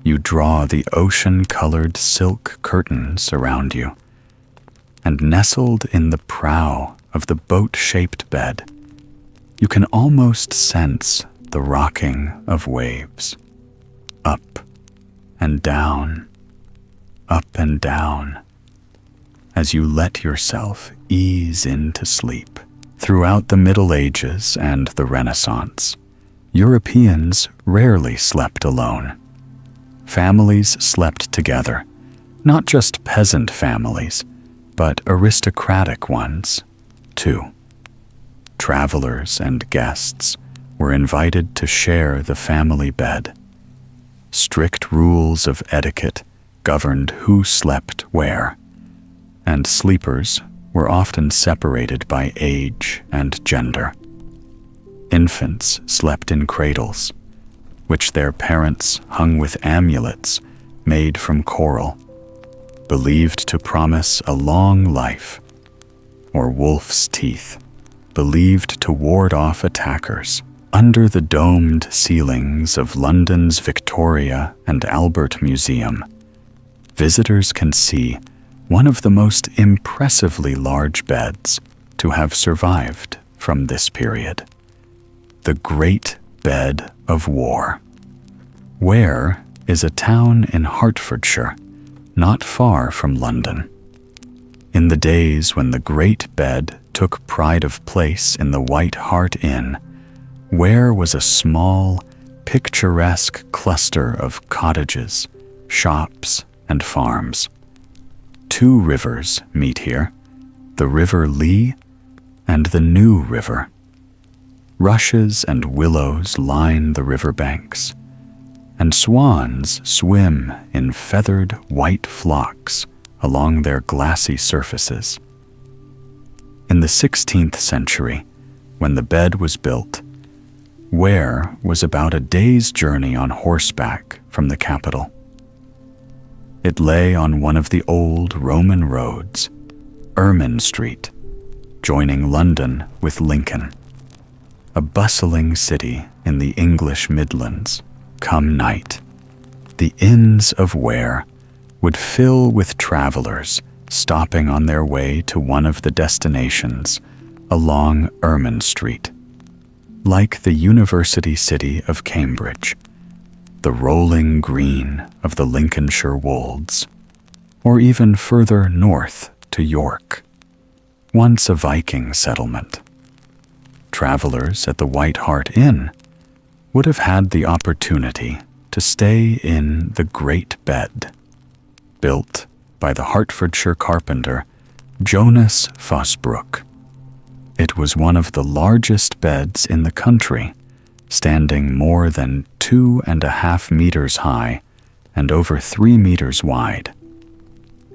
You draw the ocean-colored silk curtains around you, and nestled in the prow of the boat-shaped bed, you can almost sense the rocking of waves, up and down, as you let yourself ease into sleep. Throughout the Middle Ages and the Renaissance, Europeans rarely slept alone. Families slept together, not just peasant families, but aristocratic ones, too. Travelers and guests were invited to share the family bed. Strict rules of etiquette governed who slept where, and sleepers were often separated by age and gender. Infants slept in cradles, which their parents hung with amulets made from coral, believed to promise a long life, or wolf's teeth, believed to ward off attackers. Under the domed ceilings of London's Victoria and Albert Museum, visitors can see one of the most impressively large beds to have survived from this period: the Great Bed of War. Ware is a town in Hertfordshire, not far from London. In the days when the Great Bed took pride of place in the White Hart Inn, Ware was a small, picturesque cluster of cottages, shops, and farms. Two rivers meet here, the River Lee and the New River. Rushes and willows line the riverbanks, and swans swim in feathered white flocks along their glassy surfaces. In the 16th century, when the bed was built, Ware was about a day's journey on horseback from the capital. It lay on one of the old Roman roads, Ermine Street, joining London with Lincoln, a bustling city in the English Midlands. Come night, the inns of Ware would fill with travelers stopping on their way to one of the destinations along Ermine Street. Like the university city of Cambridge, the rolling green of the Lincolnshire wolds, or even further north to York, once a Viking settlement. Travelers at the White Hart Inn would have had the opportunity to stay in the Great Bed, built by the Hertfordshire carpenter Jonas Fosbrook. It was one of the largest beds in the country, standing more than 2.5 meters high and over 3 meters wide.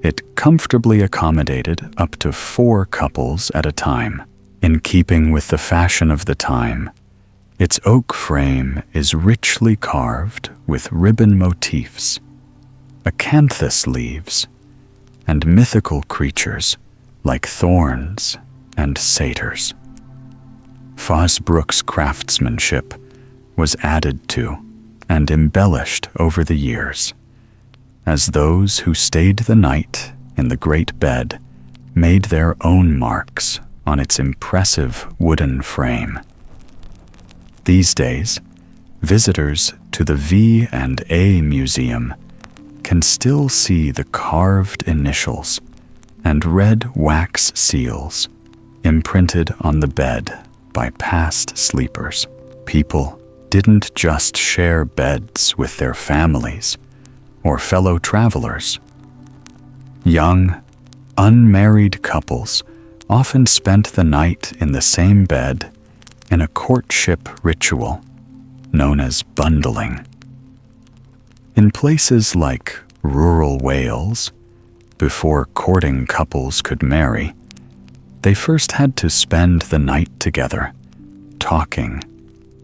It comfortably accommodated up to 4 couples at a time. In keeping with the fashion of the time, its oak frame is richly carved with ribbon motifs, acanthus leaves, and mythical creatures like thorns and satyrs. Fosbrook's craftsmanship was added to and embellished over the years, as those who stayed the night in the Great Bed made their own marks on its impressive wooden frame. These days, visitors to the V&A Museum can still see the carved initials and red wax seals imprinted on the bed by past sleepers. People didn't just share beds with their families or fellow travelers. Young, unmarried couples often spent the night in the same bed in a courtship ritual known as bundling. In places like rural Wales, before courting couples could marry, they first had to spend the night together, talking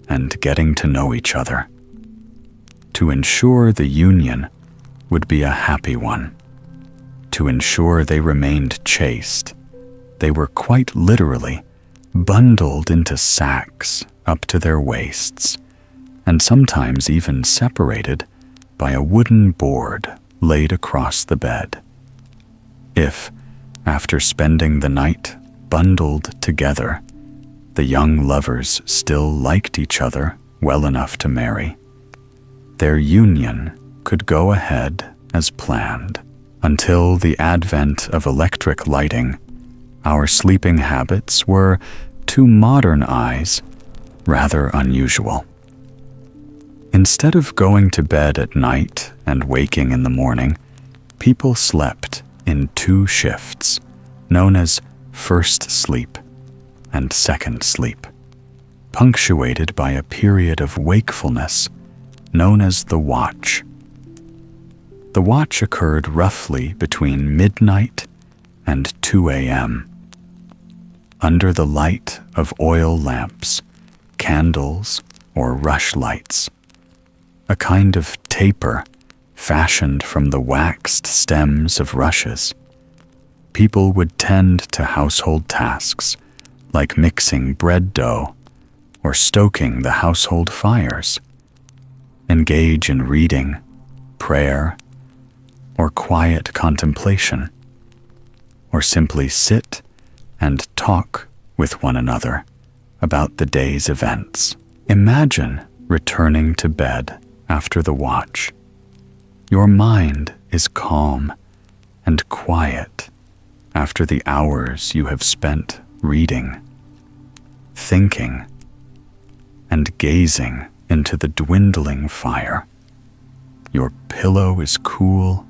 and getting to know each other. to ensure the union would be a happy one. To ensure they remained chaste, they were quite literally bundled into sacks up to their waists, and sometimes even separated by a wooden board laid across the bed. If, after spending the night bundled together, the young lovers still liked each other well enough to marry, their union could go ahead as planned. Until the advent of electric lighting, our sleeping habits were, to modern eyes, rather unusual. Instead of going to bed at night and waking in the morning, people slept in 2 shifts, known as first sleep and second sleep, punctuated by a period of wakefulness known as the watch. The watch occurred roughly between midnight and 2 a.m. Under the light of oil lamps, candles, or rushlights, a kind of taper fashioned from the waxed stems of rushes, people would tend to household tasks like mixing bread dough or stoking the household fires, engage in reading, prayer, or quiet contemplation, or simply sit and talk with one another about the day's events. Imagine returning to bed after the watch. Your mind is calm and quiet after the hours you have spent reading, thinking, and gazing into the dwindling fire. Your pillow is cool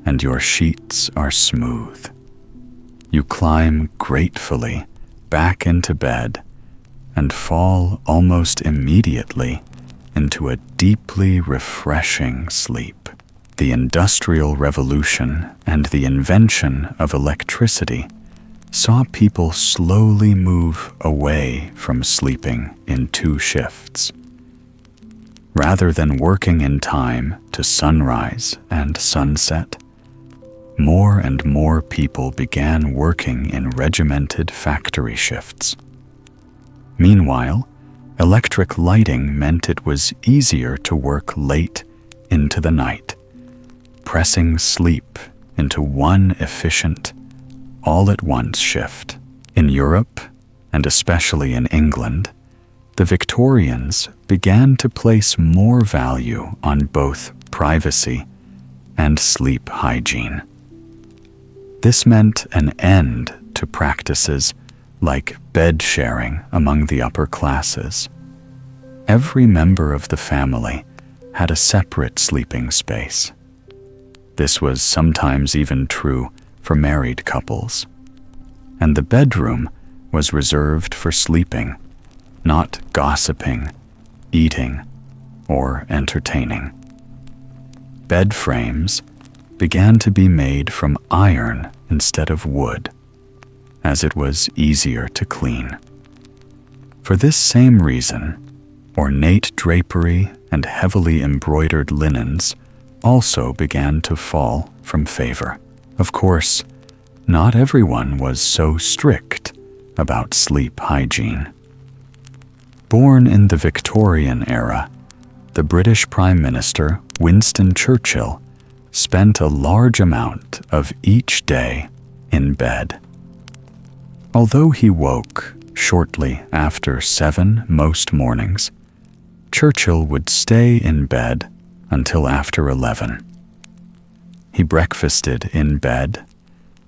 and your sheets are smooth. You climb gratefully back into bed and fall almost immediately into a deeply refreshing sleep. The Industrial Revolution and the invention of electricity saw people slowly move away from sleeping in 2 shifts. Rather than working in time to sunrise and sunset, more and more people began working in regimented factory shifts. Meanwhile, electric lighting meant it was easier to work late into the night, pressing sleep into one efficient, all-at-once shift. In Europe, and especially in England, the Victorians began to place more value on both privacy and sleep hygiene. This meant an end to practices like bed sharing among the upper classes. Every member of the family had a separate sleeping space. This was sometimes even true for married couples. And the bedroom was reserved for sleeping, not gossiping, eating, or entertaining. Bed frames began to be made from iron instead of wood, as it was easier to clean. For this same reason, ornate drapery and heavily embroidered linens also began to fall from favor. Of course, not everyone was so strict about sleep hygiene. Born in the Victorian era, the British Prime Minister Winston Churchill spent a large amount of each day in bed. Although he woke shortly after 7 most mornings, Churchill would stay in bed until after 11. He breakfasted in bed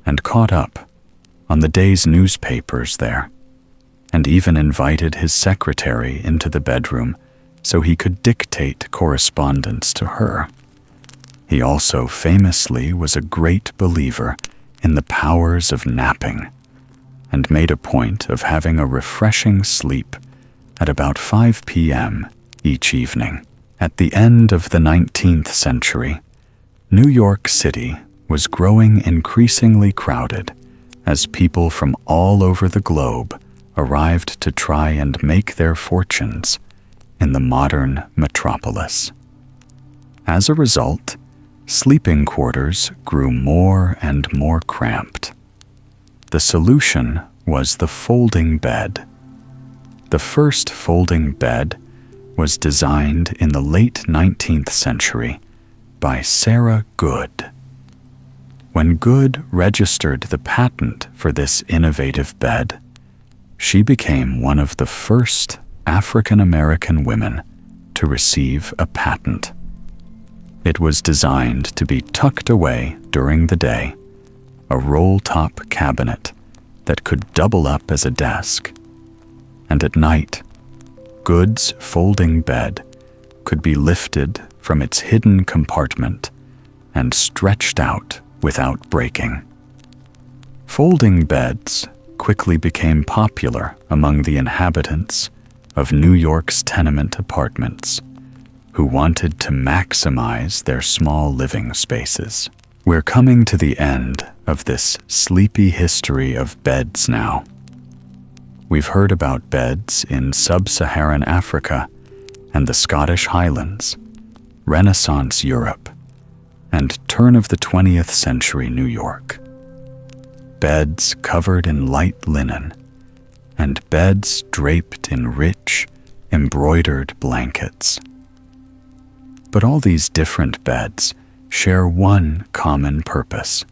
and caught up on the day's newspapers there, and even invited his secretary into the bedroom so he could dictate correspondence to her. He also famously was a great believer in the powers of napping, and made a point of having a refreshing sleep at about 5 p.m. each evening. At the end of the 19th century, New York City was growing increasingly crowded as people from all over the globe arrived to try and make their fortunes in the modern metropolis. As a result, sleeping quarters grew more and more cramped. The solution was the folding bed. The first folding bed was designed in the late 19th century by Sarah Good. When Good registered the patent for this innovative bed, she became one of the first African American women to receive a patent. It was designed to be tucked away during the day, a roll-top cabinet that could double up as a desk. And at night, Good's folding bed could be lifted from its hidden compartment and stretched out without breaking. Folding beds quickly became popular among the inhabitants of New York's tenement apartments, who wanted to maximize their small living spaces. We're coming to the end of this sleepy history of beds now. We've heard about beds in sub-Saharan Africa and the Scottish Highlands, Renaissance Europe, and turn of the 20th century New York. Beds covered in light linen, and beds draped in rich, embroidered blankets. But all these different beds share one common purpose: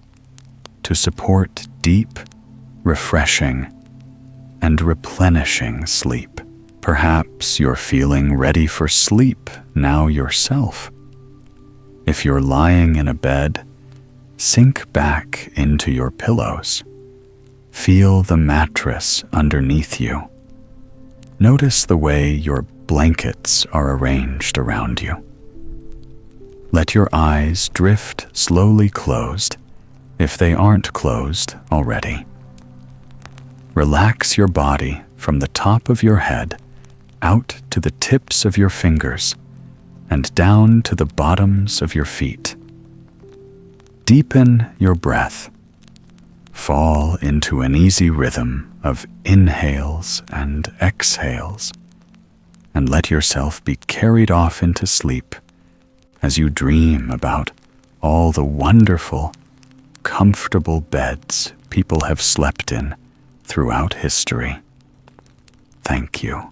to support deep, refreshing, and replenishing sleep. Perhaps you're feeling ready for sleep now yourself. If you're lying in a bed, sink back into your pillows. Feel the mattress underneath you. Notice the way your blankets are arranged around you. Let your eyes drift slowly closed if they aren't closed already. Relax your body from the top of your head out to the tips of your fingers and down to the bottoms of your feet. Deepen your breath. Fall into an easy rhythm of inhales and exhales, and let yourself be carried off into sleep as you dream about all the wonderful, comfortable beds people have slept in throughout history. Thank you.